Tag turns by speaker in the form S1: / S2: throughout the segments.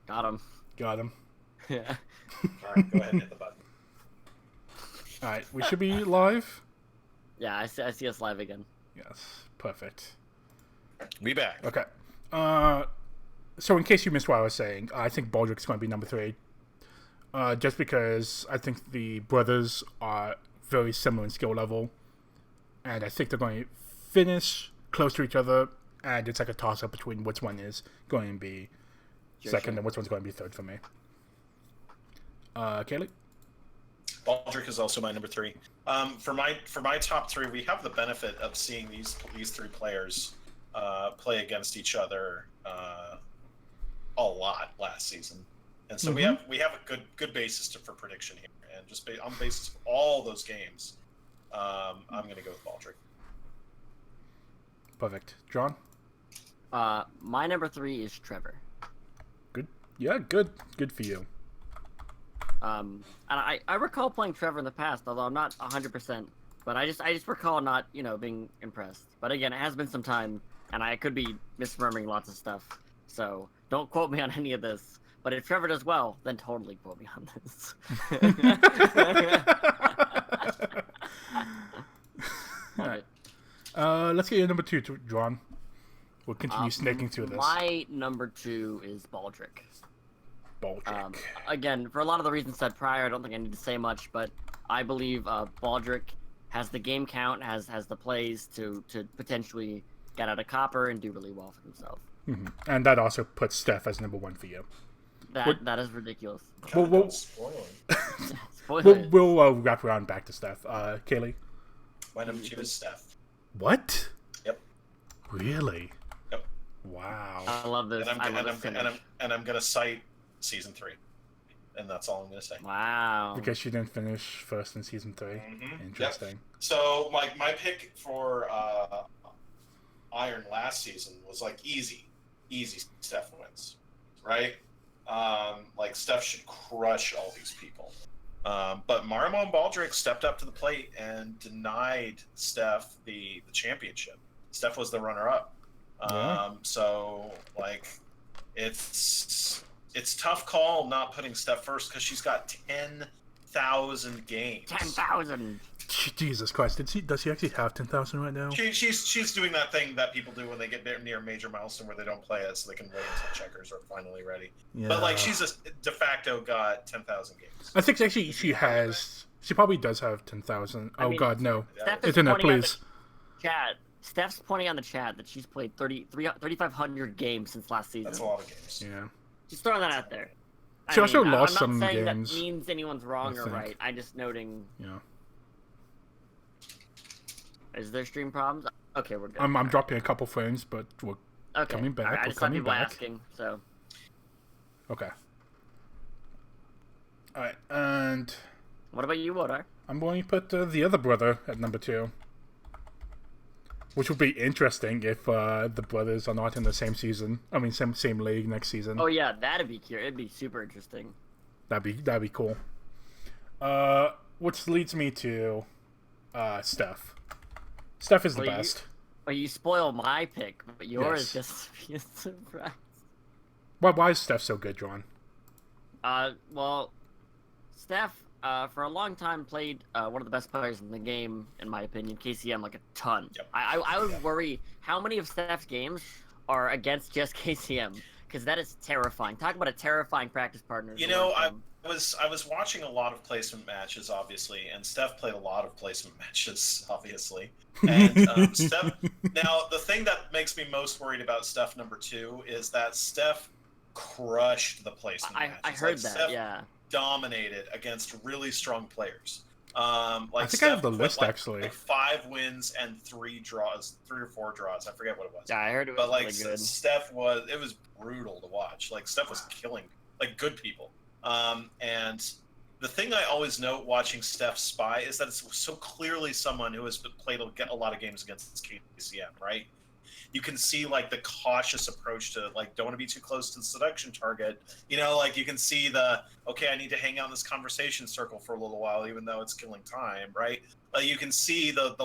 S1: Got him.
S2: Got him.
S1: Yeah.
S3: All right, go ahead and hit the button.
S2: All right, we should be live.
S1: Yeah, I see us live again.
S2: Yes, perfect.
S3: We back.
S2: Okay. So in case you missed what I was saying, I think Baldrick's going to be number 3. Just because I think the brothers are very similar in skill level, and I think they're going to finish close to each other, and it's like a toss-up between which one is going to be second and which one's going to be third for me. Kaylee?
S3: Baldrick is also my number 3. For my top 3, we have the benefit of seeing these 3 players play against each other a lot last season, and so we have a good basis for prediction here, and just on the basis of all those games, I'm going to go with Baldrick.
S2: Perfect. John?
S1: My number 3 is Trevor.
S2: Good. Yeah, good. Good for you.
S1: And I recall playing Trevor in the past, although I'm not 100%. But I just recall not being impressed. But again, it has been some time, and I could be misremembering lots of stuff. So don't quote me on any of this. But if Trevor does well, then totally quote me on this.
S2: All right. Let's get your number 2, John. We'll continue snaking through this.
S1: My number 2 is Baldrick.
S2: Baldrick.
S1: Again, for a lot of the reasons said prior, I don't think I need to say much, but I believe Baldrick has the game count, has the plays to potentially get out of copper and do really well for himself.
S2: Mm-hmm. And that also puts Steph as number 1 for you.
S1: That is ridiculous.
S3: We'll
S2: We'll wrap around back to Steph. Kaylee?
S3: My number 2 is Steph.
S2: What?
S3: Yep.
S2: Really?
S3: Yep.
S2: Wow.
S1: I love this.
S3: And I'm going to cite season 3, and that's all I'm going to say.
S1: Wow.
S2: Because she didn't finish first in season 3.
S3: Mm-hmm.
S2: Interesting.
S3: Yep. So my pick for Iron last season was like easy Steph wins, right? Steph should crush all these people. But Marimo Baldrick stepped up to the plate and denied Steph the championship. Steph was the runner-up. So it's tough call not putting Steph first because she's got 10,000 games.
S1: 10,000.
S2: Jesus Christ! Does he actually have 10,000 right now?
S3: She's doing that thing that people do when they get near a major milestone where they don't play it, so they can wait until checkers are finally ready. Yeah. But she's a de facto got 10,000 games.
S2: I think actually she has. She probably does have 10,000. Oh God, no! Internet, please.
S1: Chat. Steph's pointing on the chat that she's played 3,500 games since last season.
S3: That's a lot of games.
S2: Yeah.
S1: Just throwing that out there.
S2: She also lost some games.
S1: I'm not saying that means anyone's wrong or right. I'm just noting.
S2: Yeah.
S1: Is there stream problems? Okay, we're good.
S2: I'm dropping a couple frames, but we're coming back.
S1: Right, I
S2: we're
S1: just saw
S2: coming
S1: people
S2: back.
S1: asking, so.
S2: Okay. All right, and.
S1: What about you, Wodar?
S2: I'm going to put the other brother at number 2. Which would be interesting if the brothers are not in the same season. I mean, same league next season.
S1: Oh yeah, that'd be cute. It'd be super interesting.
S2: That'd be cool. Which leads me to Steph. Steph is the best.
S1: You spoil my pick, but yours just be a surprise.
S2: Why is Steph so good, John?
S1: Well, Steph, for a long time played one of the best players in the game, in my opinion, KCM, a ton. Yep. I would worry how many of Steph's games are against just KCM, because that is terrifying. Talk about a terrifying practice partner.
S3: I was watching a lot of placement matches, obviously, and Steph played a lot of placement matches, obviously. And Steph. Now, the thing that makes me most worried about Steph number 2 is that Steph crushed the placement matches.
S1: I heard that.
S3: Steph
S1: yeah.
S3: Dominated against really strong players.
S2: I think I have the list actually.
S3: 5 wins and 3 or 4 draws. I forget what it was.
S1: Yeah, I heard it was really good.
S3: Steph was brutal to watch. Steph was killing good people. And the thing I always note watching Steph Spy is that it's so clearly someone who has played a lot of games against KCM, right? You can see the cautious approach to don't want to be too close to the seduction target. You can see I need to hang out in this conversation circle for a little while, even though it's killing time, right? You can see the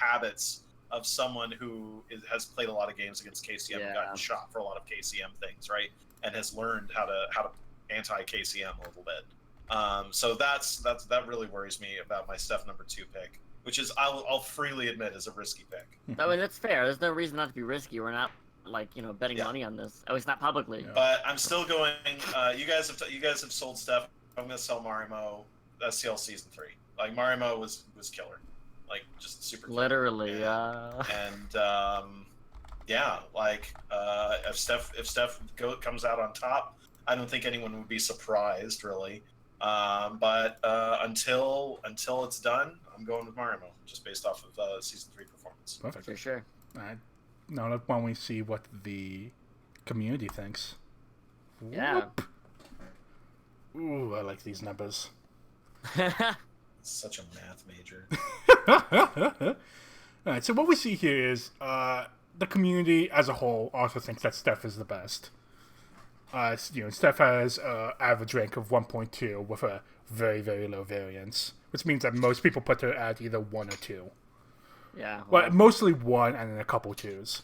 S3: habits of someone who has played a lot of games against KCM and gotten shot for a lot of KCM things, right? And has learned how to anti-KCM a little bit. So that really worries me about my Steph number 2 pick, which is I'll freely admit is a risky pick.
S1: I mean, that's fair. There's no reason not to be risky. We're not betting money on this. At least not publicly.
S3: But I'm still going. You guys have sold Steph. I'm gonna sell Marimo. SCL season 3. Like Marimo was killer. Like just super killer.
S1: Literally,
S3: And if Steph comes out on top, I don't think anyone would be surprised really. But until it's done, I'm going with Marimo, just based off of season 3 performance.
S2: Perfect.
S1: For sure.
S2: Now why don't we see what the community thinks?
S1: Yeah.
S2: Whoop. Ooh, I like these numbers.
S3: Such a math major.
S2: All right, so what we see here is the community as a whole also thinks that Steph is the best. Steph has an average rank of 1.2 with a very, very low variance, which means that most people put her at either 1 or 2.
S1: Yeah.
S2: Well, mostly 1 and then a couple 2s.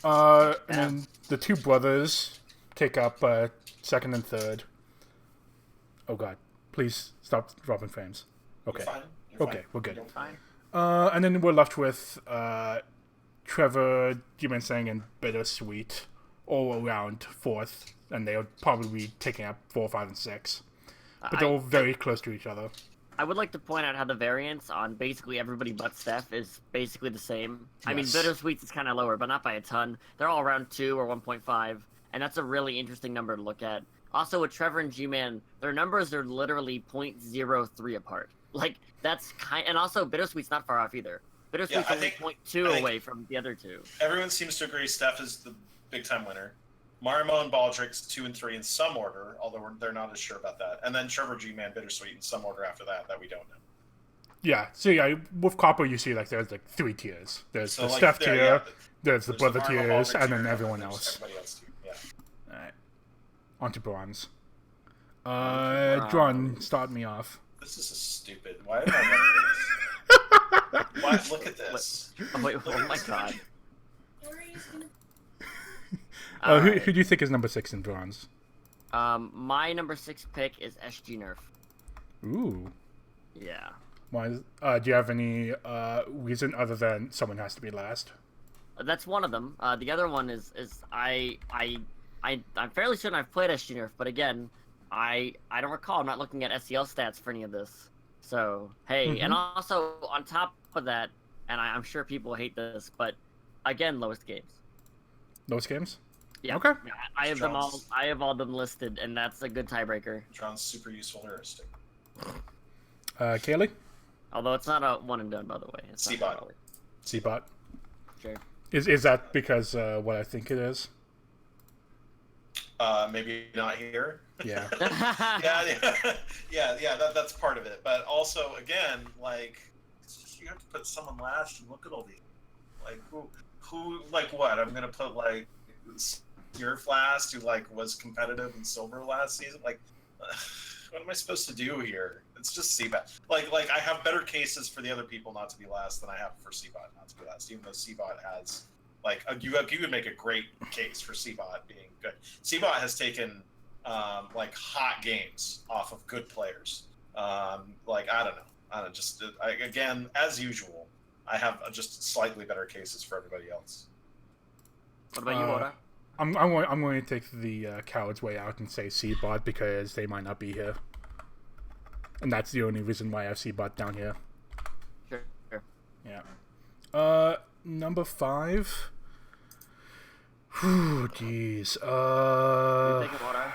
S2: And then the 2 brothers take up 2nd and 3rd. Oh god, please stop dropping frames. Okay.
S3: You're fine.
S2: We're good.
S1: You're fine.
S2: And then we're left with Trevor, G-Man Sang, and Bittersweet all around 4th, and they'll probably be taking up 4, 5, and 6. But they're all very close to each other.
S1: I would like to point out how the variance on basically everybody but Steph is basically the same. Yes. I mean, Bittersweet's is kind of lower, but not by a ton. They're all around 2 or 1.5, and that's a really interesting number to look at. Also, with Trevor and G-Man, their numbers are literally 0.03 apart. Like, that's and also, Bittersweet's not far off either. Bittersweet's only 0.2 away from the other 2.
S3: Everyone seems to agree Steph is the big-time winner. Marimo and Baldrick's 2 and 3 in some order, although they're not as sure about that. And then Trevor, G-Man, Bittersweet in some order after that we don't know.
S2: Yeah, so with Copper, you see there's 3 tiers. There's the Steph tier, there's the brother tiers, and then everyone else.
S3: Everybody else too. Yeah.
S2: Alright. On to bronze. John, start me off.
S3: This is stupid. Why am I running this? Why? Look at this.
S1: Oh my god.
S2: Who do you think is number 6 in bronze?
S1: My number 6 pick is SG Nerf.
S2: Ooh.
S1: Yeah.
S2: Why? Do you have any reason other than someone has to be last?
S1: That's one of them. The other one is I'm fairly certain I've played SG Nerf, but again, I don't recall. I'm not looking at SCL stats for any of this. So hey, and also on top of that, and I'm sure people hate this, but again, lowest games.
S2: Lowest games?
S1: Yeah.
S2: Okay.
S1: Yeah, I have them all. I have all them listed, and that's a good tiebreaker.
S3: John's super useful heuristic.
S2: Kaylee?
S1: Although it's not a one and done, by the way. It's
S3: C-Bot.
S2: C-Bot.
S1: Sure.
S2: Is that because what I think it is?
S3: Maybe not here.
S2: Yeah.
S3: yeah. That's part of it. But also, again, like you have to put someone last. And look at all these. Like who? Like what? I'm gonna put like your last, who like was competitive in silver last season. Like, what am I supposed to do here? It's just C-Bot. Like I have better cases for the other people not to be last than I have for C-Bot not to be last. Even though C-Bot has you could make a great case for C-Bot being good. C-Bot has taken like hot games off of good players. Like I don't know. Again, as usual, I have just slightly better cases for everybody else.
S1: What about you, Oda?
S2: I'm going to take the coward's way out and say C-Bot because they might not be here. And that's the only reason why I have C-Bot down here.
S1: Sure.
S2: Yeah. Number 5. Whew, jeez.
S1: What do you think of Oda?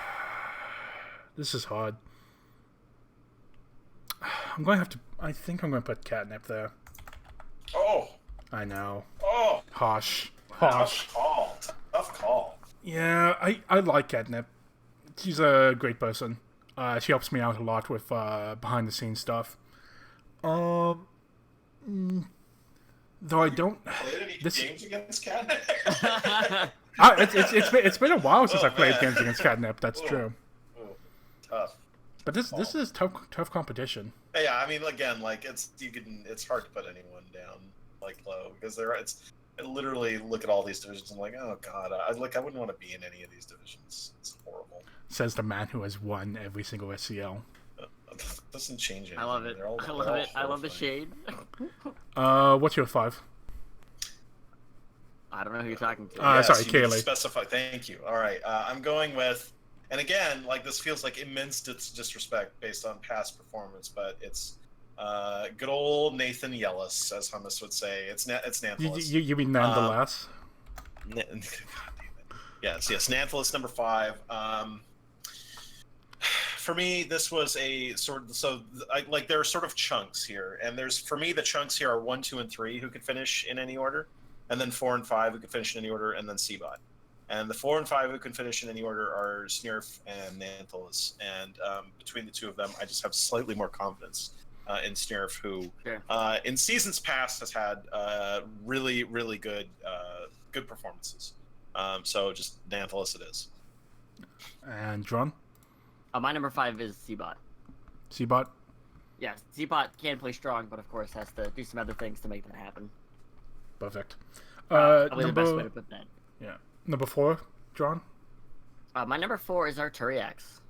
S2: This is hard. I think I'm going to put Catnip there.
S3: Oh.
S2: I know.
S3: Oh.
S2: Harsh.
S3: Tough call.
S2: Yeah, I like Catnip. She's a great person. She helps me out a lot with behind the scenes stuff. Though I don't.
S3: Played any games against Catnip?
S2: It's been a while since I played games against Catnip. That's true.
S3: Tough.
S2: But this is tough competition.
S3: Yeah, I mean, again, like it's hard to put anyone down. like low because I literally look at all these divisions and I'm like, oh god, I wouldn't want to be in any of these divisions. It's horrible.
S2: Says the man who has won every single SCL.
S3: Doesn't change anything.
S1: I love it. I love it. I love the shade.
S2: What's your 5?
S1: I don't know who you're talking to.
S3: Yes,
S2: sorry,
S3: you need to
S2: Kaylee.
S3: specify. Thank you. All right, I'm going with, and again, like this feels like immense disrespect based on past performance, but it's good old Nathan Yellis, as Hummus would say. It's Nanthalus.
S2: You mean nonetheless?
S3: God damn it. Yes, Nanthalus number 5. For me, this was a sort of there are sort of chunks here, and for me the chunks here are 1, 2, and 3 who could finish in any order, and then 4 and 5 who could finish in any order, and then Seabot. And the 4 and 5 who can finish in any order are Snurf and Nanthalus, and between the two of them, I just have slightly more confidence in Snurf, who in seasons past has had really, really good performances. So just Nanthalus it is.
S2: And Dron?
S1: My number 5 is Seabot.
S2: Seabot?
S1: Yeah, Seabot can play strong, but of course has to do some other things to make that happen.
S2: Perfect.
S1: Probably the best way to put that.
S2: Yeah. Number 4, Dron?
S1: My number 4 is Arturiax.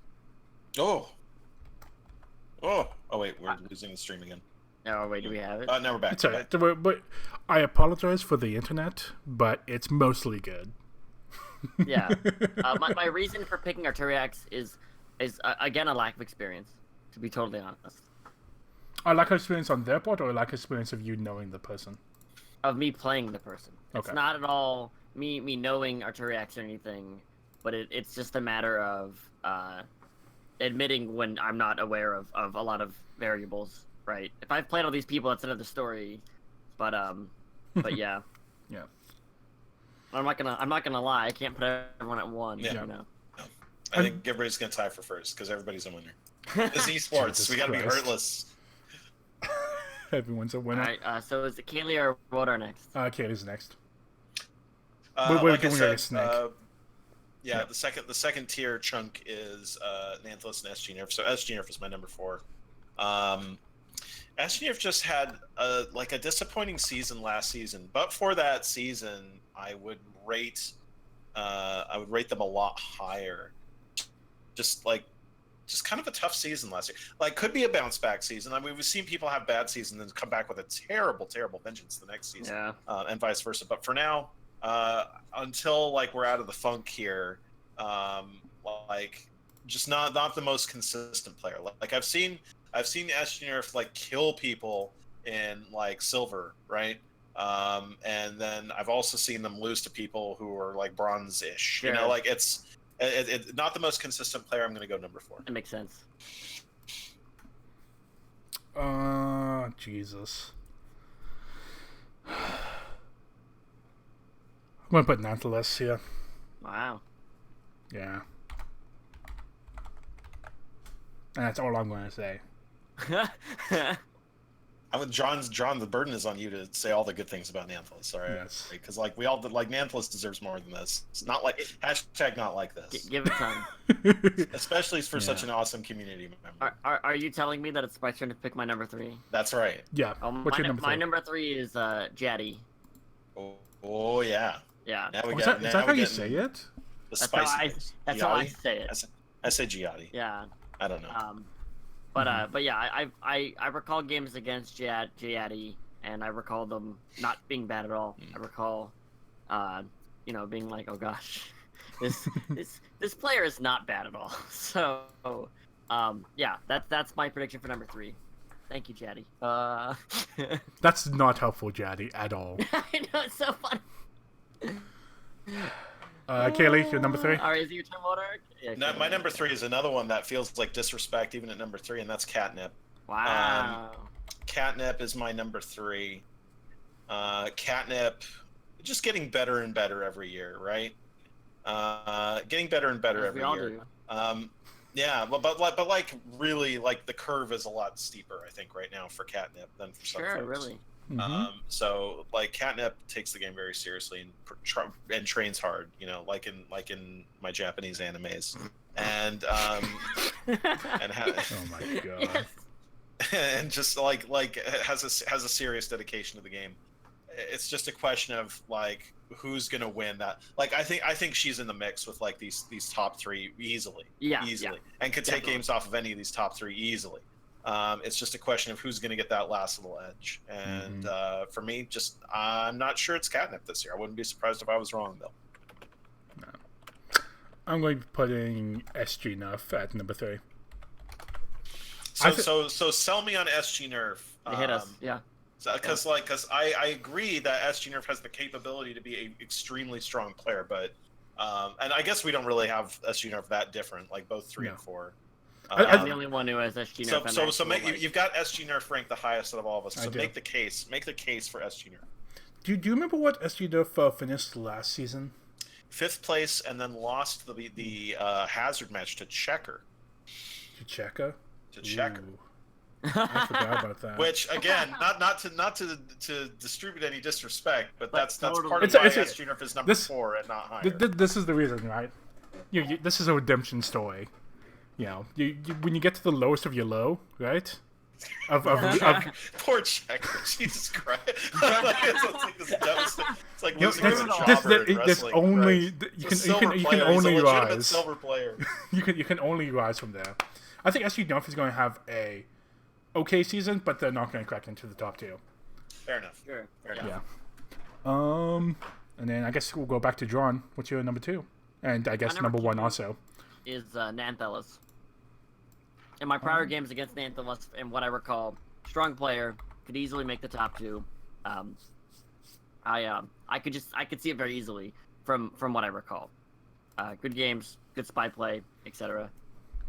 S3: Oh, wait, we're losing the stream again.
S1: Oh, wait, do we have it?
S3: Now we're back.
S2: It's alright. But I apologize for the internet, but it's mostly good.
S1: Yeah. My reason for picking Arturiax is again a lack of experience, to be totally honest.
S2: A lack of experience on their part, or a lack of experience of you knowing the person?
S1: Of me playing the person.
S2: Okay.
S1: It's not at all me knowing Arturiax or anything, but it's just a matter of admitting when I'm not aware of a lot of variables, right? If I've played all these people, that's another story. But yeah.
S2: Yeah.
S1: I'm not gonna lie, I can't put everyone at 1,
S3: Yeah.
S1: you know.
S3: I think everybody's gonna tie for first because everybody's a winner. It's esports.
S2: Jesus
S3: We gotta be
S2: Christ.
S3: hurtless.
S2: Everyone's a winner.
S1: Alright, so is it Kaylee or Wodar next?
S2: Kaylee's next.
S3: Like
S2: we're
S3: I
S2: doing
S3: said,
S2: like a snake.
S3: Yeah, the second tier chunk is Nanthalus and SG Nerf. So SG Nerf is my number 4. SG Nerf just had a disappointing season last season, but for that season, I would rate them a lot higher. Just kind of a tough season last year. Like, could be a bounce back season. I mean, we've seen people have bad seasons and come back with a terrible, terrible vengeance the next season, and vice versa. But for now, until we're out of the funk here, just not the most consistent player. Like I've seen SG Nerf kill people in silver, right? And then I've also seen them lose to people who are bronze-ish.
S1: Sure.
S3: You know, it's not the most consistent player. I'm going to go number 4.
S1: That makes sense.
S2: Jesus. I'm gonna put Nanthalus here.
S1: Wow.
S2: Yeah. And that's all I'm gonna say.
S3: John, the burden is on you to say all the good things about Nanthalus, all right?
S2: Yes.
S3: Because we all Nanthalus deserves more than this. It's not hashtag not like this.
S1: Give it time.
S3: Especially for such an awesome community member.
S1: Are you telling me that it's my turn to pick my number 3?
S3: That's right.
S2: Yeah. What's your number 3?
S1: My number 3 is Jaddy.
S3: Oh yeah.
S1: Yeah.
S2: Is that how you say it?
S3: The
S1: That's how
S3: spicy.
S1: I say it.
S3: I say Giatti.
S1: Yeah.
S3: I don't know.
S1: But yeah, I recall games against Jaddy, and I recall them not being bad at all. I recall, being like, oh gosh, this player is not bad at all. So, yeah, that's my prediction for number 3. Thank you, Jaddy.
S2: That's not helpful, Jaddy, at all.
S1: I know, it's so funny.
S2: Kaylee, your number 3?
S1: Alright, is it your turn, Water? Yeah,
S3: No, my number 3 is another one that feels like disrespect even at number 3, and that's Catnip.
S1: Wow.
S3: Catnip is my number 3. Catnip, just getting better and better every year, right? Getting better and better every year. Yeah, but really, the curve is a lot steeper, I think, right now for Catnip than for some folks.
S1: Really.
S2: Mm-hmm.
S3: So Catnip takes the game very seriously and trains hard, like in my Japanese animes, and
S2: Oh my god.
S3: and just has a serious dedication to the game. it's just a question of like who's gonna win that. Like I think she's in the mix with like these top three easily, and could take games off of any of these top three easily. It's just a question of who's gonna get that last little edge. And for me, just I'm not sure it's Catnip this year. I wouldn't be surprised if I was wrong though.
S2: No. I'm going to be putting SG Nerf at number 3.
S3: So sell me on SG Nerf.
S1: Hit us, yeah.
S3: Because I agree that SG Nerf has the capability to be an extremely strong player, but and I guess we don't really have SG Nerf that different, like both 3 and 4.
S1: I'm the only one who has SG Nerf.
S3: So you've got SG Nerf ranked the highest out of all of us. So make the case for SG Nerf.
S2: Do you remember what SG Nerf finished last season?
S3: 5th place, and then lost the hazard match to Checker.
S2: To Checker.
S3: Ooh.
S2: I forgot about that.
S3: Which again, not to distribute any disrespect, but that's
S1: totally.
S3: part of why SG Nerf is number 4 and not higher.
S2: This is the reason, right? This is a redemption story. You know, when you get to the lowest of your low, right? Of
S3: Poor Checker, Jesus Christ! It's like losing as a jobber in wrestling.
S2: You can only rise.
S3: Silver player.
S2: you can only rise from there. I think SG Nerf is going to have a okay season, but they're not going to crack into the top 2.
S3: Fair enough.
S1: Sure.
S3: Fair enough.
S2: Yeah. And then I guess we'll go back to John. What's your number 2? And I guess number 1 also.
S1: Is Nanthalis. In my prior games against Nanthalis, and what I recall, strong player, could easily make the top 2. I could see it very easily from what I recall. Good games, good spy play, etc.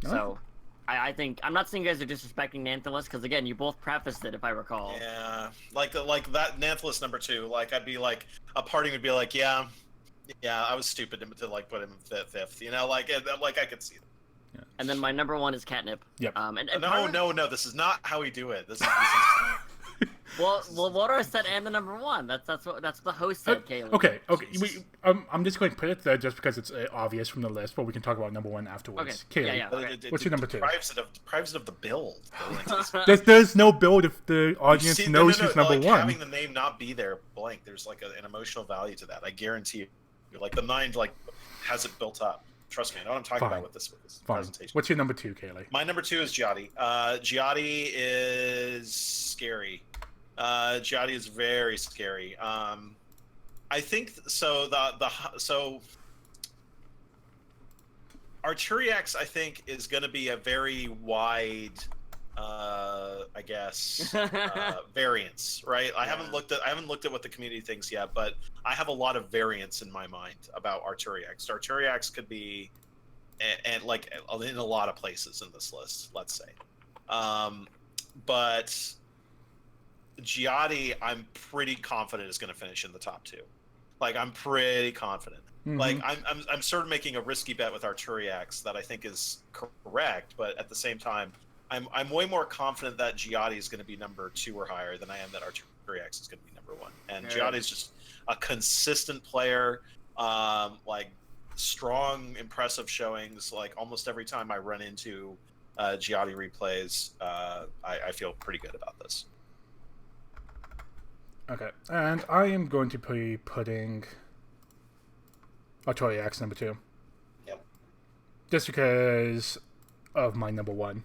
S1: So, I think I'm not saying you guys are disrespecting Nanthalis because again, you both prefaced it if I recall.
S3: Yeah, like that Nanthalis number 2. Like I'd be like, a party would be like, yeah, I was stupid to like put him in 5th. You know, like I could see it.
S2: Yeah.
S1: And then my number 1 is Catnip.
S2: Yep.
S3: No, this is not how we do it. This is
S1: well, Walter said and the number 1. That's what the host said, Kaylee.
S2: Okay. I'm just going to put it there just because it's obvious from the list, but we can talk about number 1 afterwards.
S1: Okay.
S2: Kaylee,
S1: Yeah. Okay.
S2: what's your number 2?
S3: Deprives it of the build.
S2: There's no build if the audience knows who's number 1.
S3: Having the name not be there blank, there's like an emotional value to that. I guarantee you. Like the mind has it built up. Trust me, I know what I'm talking about with this presentation.
S2: What's your number 2, Kaylee?
S3: My number 2 is Giotti. Giotti is scary. Giotti is very scary. I think so. So Arturiax, I think, is going to be a very wide, I guess, variance. Right? I haven't looked at what the community thinks yet, but I have a lot of variance in my mind about Arturiax. Arturiax could be, and like in a lot of places in this list, let's say, but Giotti, I'm pretty confident is going to finish in the top 2. Like I'm pretty confident. Mm-hmm. Like I'm sort of making a risky bet with Arturiax that I think is correct, but at the same time, I'm way more confident that Giotti is going to be number 2 or higher than I am that Arturiax is going to be number 1. And Giotti is just a consistent player, like strong, impressive showings. Like almost every time I run into Giotti replays, I feel pretty good about this.
S2: Okay, and I am going to be putting Arturiax number 2.
S3: Yep.
S2: Just because of my number 1.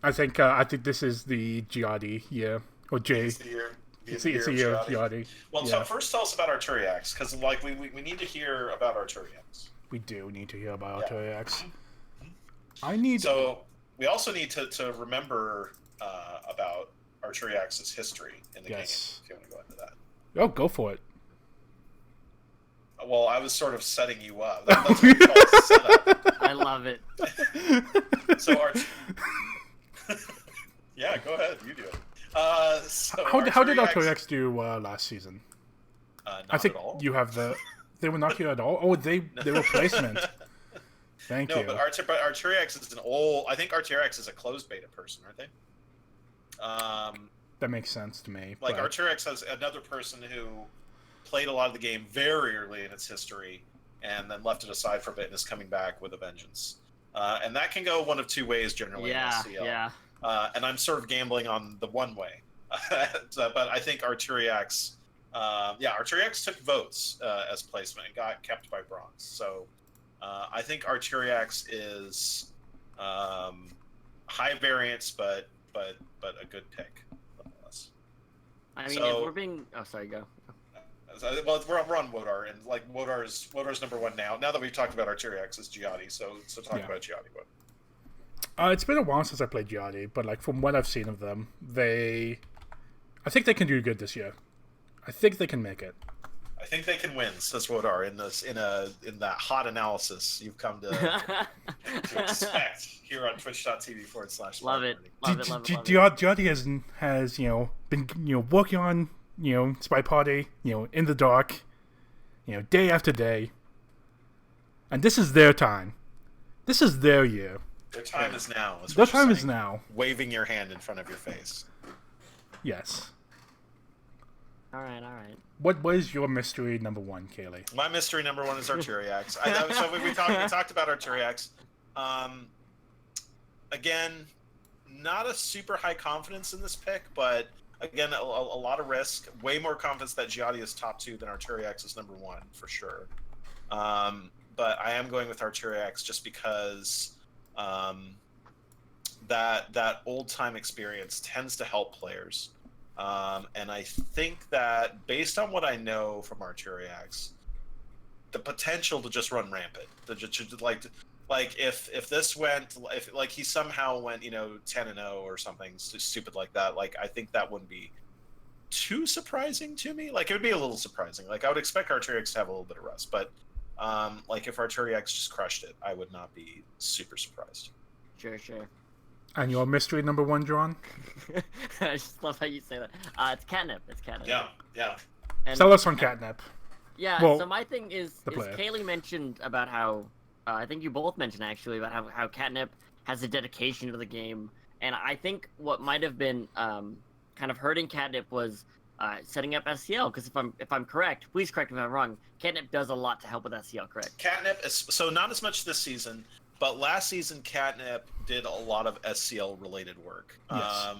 S2: I think this is the Giotti year, or J.
S3: It's the year.
S2: It's the year of Giotti.
S3: Well, so first tell us about Arturiax, because like we need to hear about Arturiax.
S2: We do need to hear about Arturiax.
S3: Mm-hmm. So we also need to remember about Arturiax's history in the game. If you want to go into that.
S2: Oh, go for it.
S3: Well, I was sort of setting you up. That's what we call a setup.
S1: I love it.
S3: So yeah, go ahead. You do it.
S2: How did Arturiax do last season?
S3: Not
S2: I think
S3: at all.
S2: You have they were not here at all. Oh, they were placement. Thank you.
S3: No, but Arturiax is an old. I think Arturiax is a closed beta person, aren't they?
S2: That makes sense to me.
S3: Like Arturiax has another person who played a lot of the game very early in its history, and then left it aside for a bit and is coming back with a vengeance. And that can go one of 2 ways generally in SCL.
S1: Yeah.
S3: And I'm sort of gambling on the one way. But I think Arturiax, Arturiax took votes as placement and got kept by bronze. So I think Arturiax is high variance, but a good pick.
S1: I mean,
S3: So-
S1: if we're being... Oh, sorry, go.
S3: Well, we're on Wodar, and like Wodar's number one now. Now that we've talked about Arturiax, is Giatti. So talk about Giatti.
S2: It's been a while since I played Giatti, but like from what I've seen of them, I think they can do good this year. I think they can make it.
S3: I think they can win, says Wodar, in that hot analysis you've come to expect here on twitch.tv/.
S1: Love it. Love it.
S2: Giatti has been working on SpyParty in the dark, day after day, and this is their time. This is their year.
S3: Their time is now.
S2: Their time is now.
S3: Waving your hand in front of your face.
S2: Yes.
S1: All right.
S2: What was your mystery number one, Kaylee?
S3: My mystery number one is Arturiax. So we talked about Arturiax. Again, not a super high confidence in this pick, but again, a lot of risk. Way more confidence that Giatti is top 2 than Arturiax is number 1 for sure. But I am going with Arturiax just because that old time experience tends to help players. And I think that based on what I know from Arturiax, the potential to just run rampant, if he somehow went 10-0 or something stupid like that, like I think that wouldn't be too surprising to me. Like it would be a little surprising. Like I would expect Arturiax to have a little bit of rest, but like if Arturiax just crushed it, I would not be super surprised.
S1: Sure.
S2: And your mystery number one, John?
S1: I just love how you say that. It's catnip.
S3: Yeah.
S1: And,
S2: Tell us on catnip.
S1: Yeah.
S2: Well,
S1: so my thing is Kaylee mentioned about how I think you both mentioned actually about how catnip has a dedication to the game, and I think what might have been kind of hurting catnip was setting up SCL. Because if I'm correct, please correct me if I'm wrong. Catnip does a lot to help with SCL, correct?
S3: Catnip is so not as much this season. But last season, Catnip did a lot of SCL-related work.
S2: Yes.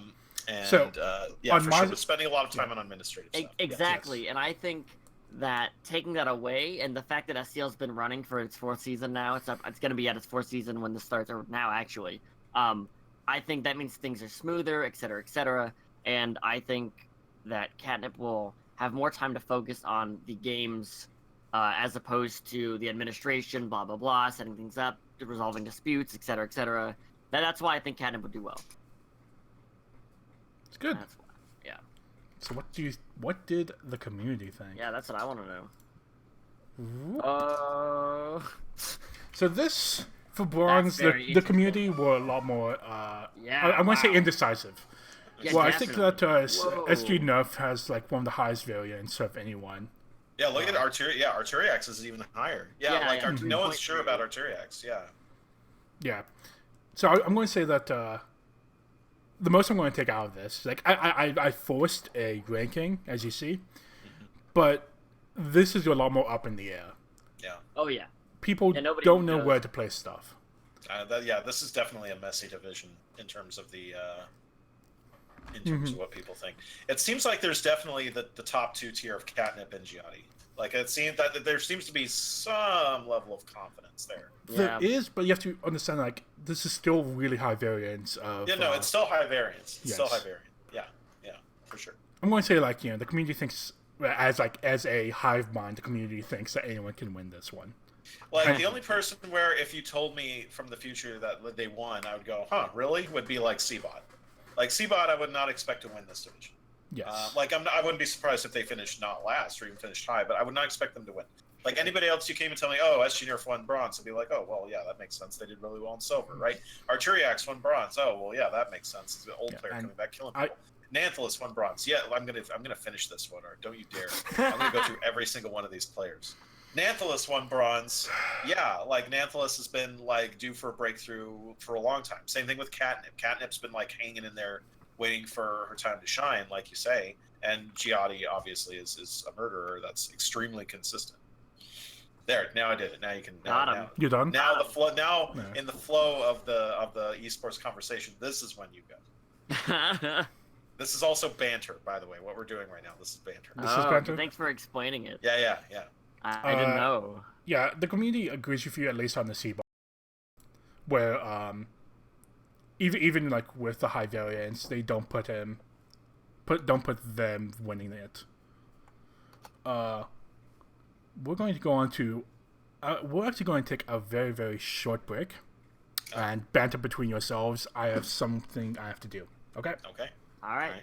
S3: For sure, spending a lot of time on administrative stuff.
S1: Exactly, and I think that taking that away, and the fact that SCL's been running for its 4th season now, it's going to be at its 4th season when this starts, or now actually. I think that means things are smoother, et cetera, and I think that Catnip will have more time to focus on the games as opposed to the administration, blah, blah, blah, setting things up, resolving disputes, et cetera. That's why I think Catnip would do well.
S2: It's good.
S1: That's why. Yeah.
S2: So what did the community think?
S1: Yeah, that's what I want to know.
S2: So this, for bronze, the community were a lot more, I'm going to say indecisive.
S1: Yeah,
S2: well,
S1: definitely.
S2: I think that SG Nerf has like one of the highest variants of anyone.
S3: Yeah, look at Arturiax. Yeah, Arturiax is even higher. No one's sure about Arturiax. Yeah.
S2: So I'm going to say that the most I'm going to take out of this, like I forced a ranking, as you see, but this is a lot more up in the air.
S3: Yeah.
S1: Oh yeah.
S2: People don't know where to place stuff.
S3: This is definitely a messy division in terms of the of what people think. It seems like there's definitely the top 2 tier of Catnip and Giatti. Like it seems that there seems to be some level of confidence there.
S2: There is, but you have to understand, like, this is still really high variance of...
S3: it's still high variance. It's still high variance. Yeah, for sure.
S2: I'm going to say, like, the community thinks, as a hive mind, the community thinks that anyone can win this one.
S3: Like, the only person where if you told me from the future that they won, I would go, huh, really? Would be like Seabot. Like, Seabot, I would not expect to win this division.
S2: Yes.
S3: I wouldn't be surprised if they finished not last or even finished high, but I would not expect them to win. Like anybody else, you came and tell me, oh, SG Nerf won bronze, I'd be like, oh, well, yeah, that makes sense. They did really well in silver, right? Arturiax won bronze. Oh, well, yeah, that makes sense. It's an old player coming back, killing people. Nanthalus won bronze. Yeah, I'm gonna finish this one, or don't you dare. I'm gonna go through every single one of these players. Nanthalus won bronze. Yeah, like Nanthalus has been like due for a breakthrough for a long time. Same thing with Catnip. Catnip's been like hanging in there, waiting for her time to shine, like you say. And Giatti obviously is a murderer that's extremely consistent. There, now I did it. Now you can. Now,
S2: you're done.
S3: Now the flow. Now in the flow of the esports conversation, this is when you go. This is also banter, by the way. What we're doing right now, this is banter.
S2: This is banter?
S1: Thanks for explaining it.
S3: Yeah.
S1: I didn't know.
S2: Yeah, the community agrees with you at least on the C bar, where even like with the high variance, they don't put them winning it. We're going to go on to. We're actually going to take a very, very short break and banter between yourselves. I have something I have to do. Okay?
S3: Okay.
S1: All right.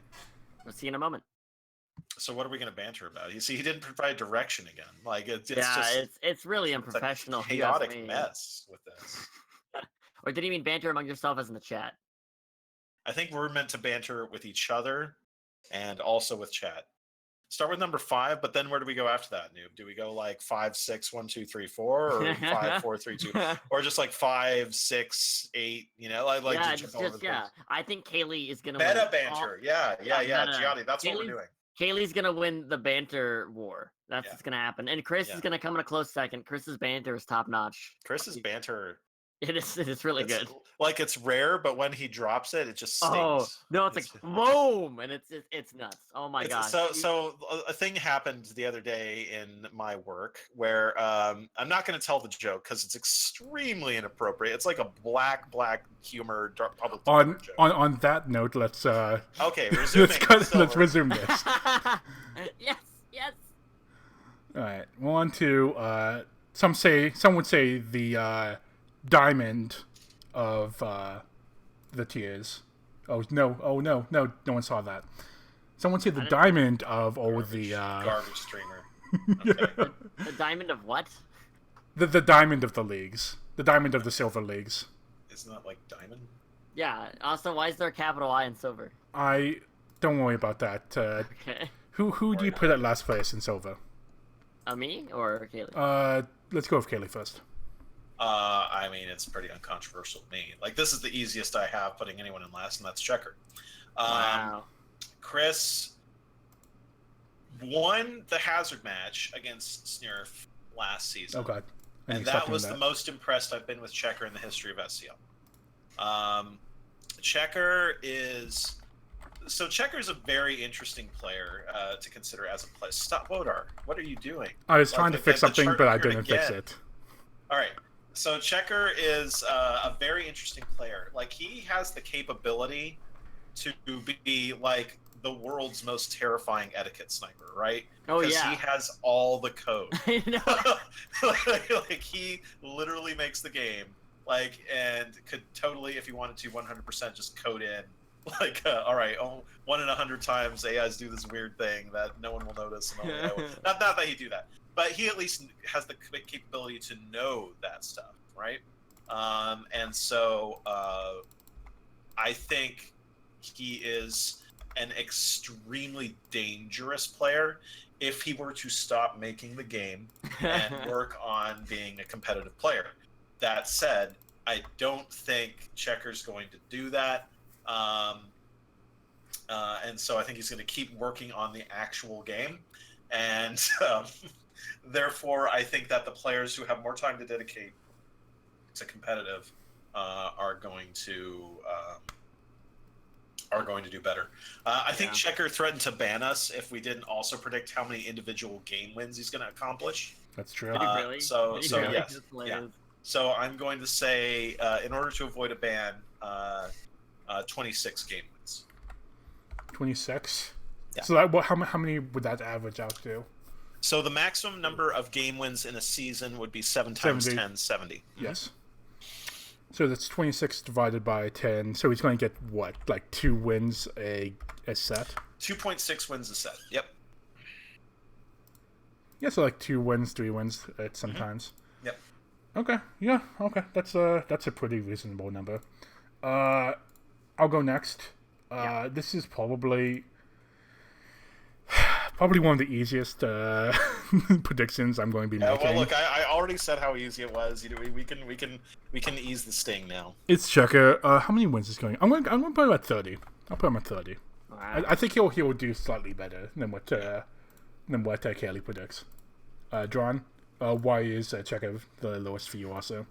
S1: We'll see you in a moment.
S3: So what are we going to banter about? You see, he didn't provide direction again. Like it's
S1: it's really unprofessional.
S3: It's a chaotic mess with this.
S1: Or did he mean banter among yourself as in the chat?
S3: I think we're meant to banter with each other and also with chat. Start with number 5, but then where do we go after that, Noob? Do we go like 5, 6, 1, 2, 3, 4, or 5, 4, 3, 2, or just like 5, 6, 8? You know, like
S1: yeah,
S3: just all over the place.
S1: I think Kaylee is gonna
S3: meta
S1: win
S3: banter. Yeah. Gianni, that's what we're doing.
S1: Kaylee's gonna win the banter war. That's what's gonna happen. And Chris is gonna come in a close second. Chris's banter is top notch.
S3: Chris's banter.
S1: It is really good.
S3: Like it's rare, but when he drops it, it just stings.
S1: Oh no, it's like boom, and it's nuts. Oh my god.
S3: So a thing happened the other day in my work where I'm not going to tell the joke because it's extremely inappropriate. It's like a black humor public joke.
S2: On that note, let's
S3: okay, resuming.
S2: let's resume this.
S1: Yes.
S2: All right, we're on to some would say the diamond of the tiers. No one saw that. Someone said the diamond of all the
S3: garbage streamer. Okay.
S1: The diamond of what?
S2: The diamond of the leagues. The diamond of the silver leagues.
S3: Isn't that like diamond?
S1: Yeah. Also, why is there a capital I in silver?
S2: I don't worry about that.
S1: Okay.
S2: Who do you put at last place in silver?
S1: Me or Kaylee?
S2: Let's go with Kaylee first.
S3: I mean, it's pretty uncontroversial to me. Like, this is the easiest I have putting anyone in last, and that's Checker.
S1: Wow.
S3: Chris won the hazard match against Snurf last season.
S2: Oh, God.
S3: And that was the most impressed I've been with Checker in the history of SCL. Checker is... So Checker's a very interesting player to consider as a player. Stop, Wodar. What are you doing?
S2: I was trying to fix something, but I didn't fix it.
S3: All right. So Checker is a very interesting player. Like, he has the capability to be like the world's most terrifying etiquette sniper, right?
S1: Oh yeah.
S3: Because he has all the code.
S1: I know.
S3: like he literally makes the game. Like, and could totally, if he wanted to, 100% just code in. Like, all right, 1 in 100 times AIs do this weird thing that no one will notice. And not that he do that, but he at least has the capability to know that stuff, right? And so I think he is an extremely dangerous player if he were to stop making the game and work on being a competitive player. That said, I don't think Checker's going to do that. And so I think he's going to keep working on the actual game. And therefore, I think that the players who have more time to dedicate to competitive are going to do better. I think Checker threatened to ban us if we didn't also predict how many individual game wins he's going to accomplish.
S2: That's true.
S1: Really?
S3: So yes. Yeah. So I'm going to say, in order to avoid a ban, 26 game wins.
S2: 26?
S3: Yeah.
S2: So how many would that average out to?
S3: So the maximum number of game wins in a season would be 7 times
S2: 70.
S3: 10, 70.
S2: Yes. So that's 26 divided by 10. So he's going to get, what, like 2 wins a set?
S3: 2.6 wins a set. Yep.
S2: Yeah, so like 2 wins, 3 wins at sometimes.
S3: Mm-hmm. Yep.
S2: Okay. Yeah. Okay. That's a pretty reasonable number. I'll go next. This is probably one of the easiest predictions I'm going to be making.
S3: Well, look, I already said how easy it was. You know, we can ease the sting now.
S2: It's Checker. How many wins is going? I'm going to put him at 30. I'll put him at 30.
S1: Wow.
S2: I think he'll do slightly better than what Kelly predicts. John, why is Checker the lowest for you also?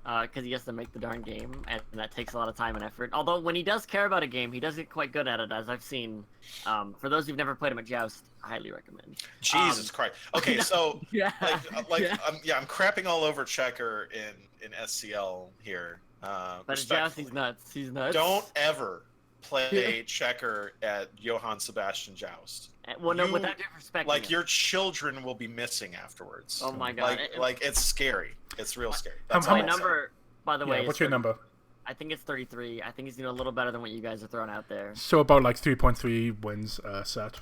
S1: because he has to make the darn game, and that takes a lot of time and effort. Although when he does care about a game, he does get quite good at it, as I've seen. For those who've never played him at Joust, I highly recommend.
S3: Jesus Christ. Okay, so
S1: yeah,
S3: like I'm crapping all over Checker in SCL here.
S1: But at Joust, he's nuts. He's nuts.
S3: Don't ever play Checker at Johann Sebastian Joust.
S1: Well, no, without disrespecting
S3: like
S1: him.
S3: your children will be missing afterwards.
S1: Oh my god!
S3: Like it's scary. It's real scary.
S2: That's
S1: my number, by the way.
S2: What's your number?
S1: I think it's 33. I think he's doing a little better than what you guys are throwing out there.
S2: So about like 3.3 wins set.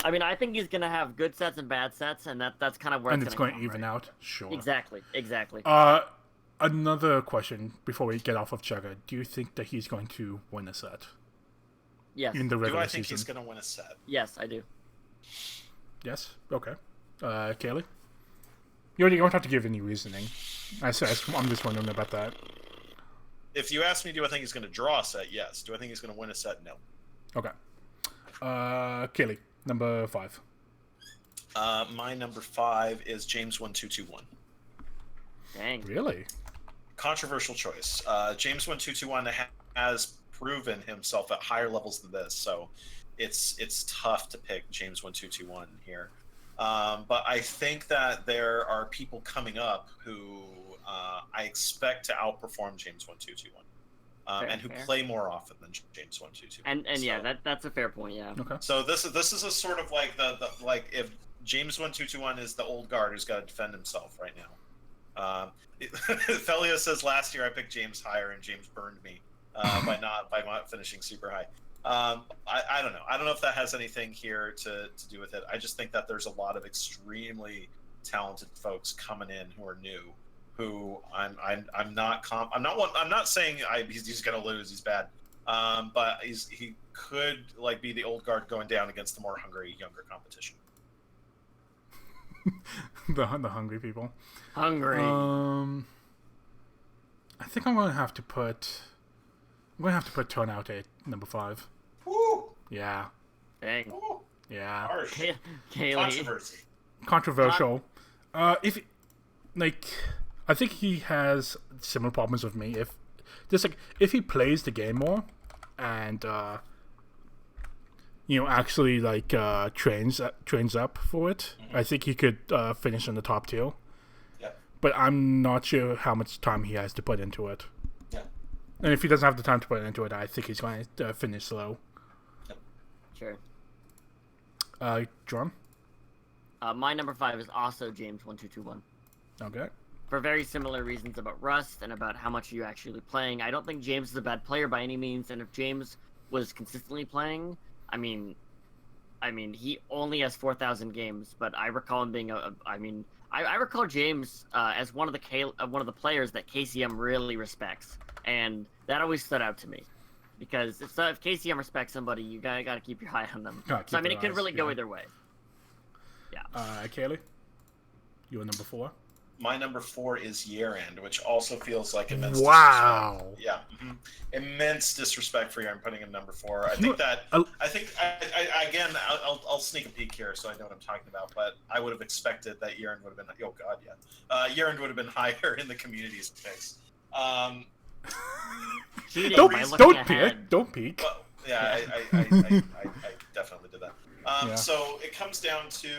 S1: I mean, I think he's gonna have good sets and bad sets, and that's kind of where
S2: it's going to even out. Sure.
S1: Exactly.
S2: Another question before we get off of Checker. Do you think that he's going to win a set?
S1: Yes.
S2: In the regular
S3: Do I think
S2: season?
S3: he's going to win a set?
S1: Yes, I do.
S2: Yes. Okay. Kaylee? You don't have to give any reasoning. I'm just wondering about that.
S3: If you ask me, do I think he's going to draw a set? Yes. Do I think he's going to win a set? No.
S2: Okay. Kaylee, number 5.
S3: My number 5 is James 1221.
S1: Dang.
S2: Really?
S3: Controversial choice. James 1221 has proven himself at higher levels than this, so it's tough to pick James 1221 here. But I think that there are people coming up who I expect to outperform James 1221, and who play more often than James 1221.
S1: And yeah, that's a fair point. Yeah.
S2: Okay.
S3: So this is a sort of like the like if James 1221 is the old guard who's got to defend himself right now. Thelio says last year I picked James higher and James burned me by not finishing super high. I don't know. I don't know if that has anything here to do with it. I just think that there's a lot of extremely talented folks coming in who are new, who I'm not saying he's gonna lose. He's bad, but he could like be the old guard going down against the more hungry younger competition.
S2: the hungry people.
S1: Hungry.
S2: I think I'm gonna have to put Turnout at number 5.
S3: Woo!
S2: Yeah.
S1: Dang.
S3: Woo!
S2: Yeah.
S3: Harsh.
S1: Kaylee.
S2: Controversial. If like, I think he has similar problems with me. If he plays the game more, and actually like trains up for it, I think he could finish in the top 2.
S3: Yeah.
S2: But I'm not sure how much time he has to put into it.
S3: Yeah.
S2: And if he doesn't have the time to put into it, I think he's going to finish slow.
S1: Sure.
S2: John?
S1: My number 5 is also James 1221.
S2: Okay.
S1: For very similar reasons about Rust and about how much you're actually playing. I don't think James is a bad player by any means, and if James was consistently playing, I mean, he only has 4,000 games, but I recall him being I recall James as one of the players that KCM really respects, and that always stood out to me, because if KCM respects somebody, you gotta keep your eye on them. So I mean, it could really go either way. Yeah.
S2: Kaylee, you were number 4.
S3: My number 4 is Yerand, which also feels like immense
S2: Wow.
S3: disrespect. Yeah. Mm-hmm. Immense disrespect for Yerand putting him number 4. I'll sneak a peek here so I know what I'm talking about, but I would have expected that Yerand would have been, Yerand would have been higher in the community space.
S2: Don't peek.
S3: Well, yeah, I definitely did that. So it comes down to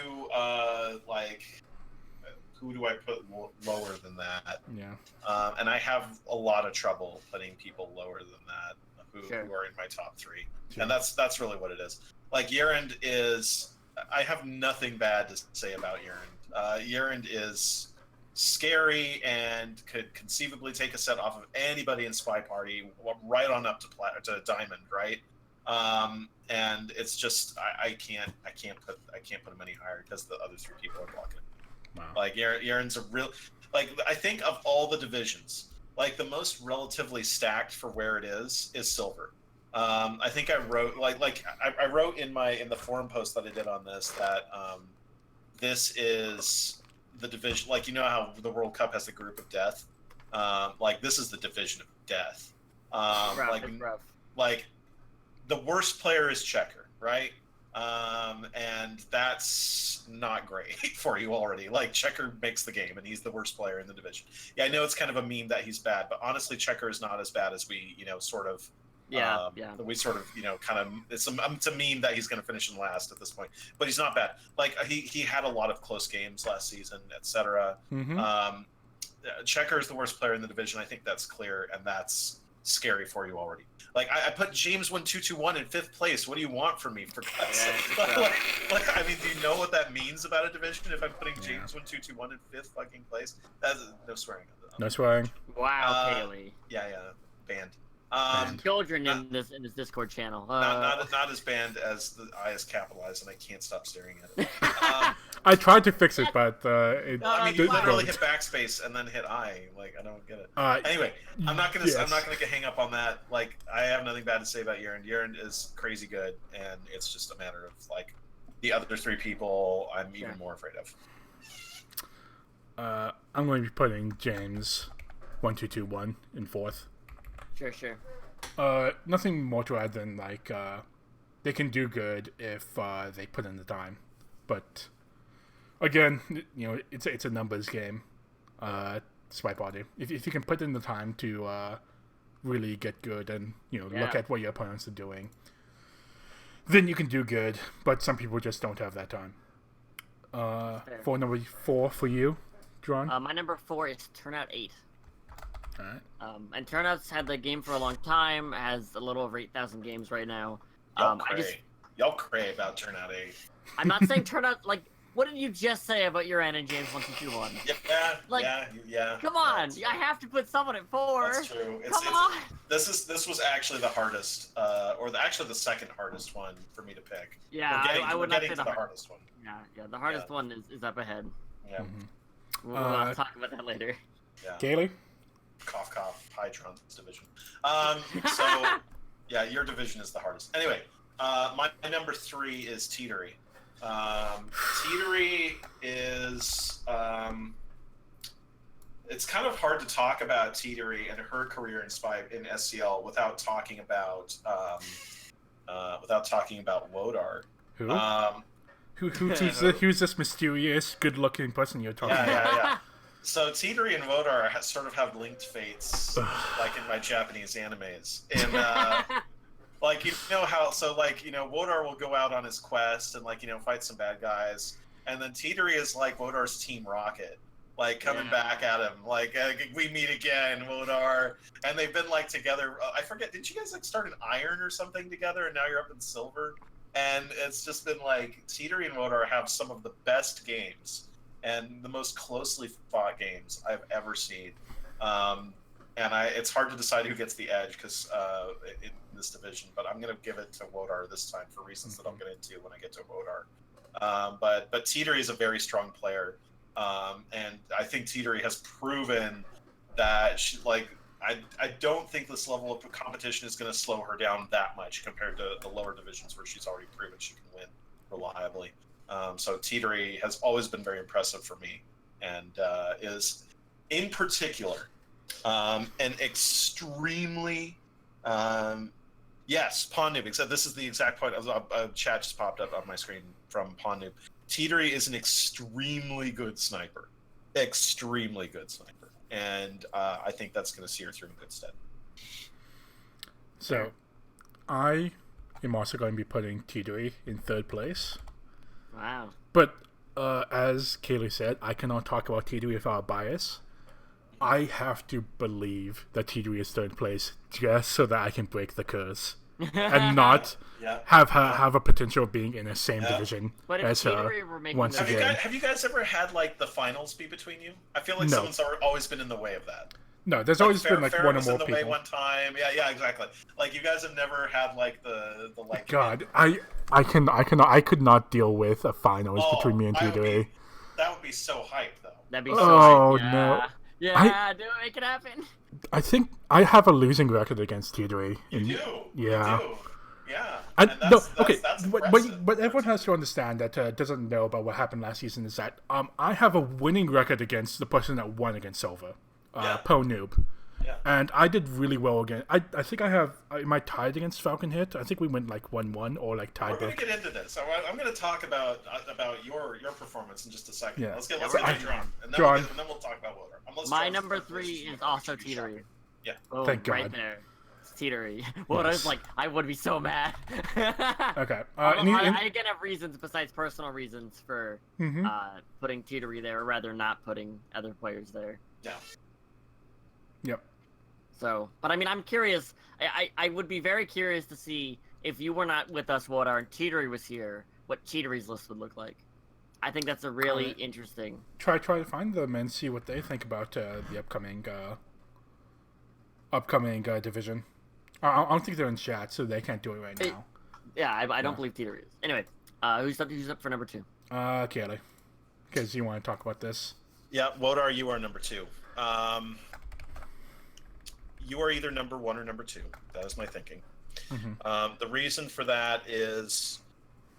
S3: who do I put lower than that?
S2: Yeah.
S3: And I have a lot of trouble putting people lower than that who are in my top 3.
S2: Sure.
S3: And that's really what it is. Like Yerand is, I have nothing bad to say about Yerand. Yerand is scary and could conceivably take a set off of anybody in SpyParty, right on up to Diamond, right? And it's just I can't put him any higher because the other 3 people are blocking.
S2: Wow.
S3: Like Yaren's a real, like, I think of all the divisions, like the most relatively stacked for where it is Silver. I think I wrote I wrote in the forum post that I did on this that this is the division, like, you know how the World Cup has the group of death, like this is the division of death.
S1: Rough.
S3: Like the worst player is Checker, right? And that's not great for you already. Like, Checker makes the game, and he's the worst player in the division. Yeah, I know it's kind of a meme that he's bad, but honestly, Checker is not as bad as we, sort of.
S1: Yeah.
S3: We sort of, kind of. It's a meme that he's going to finish in last at this point, but he's not bad. Like, he had a lot of close games last season, etc.
S2: Mm-hmm.
S3: Checker is the worst player in the division. I think that's clear, and that's scary for you already. Like, I put James 1221 in 5th place. What do you want from me, for God's sake? I mean, do you know what that means about a division? If I'm putting James 1221 in 5th fucking place, that's no swearing.
S2: No swearing.
S1: Wow, Kaylee.
S3: Yeah, banned.
S1: Children in this Discord channel.
S3: Not as banned as the I is capitalized, and I can't stop staring at it.
S2: I tried to fix it, but it.
S3: I mean, you literally hit backspace and then hit I. Like, I don't get it. Anyway, I'm not gonna hang up on that. Like, I have nothing bad to say about Urine. Urine is crazy good, and it's just a matter of, like, the other 3 people I'm even more afraid of.
S2: I'm going to be putting James 1221 in 4th.
S1: Sure.
S2: Nothing more to add than, like, they can do good if they put in the time, but again, it's a numbers game. SpyParty. If you can put in the time to really get good and look at what your opponents are doing, then you can do good. But some people just don't have that time. For number 4 for you, John.
S1: My number 4 is Turnout 8.
S2: All right.
S1: And Turnout's had the game for a long time. Has a little over 8,000 games right now.
S3: Y'all cray about Turnout 8.
S1: I'm not saying Turnout, like, what did you just say about your N and James 1221?
S3: Yeah.
S1: Come on, I have to put someone at 4.
S3: That's true.
S1: Come on.
S3: This was actually the hardest, actually the second hardest one for me to pick.
S1: Yeah, I would not say the
S3: hardest one.
S1: Yeah, the hardest one is up ahead.
S3: Yeah.
S2: Mm-hmm.
S1: We'll talk about that later.
S3: Yeah.
S2: Kaylee?
S3: Cough, cough. Hydron's division. So, yeah, your division is the hardest. Anyway, my number 3 is Teetery. Teetery is it's kind of hard to talk about Teetery and her career in SCL without talking about Wodar.
S2: Who? Who's this mysterious, good-looking person you're talking about?
S3: Yeah. So Teetery and Wodar sort of have linked fates, like in my Japanese animes. And like, how, so, like, Wodar will go out on his quest and, like, fight some bad guys. And then Teetery is like Wodar's Team Rocket, like, coming back at him. Like, we meet again, Wodar. And they've been, like, together. I forget, did you guys, like, start in Iron or something together, and now you're up in Silver? And it's just been, like, Teetery and Wodar have some of the best games and the most closely fought games I've ever seen. And it's hard to decide who gets the edge because in this division, but I'm going to give it to Wodar this time for reasons that I'll get into when I get to Wodar. But Teetery is a very strong player, and I think Teetery has proven that I don't think this level of competition is going to slow her down that much compared to the lower divisions where she's already proven she can win reliably. So Teetery has always been very impressive for me, and is in particular an extremely yes, Pawn Noob. Except this is the exact point. A chat just popped up on my screen from Pawn Noob. Teetery is an extremely good sniper, and I think that's going to see her through in good stead.
S2: So, I am also going to be putting Teetery in 3rd place.
S1: Wow.
S2: But as Kaylee said, I cannot talk about Teetery without bias. I have to believe that Teetery is 3rd place just so that I can break the curse and not have a potential of being in the same division as her once again.
S3: Have you guys ever had, like, the finals be between you? I feel like someone's always been in the way of that.
S2: No, there's always been like one or more
S3: in the
S2: people.
S3: Way one time. Yeah, exactly. Like, you guys have never had, like, the like.
S2: God, I could not deal with a finals between me and Teetery.
S3: That would be so hype, though.
S1: That'd be so hype.
S2: No.
S1: Yeah, do it, make it happen.
S2: I think I have a losing record against Teetery.
S3: You do.
S2: Yeah.
S3: You do. Yeah.
S2: But everyone has to understand that doesn't know about what happened last season is that I have a winning record against the person that won against Silver, Pawn Noob.
S3: Yeah.
S2: And I did really well again. I think am I tied against Falcon Hit? I think we went like 1-1 or like tied.
S3: We're going to get into this. So I'm going to talk about your performance in just a second.
S2: Yeah.
S3: Let's get
S1: Yeah,
S3: to John, and then
S2: John.
S3: We'll talk about Woder.
S1: My number 3 is also Teetery.
S3: Yeah.
S1: Oh,
S2: Thank God.
S1: right there. It's Teetery. Woder's like, I would be so mad.
S2: Okay.
S1: I again have reasons besides personal reasons for
S2: Mhm.
S1: putting Teetery there, or rather not putting other players there.
S3: Yeah.
S2: Yep.
S1: So, but I mean, I'm curious. I would be very curious to see if you were not with us, Woder, and Teetery was here, what Teetery's list would look like. I think that's a really interesting.
S2: Try to find them and see what they think about the upcoming division. I don't think they're in chat, so they can't do it right now.
S1: Yeah, I don't believe Teetery is. Anyway, who's up for number 2?
S2: Kaylee, because you want to talk about this.
S3: Yeah, Woder, you are number 2. You are either number 1 or number 2. That is my thinking.
S2: Mhm.
S3: The reason for that is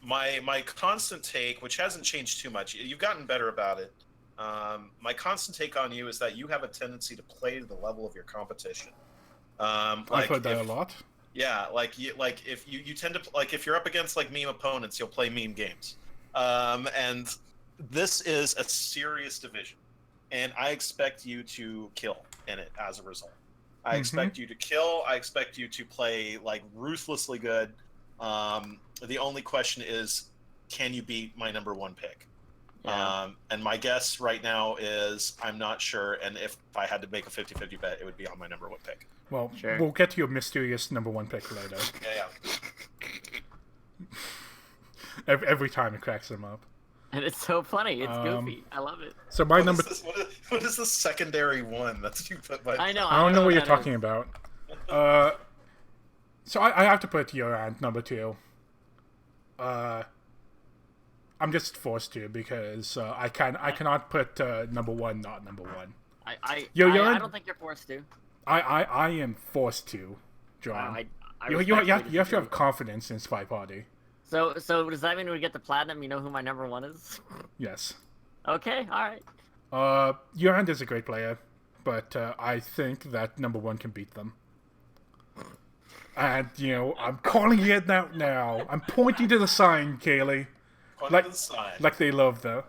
S3: my constant take, which hasn't changed too much. You've gotten better about it. My constant take on you is that you have a tendency to play to the level of your competition.
S2: I've heard that a lot.
S3: Yeah, if you tend to if you're up against like meme opponents, you'll play meme games. And this is a serious division, and I expect you to kill in it as a result. I expect you to kill. I expect you to play like ruthlessly good. The only question is, can you beat my number 1 pick?
S1: Yeah.
S3: And my guess right now is I'm not sure. And if I had to make a 50-50 bet, it would be on my number 1 pick.
S2: Well,
S1: Sure.
S2: we'll get to your mysterious number 1 pick later.
S3: Yeah.
S2: Every time it cracks them up.
S1: And it's so funny. It's goofy. I love it.
S2: So my
S3: What
S2: number.
S3: is the secondary 1? That's you put by.
S1: I know.
S2: I don't know what you're
S1: that
S2: talking
S1: is.
S2: about. So I have to put Yoran number 2. I'm just forced to because I cannot put number 1 not number 1.
S1: I
S2: Yoran?
S1: don't think you're forced to.
S2: I am forced to, John.
S1: I
S2: You
S1: respectfully
S2: have to
S1: disagree.
S2: have confidence in SpyParty.
S1: So does that mean when we get the platinum, you know who my number 1 is?
S2: Yes.
S1: Okay, all right.
S2: Yoran is a great player, but I think that number 1 can beat them. And, I'm calling it out now. I'm pointing to the sign, Kaylee.
S3: The sign.
S2: Like they love the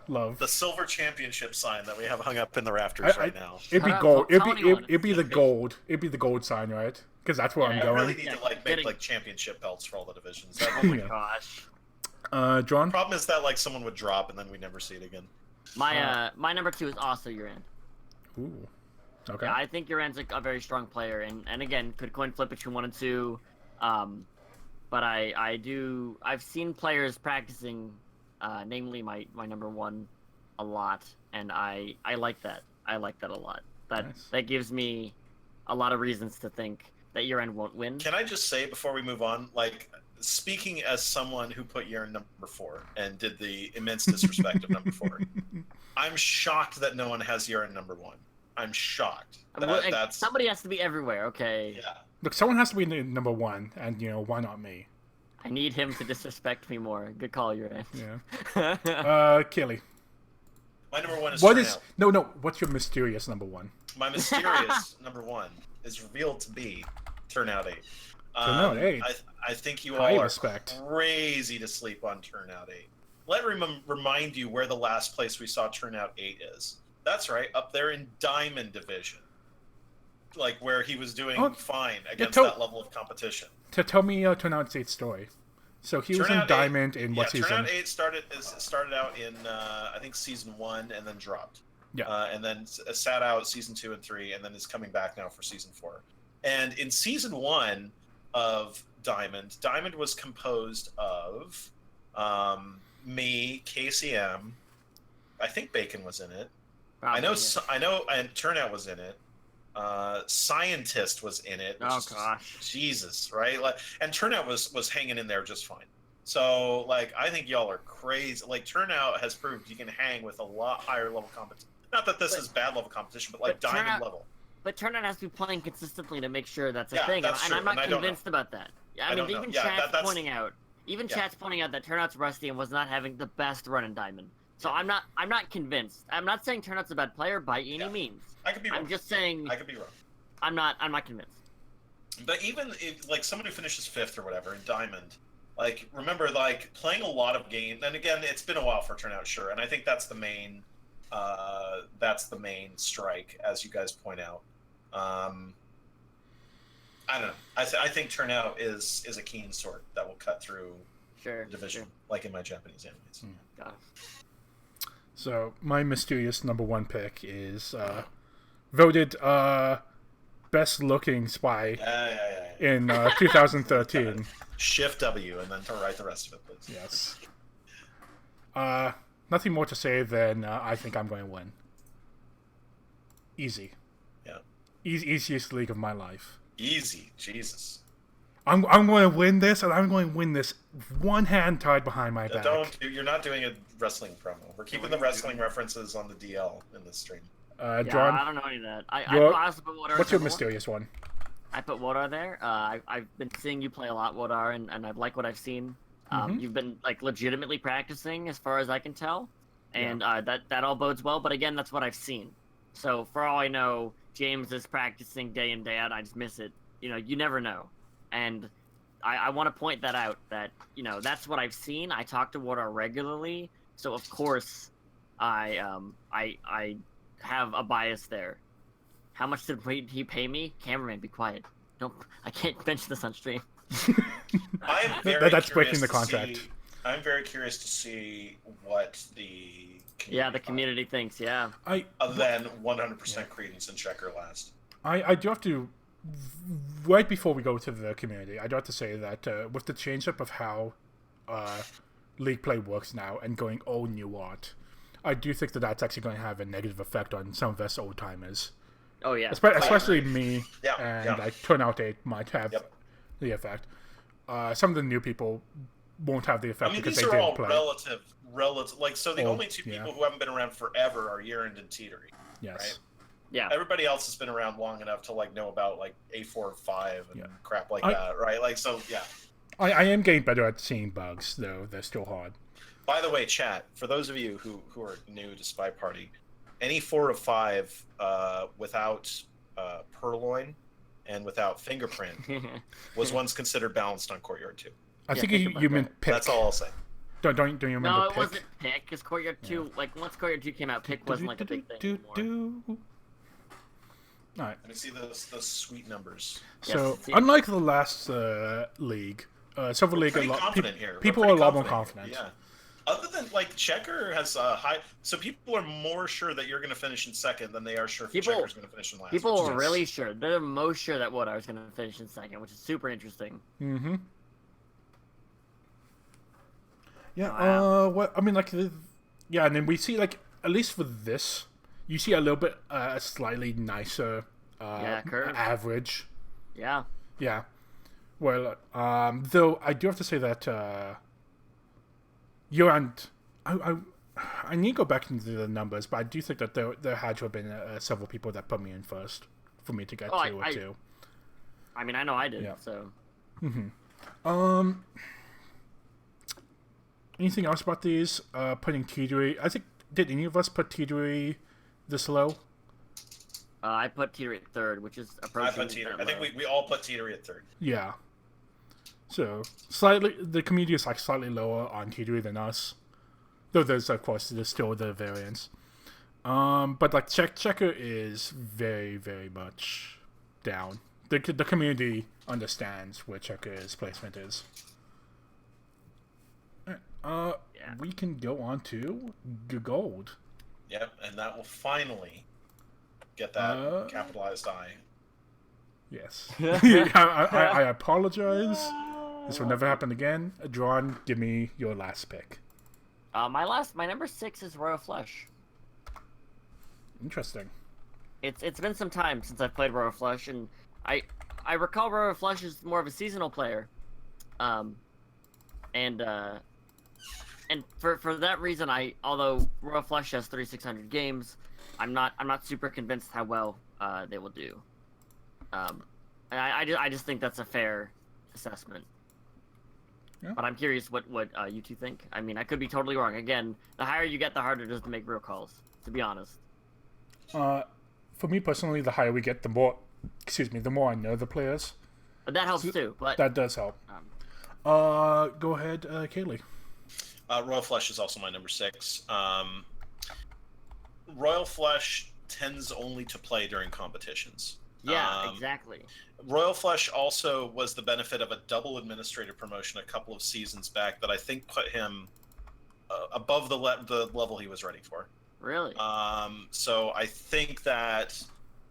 S3: Silver championship sign that we have hung up in the rafters right now.
S2: It'd be
S1: Shut up,
S2: gold.
S1: don't tell anyone.
S2: It'd be the gold. It'd be the gold sign, right? Because that's where I'm
S3: I
S2: going.
S3: really need to
S1: getting-
S3: make like championship belts for all the divisions.
S1: Oh my
S2: Yeah.
S1: gosh.
S2: John.
S3: Problem is that like someone would drop and then we never see it again.
S1: My number 2 is also Uran.
S2: Ooh. Okay.
S1: Yeah, I think Uran's a very strong player, and again could coin flip between 1 and 2. But I've seen players practicing, namely my number 1, a lot, and I like that. I like that a lot. That gives me a lot of reasons to think that Uran won't win.
S3: Can I just say before we move on, like speaking as someone who put Urine number 4 and did the immense disrespect of number 4, I'm shocked that no one has Urine number 1. I'm shocked. That's
S1: Somebody has to be everywhere, okay?
S3: yeah.
S2: Look, someone has to be number 1, and why not me?
S1: I need him to disrespect me more. Good call, Uran.
S2: Yeah. Kelly.
S3: My number 1 is
S2: What
S3: Turnout.
S2: is no? What's your mysterious number 1?
S3: My mysterious number 1 is revealed to be Turnout 8.
S2: Turnout 8.
S3: I think you
S2: High
S3: all are
S2: respect.
S3: crazy to sleep on Turnout 8. Let me remind you where the last place we saw Turnout 8 is. That's right, up there in Diamond Division. Like where he was doing fine against that level of competition.
S2: To tell me Turnout 8's story. So he was in
S3: Turnout 8
S2: Diamond in what season?
S3: Turnout 8 started out in I think season 1 and then dropped.
S2: Yeah.
S3: And then sat out season 2 and 3 and then is coming back now for season 4. And in season 1 of Diamond was composed of me, KCM, I think Bacon was in it.
S1: Probably,
S3: I know, and Turnout was in it. Scientist was in it.
S1: Oh gosh.
S3: Jesus, right? Like, and Turnout was hanging in there just fine. So, like, I think y'all are crazy. Like, Turnout has proved you can hang with a lot higher level competition. Not that this is bad level competition, but like Diamond
S1: Turnout,
S3: level.
S1: But Turnout has to be playing consistently to make sure that's a
S3: Yeah,
S1: thing,
S3: that's
S1: and
S3: true,
S1: I'm not
S3: and I don't
S1: convinced about that. Yeah,
S3: I
S1: I mean,
S3: don't know.
S1: even
S3: Yeah,
S1: Chat's
S3: that's-
S1: pointing out, Chat's pointing out that Turnout's rusty and was not having the best run in Diamond. So I'm not convinced. I'm not saying Turnout's a bad player by any means.
S3: I could be wrong.
S1: I'm just saying
S3: I could be wrong.
S1: I'm not convinced.
S3: But even if, like, someone who finishes 5th or whatever in Diamond, like, remember, like, playing a lot of games, and again, it's been a while for Turnout, sure, and I think that's the main strike, as you guys point out. I don't know. I think Turnout is a keen sword that will cut through
S1: Sure.
S3: the division,
S1: Sure.
S3: like in my Japanese animes.
S1: Got it.
S2: So my mysterious number 1 pick is voted best looking spy in 2013.
S3: Shift W and then to write the rest of it, please.
S2: Yes. Nothing more to say than I think I'm going to win. Easy.
S3: Yeah.
S2: Easiest league of my life.
S3: Easy, Jesus.
S2: I'm going to win this, and I'm going to win this one hand tied behind my back.
S3: You're not doing a wrestling promo. We're keeping the wrestling references on the DL in this stream.
S1: Yeah,
S2: John,
S1: I don't know any of that. I also put Wodar.
S2: what's your mysterious one?
S1: I put Wodar there. I've been seeing you play a lot, Wodar, and I like what I've seen. You've been like legitimately practicing, as far as I can tell, and that all bodes well. But again, that's what I've seen. So for all I know, James is practicing day in day out. I just miss it. You never know, and I want to point that out. That that's what I've seen. I talk to Wodar regularly, so of course, I have a bias there. How much did he pay me? Cameraman, be quiet. I can't mention this on stream.
S2: That's breaking the contract.
S3: I'm very curious to see what the
S1: community thinks. Yeah.
S3: Other than 100% Credence and Checker last.
S2: I do have to, right before we go to the community, I do have to say that with the change up of how League play works now and going all new art, I do think that that's actually going to have a negative effect on some of us old timers.
S1: Oh yeah.
S2: Especially me,
S3: Yeah.
S2: like Turnout 8 might have the effect. Some of the new people won't have the effect because
S3: these
S2: they
S3: are
S2: didn't
S3: all
S2: play.
S3: relative. Like, so the only two people who haven't been around forever are Yerand and Teetery.
S2: Yes.
S3: Right?
S1: Yeah.
S3: Everybody else has been around long enough to like know about like A4-5 and crap like that, right? Like, so yeah.
S2: I am getting better at seeing bugs, though they're still hard.
S3: By the way, chat, for those of you who are new to SpyParty, any 4 of 5 without Purloin and without Fingerprint was once considered balanced on Courtyard 2.
S2: I think you meant pick.
S3: That's all I'll say.
S2: Don't you remember
S1: No, it
S2: pick?
S1: wasn't pick, because Courtyard 2, like, once Courtyard 2 came out, pick wasn't like a big thing anymore.
S2: Alright.
S3: Let me see those sweet numbers.
S2: So, unlike the last league, Silver League, people are a lot more confident.
S3: Yeah. Other than, like, Checker has a high... So people are more sure that you're going to finish in second than they are sure Checker's going to finish in last.
S1: People are really sure. They're most sure that Wodar is going to finish in second, which is super interesting.
S2: Mm-hmm. Yeah,
S1: Wow.
S2: and then we see, like, at least for this, you see a little bit, a slightly nicer
S1: curve.
S2: average.
S1: Yeah.
S2: Yeah. Well, though I do have to say that I need to go back into the numbers, but I do think that there had to have been several people that put me in first for me to get two.
S1: I mean, I know I did, so.
S2: Mm-hmm. Anything else about these? Putting Teetery. I think, did any of us put Teetery this low?
S1: I put Teetery at third, which is approaching.
S3: I put Teetery. I think we all put Teetery at third.
S2: Yeah. So, the community is like slightly lower on Teetery than us. Though there's still the variance. But like Checker is very, very much down. The community understands where Checker's placement is. We can go on to gold.
S3: Yep, and that will finally get that capitalized I.
S2: Yes. I apologize. This will never happen again. Drawn, give me your last pick.
S1: My number 6 is Royal Flush.
S2: Interesting.
S1: It's been some time since I've played Royal Flush, and I recall Royal Flush is more of a seasonal player. And for that reason, although Royal Flush has 3,600 games, I'm not super convinced how well they will do. I just think that's a fair assessment. Yeah. But I'm curious what you two think. I mean, I could be totally wrong. Again, the higher you get, the harder it is to make real calls, to be honest.
S2: For me personally, the higher we get, the more excuse me, the more I know the players.
S1: But that helps too. But
S2: That does help. Go ahead, Kaylee.
S3: Royal Flush is also my number 6. Royal Flush tends only to play during competitions.
S1: yeah, exactly.
S3: Royal Flush also was the benefit of a double administrative promotion a couple of seasons back that I think put him above the level he was ready for.
S1: Really?
S3: So I think that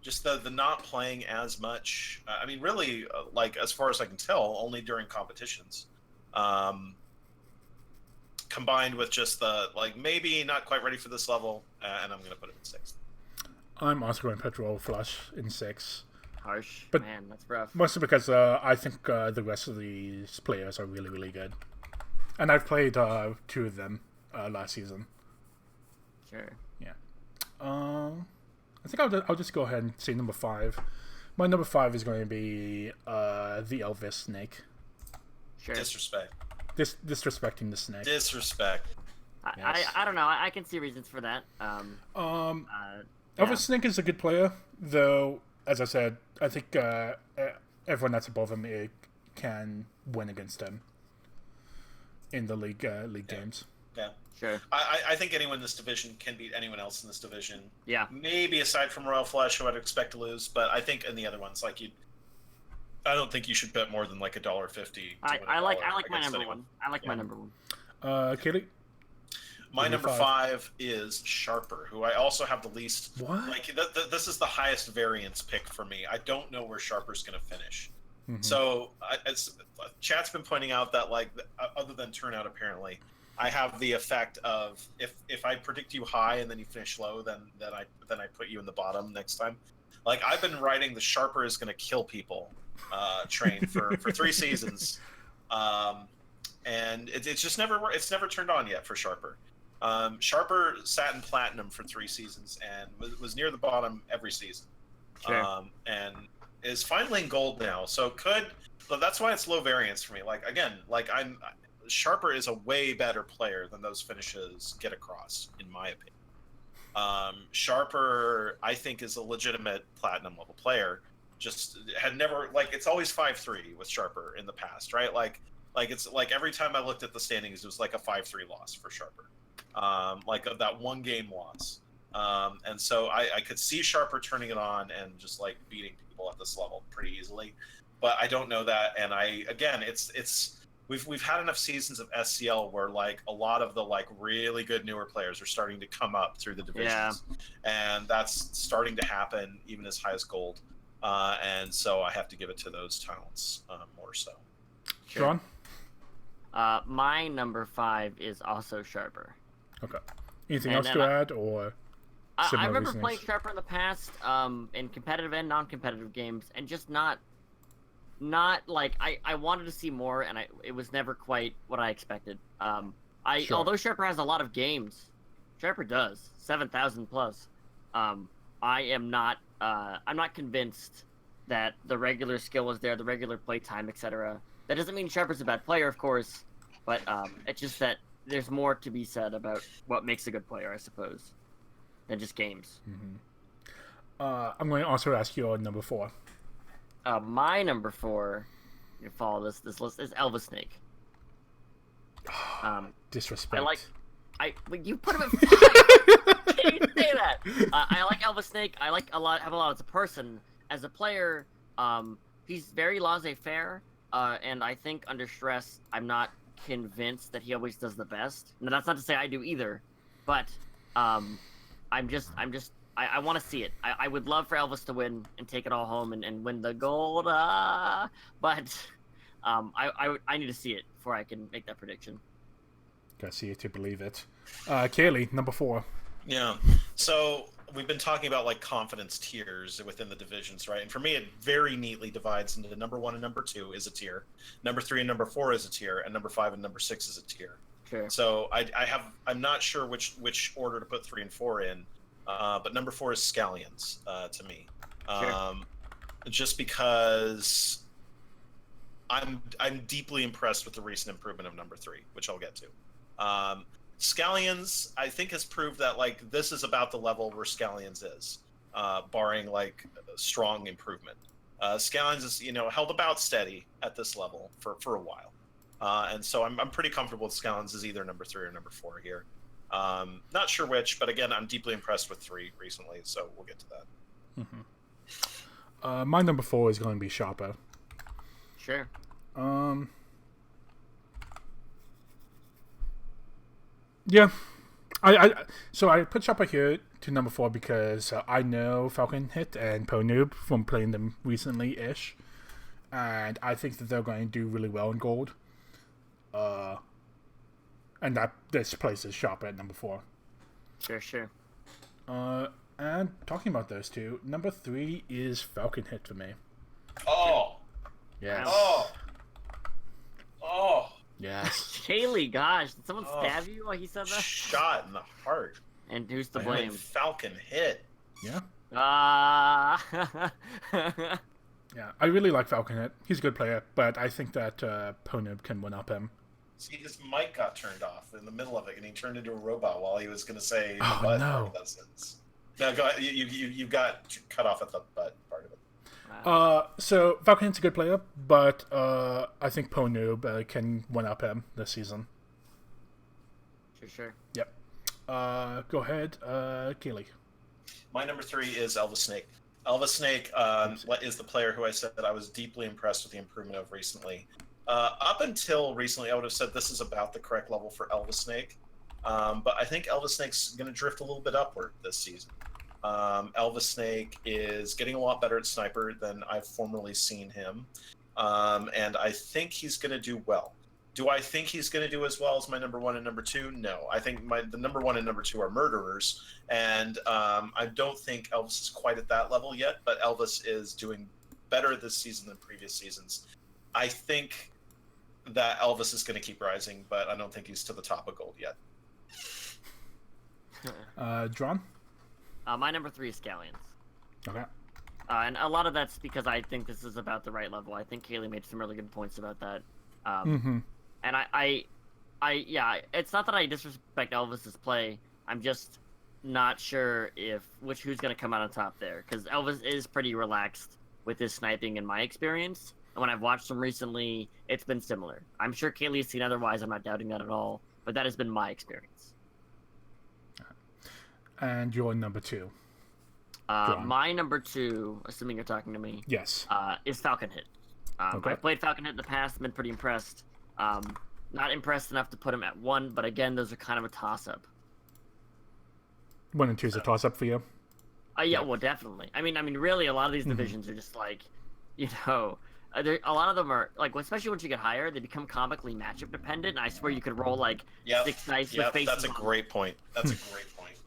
S3: just the not playing as much. I mean, really, like as far as I can tell, only during competitions. Combined with just the like maybe not quite ready for this level, and I'm going to put it in 6th.
S2: I'm also going to put Royal Flush in 6.
S1: Harsh.
S2: But-
S1: Man, that's rough.
S2: Mostly because I think the rest of these players are really, really good. And I've played 2 of them last season.
S1: Sure.
S2: Yeah. I think I'll just go ahead and say number 5. My number 5 is going to be the Elvis snake.
S1: Sure.
S3: Disrespect.
S2: Disrespecting the snake.
S3: Disrespect.
S2: Yes.
S1: I don't know. I can see reasons for that.
S2: Elvis
S1: Yeah.
S2: Snake is a good player, though. As I said, I think everyone that's above him can win against him in the league games.
S3: Yeah.
S1: Sure.
S3: I think anyone in this division can beat anyone else in this division.
S1: Yeah.
S3: Maybe aside from Royal Flush, who I'd expect to lose, but I think in the other ones, like I don't think you should bet more than like $1.50.
S1: I like my number one. I like my number one.
S2: Kaylee?
S3: My number
S2: 5.
S3: 5 is Sharper, who I also have the least.
S2: What?
S3: Like this is the highest variance pick for me. I don't know where Sharper's going to finish.
S2: Mhm.
S3: So chat's been pointing out that like other than turnout, apparently, I have the effect of if I predict you high and then you finish low, then I put you in the bottom next time. Like I've been riding the Sharper is going to kill people train for 3 seasons, and it's just never turned on yet for Sharper. Sharper sat in platinum for 3 seasons and was near the bottom every season,
S1: Sure.
S3: and is finally in gold now. So that's why it's low variance for me. Like again, like Sharper is a way better player than those finishes get across, in my opinion. Sharper, I think, is a legitimate platinum level player. Just had never it's always 5-3 with Sharper in the past, right? Like it's like every time I looked at the standings, it was like a 5-3 loss for Sharper. Like of that 1 game loss. And so I could see Sharper turning it on and just like beating people at this level pretty easily. But I don't know that, and we've had enough seasons of SCL where like a lot of the like really good newer players are starting to come up through the divisions, and that's starting to happen even as high as gold. And so I have to give it to those talents more so.
S2: John?
S1: My number 5 is also Sharper.
S2: Okay. Anything
S1: And
S2: else to add, or
S1: I
S2: similar
S1: remember
S2: reasonings?
S1: playing Sharper in the past, in competitive and non-competitive games, and just not like I wanted to see more, and it was never quite what I expected.
S2: Sure.
S1: Although Sharper has a lot of games, Sharper does 7,000 plus. I'm not convinced that the regular skill was there, the regular play time, etc. That doesn't mean Sharper's a bad player, of course, but it's just that there's more to be said about what makes a good player, I suppose, than just games.
S2: I'm going to also ask you on number 4.
S1: My number 4, you follow this list, is Elvis Snake.
S2: Disrespect.
S1: You put him at 5. Can you say that? I like Elvis Snake. I have a lot as a person. As a player, he's very laissez-faire, and I think under stress, I'm not convinced that he always does the best. Now, that's not to say I do either, but I want to see it. I would love for Elvis to win and take it all home and win the gold, but I need to see it before I can make that prediction.
S2: Gotta see it to believe it. Kaylee, number 4.
S3: Yeah. So we've been talking about like confidence tiers within the divisions, right? And for me, it very neatly divides into number 1 and number 2 is a tier, number 3 and number 4 is a tier, and number 5 and number 6 is a tier.
S1: Sure.
S3: So I'm not sure which order to put 3 and 4 in, but number 4 is Scallions to me,
S1: Sure.
S3: just because I'm deeply impressed with the recent improvement of number 3, which I'll get to. Scallions, I think, has proved that like this is about the level where Scallions is. barring like strong improvement. Scallions is held about steady at this level for a while, and so I'm pretty comfortable with Scallions as either number 3 or number 4 here. Not sure which, but again, I'm deeply impressed with 3 recently, so we'll get to that.
S2: My number 4 is going to be Sharper.
S1: Sure.
S2: Yeah. So I put Sharper here to number 4 because I know Falcon Hit and Noob from playing them recently-ish, and I think that they're going to do really well in Gold. And that this places Sharper at number 4.
S1: Sure.
S2: And talking about those two, number 3 is Falcon Hit for me.
S3: Oh.
S2: Yes.
S3: Oh.
S2: Yes.
S1: Kaylee, gosh, did someone stab you while he said that?
S3: Shot in the heart.
S1: And who's to
S3: And
S1: blame?
S3: Falcon Hit.
S2: Yeah. Yeah, I really like Falcon Hit. He's a good player, but I think that Noob can one up him.
S3: See, his mic got turned off in the middle of it, and he turned into a robot while he was going to say the
S2: Oh,
S3: butt
S2: no.
S3: part of that sentence. No, go ahead. You got cut off at the butt part of it.
S2: So Falcon Hit's a good player, but I think Noob can one up him this season.
S1: Sure.
S2: Yep. Go ahead, Keely.
S3: My number 3 is Elvis Snake. Elvis Snake is the player who I said that I was deeply impressed with the improvement of recently. Up until recently, I would have said this is about the correct level for Elvis Snake. But I think Elvis Snake's going to drift a little bit upward this season. Elvis Snake is getting a lot better at Sniper than I've formerly seen him. And I think he's going to do well. Do I think he's going to do as well as my number 1 and number 2? No. I think the number 1 and number 2 are murderers. And I don't think Elvis is quite at that level yet, but Elvis is doing better this season than previous seasons. I think that Elvis is going to keep rising, but I don't think he's to the top of Gold yet.
S2: Drawn?
S1: My number 3 is Scallions.
S2: Okay.
S1: And a lot of that's because I think this is about the right level. I think Kaylee made some really good points about that. And yeah, it's not that I disrespect Elvis's play. I'm just not sure who's going to come out on top there. Because Elvis is pretty relaxed with his sniping in my experience. And when I've watched him recently, it's been similar. I'm sure Kaylee's seen otherwise. I'm not doubting that at all. But that has been my experience.
S2: And your number 2?
S1: My number 2, assuming you're talking to me,
S2: Yes.
S1: is Falcon Hit.
S2: Okay.
S1: I've played Falcon Hit in the past, been pretty impressed. Not impressed enough to put him at 1, but again, those are kind of a toss-up.
S2: 1 and 2 is a toss-up for you?
S1: Yeah, well, definitely. I mean, really, a lot of these divisions are just like, a lot of them are like, especially once you get higher, they become comically matchup dependent. And I swear you could roll like 6 dice with faces.
S3: That's a great point.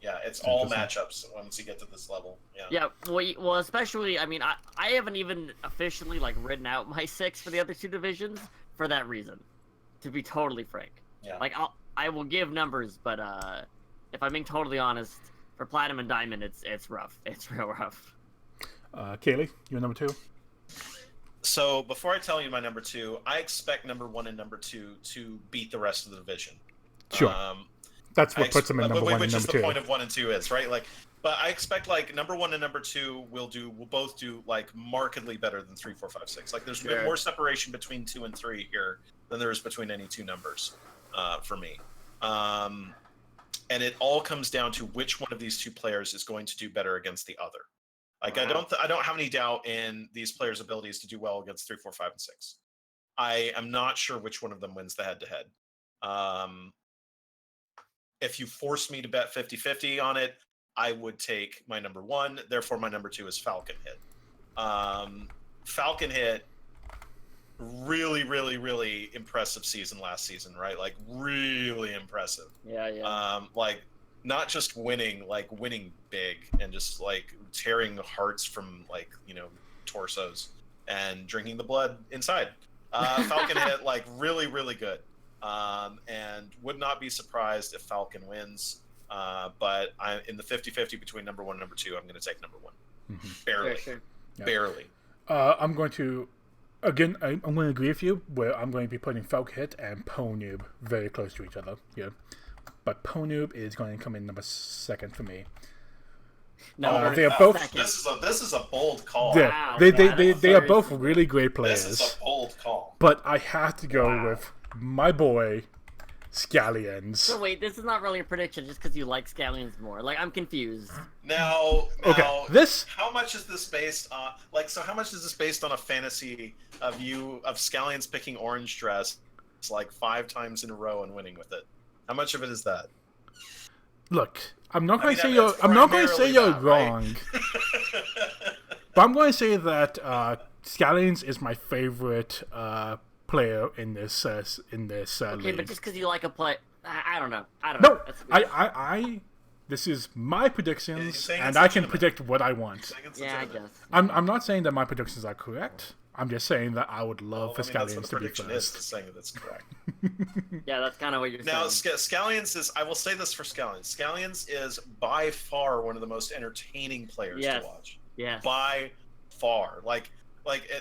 S3: Yeah, it's all matchups once you get to this level. Yeah.
S1: Yeah. Well, especially, I mean, I haven't even officially like written out my 6 for the other 2 divisions for that reason. To be totally frank.
S3: Yeah.
S1: Like I will give numbers, but if I'm being totally honest, for Platinum and Diamond, it's rough. It's real rough.
S2: Kaylee, your number 2?
S3: So before I tell you my number 2, I expect number 1 and number 2 to beat the rest of the division.
S2: Sure. That's what puts them in number 1 and number 2.
S3: Which is the point of 1 and 2 is, right? Like, but I expect like number 1 and number 2 will both do like markedly better than 3, 4, 5, 6. Like there's more separation between 2 and 3 here than there is between any 2 numbers for me. And it all comes down to which one of these 2 players is going to do better against the other. Like I don't have any doubt in these players' abilities to do well against 3, 4, 5, and 6. I am not sure which one of them wins the head-to-head. If you force me to bet 50-50 on it, I would take my number 1. Therefore, my number 2 is Falcon Hit. Falcon Hit, really, really, really impressive season last season, right? Like really impressive.
S1: Yeah.
S3: Like not just winning, like winning big and just like tearing hearts from like, torsos and drinking the blood inside. Falcon Hit, like really, really good. And would not be surprised if Falcon wins. But I'm in the 50-50 between number 1 and number 2. I'm going to take number 1. Barely.
S1: Sure.
S2: Yeah.
S3: Barely.
S2: I'm going to, again, I'm going to agree with you, where I'm going to be putting Falcon Hit and Noob very close to each other. Yeah. But Noob is going to come in number 2 for me.
S1: No,
S2: they are both.
S1: second.
S3: This is a bold call.
S2: Yeah,
S1: Wow,
S2: they
S1: that's
S2: are both
S1: seriously-
S2: really great
S3: This is
S2: players.
S3: a bold call.
S2: But I have to go
S1: Wow.
S2: with my boy, Scallions.
S1: So wait, this is not really a prediction just because you like Scallions more. Like, I'm confused.
S3: Now,
S2: Okay, this
S3: how much is this based on? Like, so how much is this based on a fantasy of Scallions picking orange dress like 5 times in a row and winning with it? How much of it is that?
S2: look. I'm not
S3: I
S2: going to
S3: mean,
S2: say
S3: that's
S2: I'm not going to say
S3: primarily
S2: you're
S3: that, right?
S2: wrong, but I'm going to say that Scallions is my favorite player in this
S1: Okay,
S2: league.
S1: but just because you like a play, I don't know. I don't know.
S2: No,
S1: That's
S2: I this is my predictions,
S3: saying
S2: and
S3: it's
S2: I can
S3: legitimate.
S2: predict what I want.
S1: yeah, I guess.
S2: I'm not saying that my predictions are correct. I'm just saying that I would love for
S3: That's what
S2: Scallions
S3: the
S2: to be
S3: prediction is
S2: first.
S3: saying that that's correct.
S1: Yeah, that's kind of what you're
S3: Now,
S1: saying.
S3: Scallions is. I will say this for Scallions. Scallions is by far one of the most entertaining players
S1: Yes.
S3: to watch.
S1: Yes.
S3: By far, like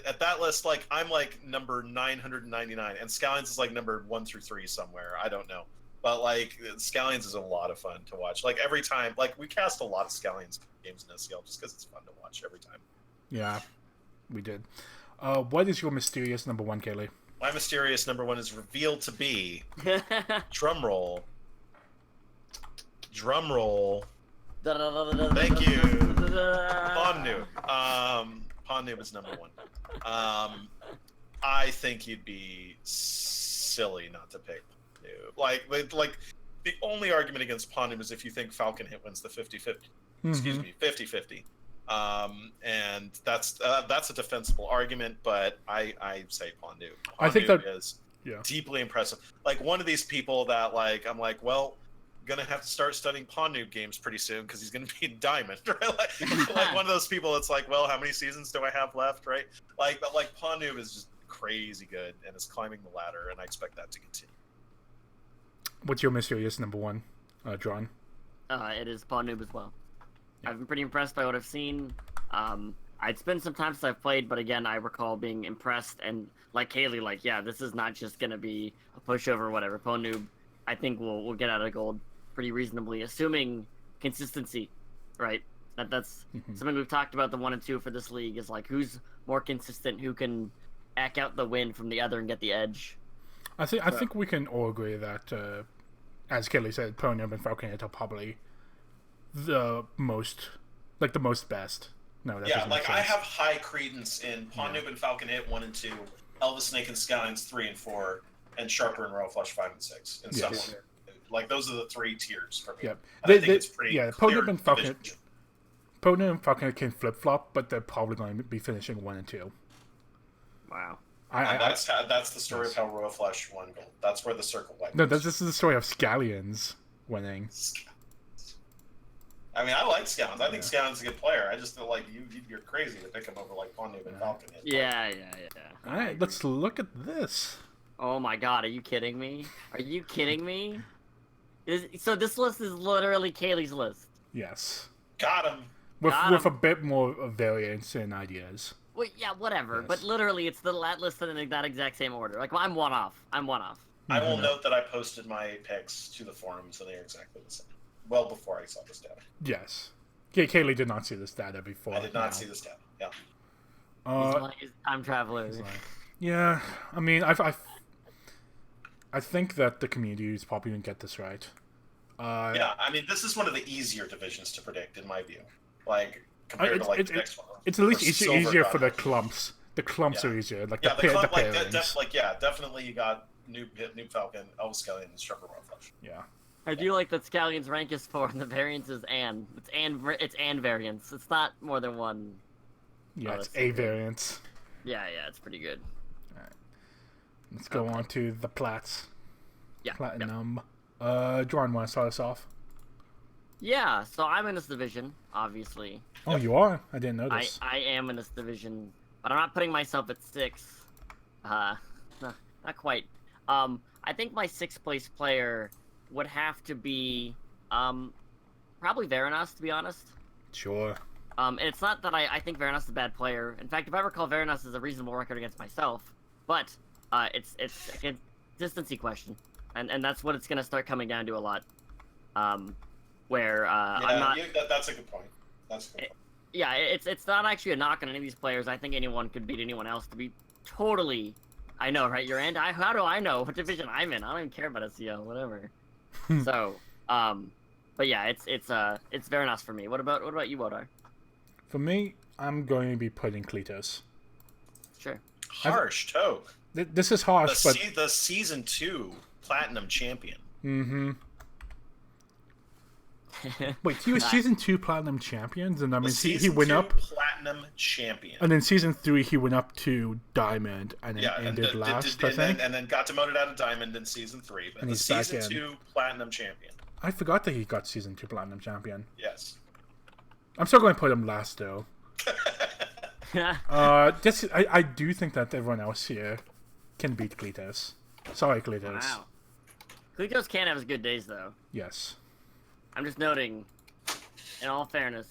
S3: at that list, like I'm like number 999, and Scallions is like number 1 through 3 somewhere. I don't know, but like Scallions is a lot of fun to watch. Like every time, like we cast a lot of Scallions games in SCL just because it's fun to watch every time.
S2: Yeah, we did. What is your mysterious number 1, Kaylee?
S3: My mysterious number 1 is revealed to be drum roll. Thank you. Pon Noob is number 1. I think you'd be silly not to pick Noob. Like the only argument against Pon Noob is if you think Falcon Hit wins the 50-50. Excuse me, 50-50. And that's a defensible argument, but I say Pon Noob.
S2: I think
S3: Noob
S2: that-
S3: is
S2: yeah.
S3: deeply impressive. Like one of these people that like I'm like, well, gonna have to start studying Pon Noob games pretty soon because he's gonna be in Diamond, right? Like one of those people that's like, well, how many seasons do I have left, right? But Pon Noob is just crazy good and is climbing the ladder, and I expect that to continue.
S2: What's your mysterious number 1, John?
S1: It is Pawn Noob as well. I've been pretty impressed by what I've seen. It's been some time since I've played, but again, I recall being impressed and like Kaylee, like, yeah, this is not just gonna be a pushover or whatever. Pawn Noob, I think we'll get out of gold pretty reasonably, assuming consistency, right? That's something we've talked about. The 1 and 2 for this league is like who's more consistent, who can act out the win from the other and get the edge.
S2: I think we can all agree that, as Kelly said, Ponium and Falcon Hit are probably the most best. No, that
S3: Yeah,
S2: doesn't make
S3: like I
S2: sense.
S3: have high credence in Pon Noob and Falcon Hit 1 and 2, Elvis Snake and Scallions 3 and 4, and Sharper and Royal Flush 5 and 6, and
S2: Yes.
S3: so on. Like those are the 3 tiers for me.
S2: Yep.
S3: And I think it's pretty
S2: yeah,
S3: clear
S2: Ponium and Falcon
S3: division.
S2: Ponium and Falcon Hit can flip flop, but they're probably going to be finishing 1 and 2.
S1: Wow.
S3: And that's the story of how Royal Flush won gold. That's where the circle went.
S2: No, this is the story of Scallions winning.
S3: I mean, I like Scallions. I think Scallions is a good player. I just feel like you're crazy to pick him over like Pon Noob and Falcon Hit.
S1: Yeah.
S2: All right, let's look at this.
S1: Oh my god, are you kidding me? Are you kidding me? So this list is literally Kaylee's list.
S2: Yes,
S3: Got him.
S2: with
S1: Got
S2: with a
S1: him.
S2: bit more variance in ideas.
S1: Well, yeah, whatever.
S2: Yes.
S1: But literally, it's that listed in that exact same order. Like, I'm one off.
S3: I will note that I posted my picks to the forum, so they are exactly the same. Well before I saw this data.
S2: Yes. Kaylee did not see this data before.
S3: I did not see this data. Yeah.
S1: He's time traveler.
S2: Yeah, I mean, I think that the community is probably going to get this right.
S3: Yeah, I mean, this is one of the easier divisions to predict, in my view. Like, compared to, like, the next one.
S2: It's at least
S3: Or Silver
S2: easier for the
S3: God.
S2: clumps. The clumps are easier, like
S3: Yeah,
S2: the
S3: the club, like,
S2: pairings.
S3: definitely you got Noob Falcon, Elvis Scallion, and Sharper Royal Flush.
S2: Yeah.
S1: I do like that Scallion's rank is 4 and the variance is and. It's and variance. It's not more than one.
S2: Yeah,
S1: Oh,
S2: it's
S1: that's
S2: A
S1: so good.
S2: variants.
S1: Yeah, it's pretty good.
S2: Let's go on to the plats.
S1: Yeah.
S2: Platinum. John, want to start us off?
S1: Yeah, so I'm in this division, obviously.
S2: Oh, you are? I didn't know this.
S1: I am in this division, but I'm not putting myself at 6. No, not quite. I think my 6th place player would have to be probably Veranos, to be honest.
S2: Sure.
S1: And it's not that I think Veranos is a bad player. In fact, if I recall, Veranos is a reasonable record against myself. But it's a consistency question, and that's what it's gonna start coming down to a lot. Where I'm not.
S3: That's a good point. That's cool.
S1: Yeah, it's not actually a knock on any of these players. I think anyone could beat anyone else. To be totally, I know, right? You're in. How do I know what division I'm in? I don't even care about SCL, whatever. So, but yeah, it's very nice for me. What about you, Wodar?
S2: For me, I'm going to be putting Kletos.
S1: Sure.
S3: Harsh, Toad.
S2: This is harsh, but
S3: The season 2 platinum champion.
S2: mm-hmm. Wait, he was season 2 platinum champions, and I mean he went up
S3: platinum champion,
S2: and then season 3 he went up to diamond, and then ended last. I think,
S3: and then got demoted out of diamond in season 3. But
S2: and
S3: the
S2: he's back
S3: season
S2: in.
S3: 2 platinum champion.
S2: I forgot that he got season 2 platinum champion.
S3: Yes.
S2: I'm still going to put him last though. I do think that everyone else here can beat Kletos. Sorry, Kletos.
S1: Wow. Kletos can have his good days though.
S2: Yes.
S3: I'm
S1: just noting, in all fairness,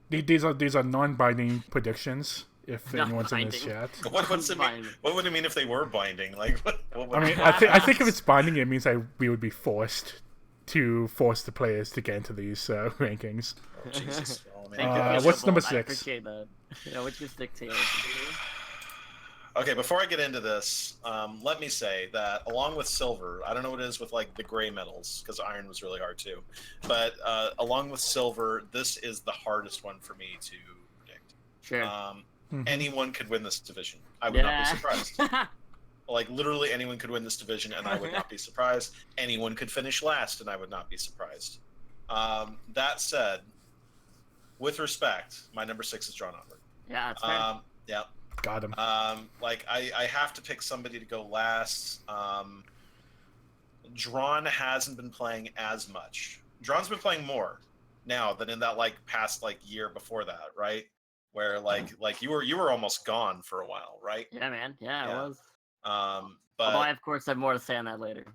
S2: these are non-binding predictions. If anyone's in this chat,
S3: what would it mean if they were binding? Like, what
S2: I mean, I think if it's binding, it means we would be forced the players to get into these rankings.
S3: Oh, Jesus. Oh,
S2: what's number 6?
S1: I appreciate that. What's your stick to?
S3: Okay, before I get into this, let me say that along with silver, I don't know what it is with like the gray metals, because iron was really hard too, but along with silver, this is the hardest one for me to predict.
S1: Sure.
S3: Anyone could win this division. I would not be surprised. Like, literally anyone could win this division, and I would not be surprised. Anyone could finish last, and I would not be surprised. That said, with respect, my number 6 is drawn onward.
S1: Yeah, that's fair.
S3: Yeah.
S2: Got him.
S3: Like, I have to pick somebody to go last. Drawn hasn't been playing as much. Drawn's been playing more now than in that, like, past, like, year before that, right? Where, like you were almost gone for a while, right?
S1: Yeah, man. Yeah, I was.
S3: But
S1: although I, of course, have more to say on that later.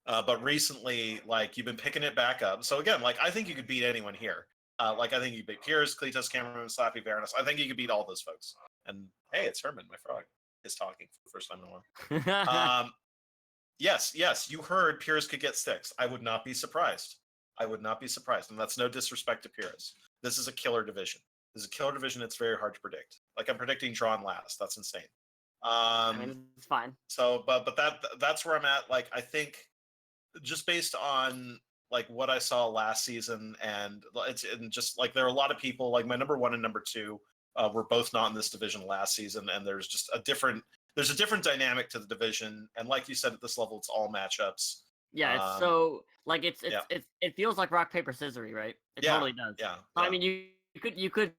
S3: But recently, like, you've been picking it back up. So again, like, I think you could beat anyone here. Like, I think you could beat Piers, Kletos, Cameron, Slappy, Varanus. I think you could beat all those folks. And hey, it's Herman, my frog, is talking for the first time in a while. Yes, you heard Piers could get sticks. I would not be surprised. And that's no disrespect to Piers. This is a killer division. It's very hard to predict. Like, I'm predicting drawn last. That's insane.
S1: I mean, it's fine.
S3: So, but that's where I'm at. Like, I think just based on like what I saw last season, and just like there are a lot of people, like my number 1 and number 2 were both not in this division last season, and there's just a different dynamic to the division. And like you said, at this level, it's all matchups.
S1: Yeah, it's so like it feels like rock paper scissors, right? It totally does.
S3: Yeah.
S1: I mean,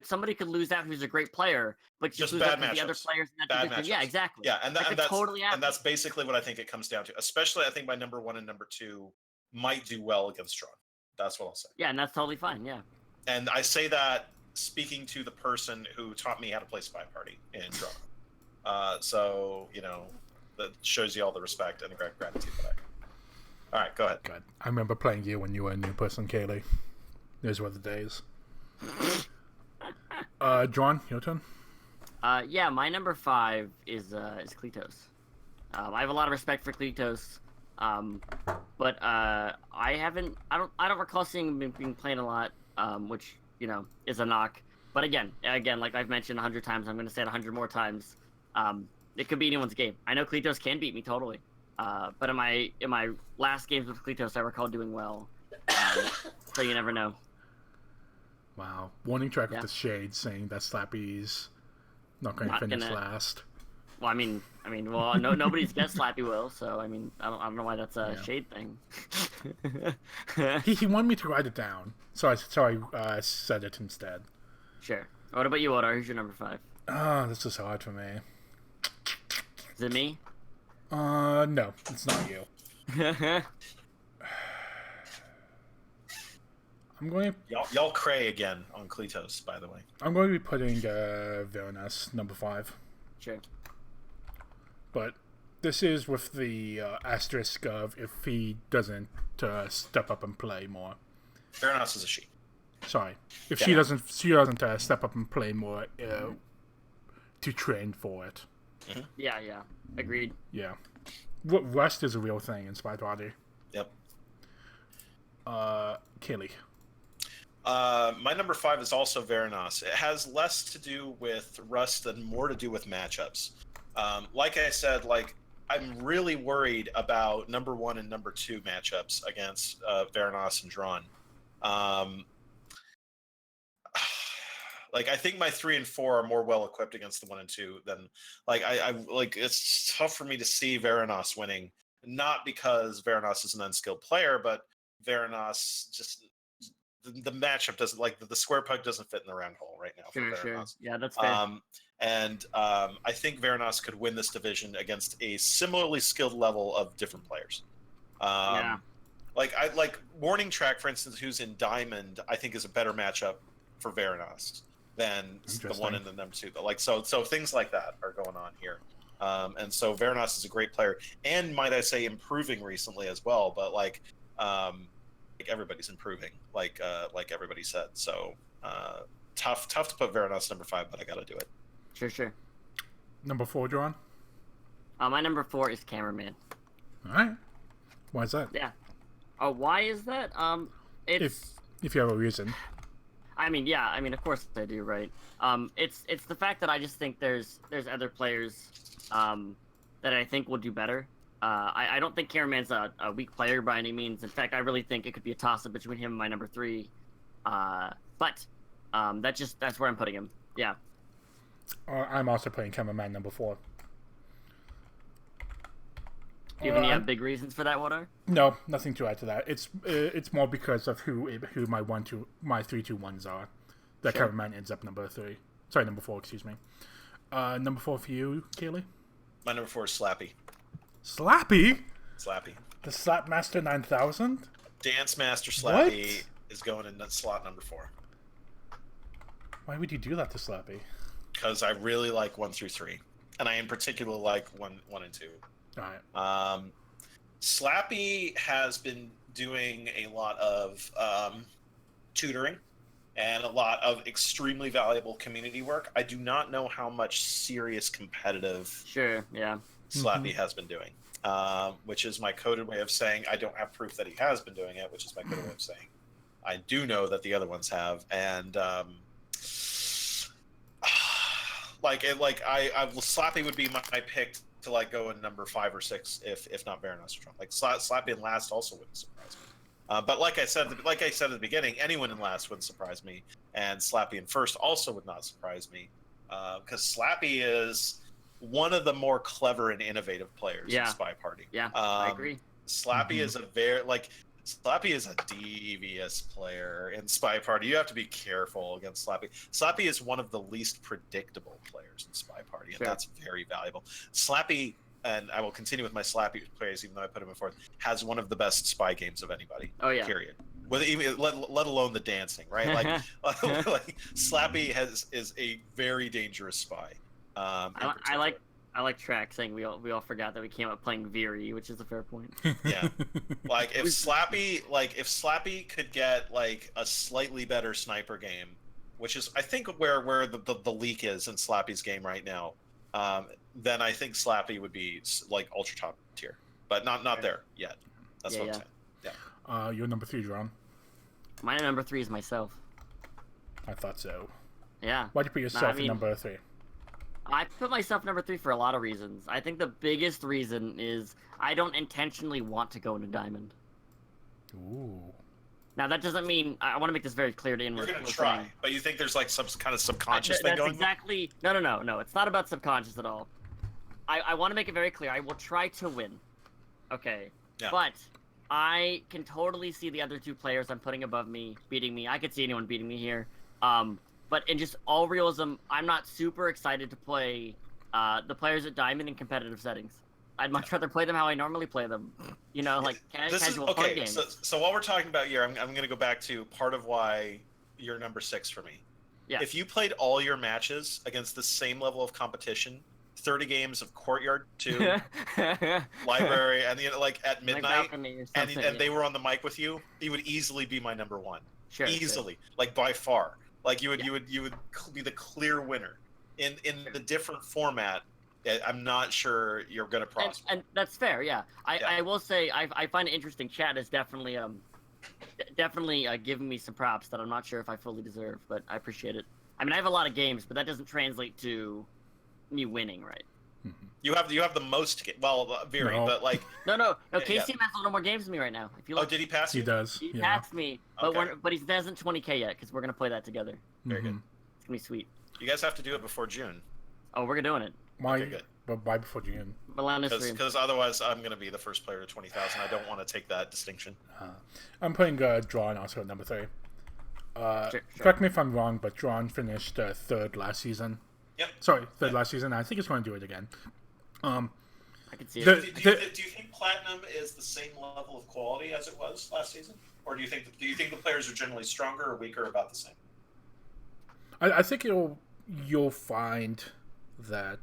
S1: somebody could lose out who's a great player, but
S3: just
S1: lose
S3: bad
S1: out to
S3: matchups.
S1: the other players in that
S3: bad
S1: division.
S3: matchups.
S1: Yeah, exactly.
S3: Yeah, and that's
S1: totally
S3: and that's basically what I think it comes down to. Especially, I think my number 1 and number 2 might do well against drawn. That's what I'll say.
S1: Yeah, and that's totally fine. Yeah.
S3: And I say that speaking to the person who taught me how to play SpyParty in drawn. So that shows you all the respect and the gratitude that I have. All right, go ahead.
S2: God, I remember playing you when you were a new person, Kaylee. Those were the days. John, your turn.
S1: Yeah, my number 5 is Kletos. I have a lot of respect for Kletos, but I don't recall seeing him being played a lot, which is a knock. But again, like I've mentioned 100 times, I'm going to say it 100 more times. It could be anyone's game. I know Kletos can beat me totally, but in my last games with Kletos, I recall doing well. So you never know.
S2: Wow. Warning track with the shade saying that Slappy's not going to finish last.
S1: Well, I mean, nobody's guessed Slappy will, so I mean, I don't know why that's a shade thing.
S2: he wanted me to write it down, so I said it instead.
S1: Sure. What about you, Otar? Who's your number 5?
S2: This is hard for me.
S1: Is it me?
S2: No, it's not you. I'm going to...
S3: Y'all cray again on Kletos, by the way.
S2: I'm going to be putting Varanus number 5.
S1: Sure.
S2: But this is with the asterisk of if he doesn't step up and play more.
S3: Varanus is a she.
S2: Sorry. If she doesn't step up and play more to train for it.
S3: Mm-hmm.
S1: Yeah. Agreed.
S2: Yeah. Rust is a real thing in SpyParty.
S3: Yep.
S2: Kaylee.
S3: My number 5 is also Veranos. It has less to do with Rust and more to do with matchups. Like I said, like I'm really worried about number 1 and number 2 matchups against Veranos and Drawn. Like I think my 3 and 4 are more well equipped against the 1 and 2 than I like. It's tough for me to see Veranos winning, not because Veranos is an unskilled player, but Veranos just the matchup doesn't the square peg doesn't fit in the round hole right now for Veranos.
S1: Yeah, that's fair.
S3: I think Veranos could win this division against a similarly skilled level of different players.
S1: Yeah.
S3: Like Warning Track, for instance, who's in Diamond, I think is a better matchup for Veranos than the 1 and the number 2. Like so things like that are going on here. And so Veranos is a great player, and might I say, improving recently as well. But like everybody's improving, like everybody said. So tough to put Veranos number 5, but I got to do it.
S1: Sure.
S2: Number 4, John.
S1: My number 4 is Cameraman.
S2: All right. Why is that?
S1: Yeah. Why is that? It's
S2: if you have a reason.
S1: I mean, of course I do, right? It's the fact that I just think there's other players that I think will do better. I don't think Cameraman's a weak player by any means. In fact, I really think it could be a toss-up between him and my number 3. But that's where I'm putting him. Yeah.
S2: I'm also putting Cameraman number 4.
S1: Do you have any big reasons for that, Wadar?
S2: No, nothing to add to that. It's more because of who my 3-2-1s are. That
S1: Sure.
S2: Cameraman ends up number 3. Sorry, number 4. Excuse me. Number 4 for you, Kaylee.
S3: My number 4 is Slappy.
S2: Slappy. The Slapmaster 9000.
S3: Dance Master Slappy is going in slot number 4.
S2: Why would you do that to Slappy?
S3: Because I really like 1 through 3, and I in particular like 1 and 2.
S2: All right.
S3: Slappy has been doing a lot of tutoring and a lot of extremely valuable community work. I do not know how much serious competitive Slappy has been doing, which is my coded way of saying I don't have proof that he has been doing it, which is my coded way of saying I do know that the other ones have. And Slappy would be my pick to like go in number 5 or 6 if not Veranos or Trump. Like Slappy in last also wouldn't surprise me. But like I said at the beginning, anyone in last wouldn't surprise me, and Slappy in first also would not surprise me, because Slappy is one of the more clever and innovative players in SpyParty.
S1: Yeah, I agree.
S3: Slappy is Slappy is a devious player in SpyParty. You have to be careful against Slappy. Slappy is one of the least predictable players in SpyParty, and that's very valuable. Slappy, and I will continue with my Slappy players, even though I put him in 4th, has one of the best spy games of anybody.
S1: Oh yeah.
S3: Period. With even let alone the dancing, right? Like Slappy is a very dangerous spy.
S1: I like Track saying we all forgot that we came up playing Veery, which is a fair point.
S3: Yeah, like if Slappy could get like a slightly better sniper game, which is I think where the leak is in Slappy's game right now, then I think Slappy would be like ultra top tier, but not there yet. That's what I'm saying. Yeah.
S2: Your number 3, John.
S1: My number 3 is myself.
S2: I thought so.
S1: Yeah.
S2: Why'd you put yourself in number 3?
S1: I put myself number 3 for a lot of reasons. I think the biggest reason is I don't intentionally want to go into Diamond.
S2: Ooh.
S1: Now that doesn't mean I want to make this very clear to Inward.
S3: You're gonna try, but you think there's like some kind of subconscious thing going on?
S1: Exactly. No. It's not about subconscious at all. I want to make it very clear. I will try to win. Okay.
S3: Yeah.
S1: But I can totally see the other 2 players I'm putting above me beating me. I could see anyone beating me here. But in just all realism, I'm not super excited to play the players at Diamond in competitive settings. I'd much rather play them how I normally play them. You know, like casual fun games.
S3: So while we're talking about here, I'm going to go back to part of why you're number 6 for me.
S1: Yeah.
S3: If you played all your matches against the same level of competition, 30 games of Courtyard 2, Library, and like at midnight, and they were on the mic with you, you would easily be my number 1.
S1: Sure.
S3: Easily, like by far. Like you would be the clear winner. In the different format, I'm not sure you're going to prosper.
S1: And that's fair, yeah. I will say I find it interesting. Chat is definitely definitely giving me some props that I'm not sure if I fully deserve, but I appreciate it. I mean, I have a lot of games, but that doesn't translate to me winning, right?
S3: You have the most. Very,
S2: No.
S3: but like.
S1: No.
S3: Yeah.
S1: KCM has a little more games than me right now. If you
S3: Oh,
S1: look,
S3: did he pass
S2: He
S3: you?
S2: does.
S1: he
S2: Yeah.
S1: passed me,
S3: Okay.
S1: but he hasn't 20K yet because we're gonna play that together.
S3: Very good.
S1: It's gonna be sweet.
S3: You guys have to do it before June.
S1: Oh, we're doing it.
S3: Okay, good.
S2: But why before June?
S1: Milano stream.
S3: Because otherwise, I'm going to be the first player to 20,000. I don't want to take that distinction.
S2: I'm putting Drawn also at number 3.
S1: Sure.
S2: Correct me if I'm wrong, but Drawn finished third last season.
S3: Yep.
S2: Sorry, third last season. I think he's going to do it again.
S1: I can see it.
S3: Do you think Platinum is the same level of quality as it was last season, or do you think the players are generally stronger or weaker, or about the same?
S2: I think you'll find that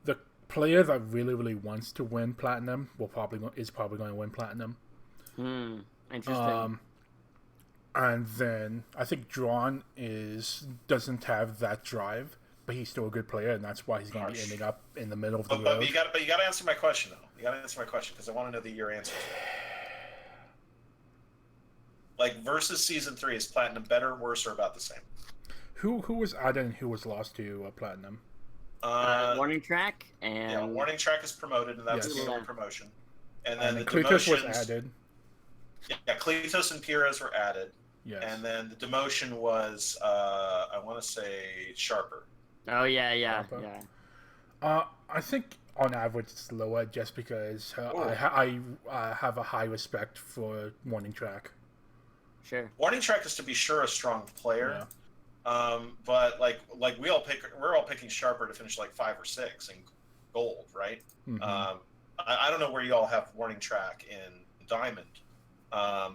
S2: the player that really wants to win Platinum is probably going to win Platinum.
S1: Interesting.
S2: And then I think Drawn doesn't have that drive, but he's still a good player, and that's why he's going to be ending up in the middle of the road.
S3: But you got to answer my question though. You got to answer my question because I want to know your answer. Like versus season 3, is Platinum better, worse, or about the same?
S2: Who was added and who was lost to Platinum?
S1: Warning Track and
S3: Yeah, Warning Track is promoted, and that's
S2: Yes.
S3: a little promotion. And then the
S2: Kletos was
S3: demotions.
S2: added.
S3: Yeah, Kletos and Pires were added.
S2: Yes.
S3: And then the demotion was, I want to say, Sharper.
S1: Oh yeah.
S2: I think on average it's lower just because I have a high respect for Warning Track.
S1: Sure.
S3: Warning Track is to be sure a strong player.
S2: Yeah.
S3: But like we're all picking Sharper to finish like 5 or 6 in gold, right?
S2: Mm-hmm.
S3: I don't know where you all have Warning Track in Diamond. I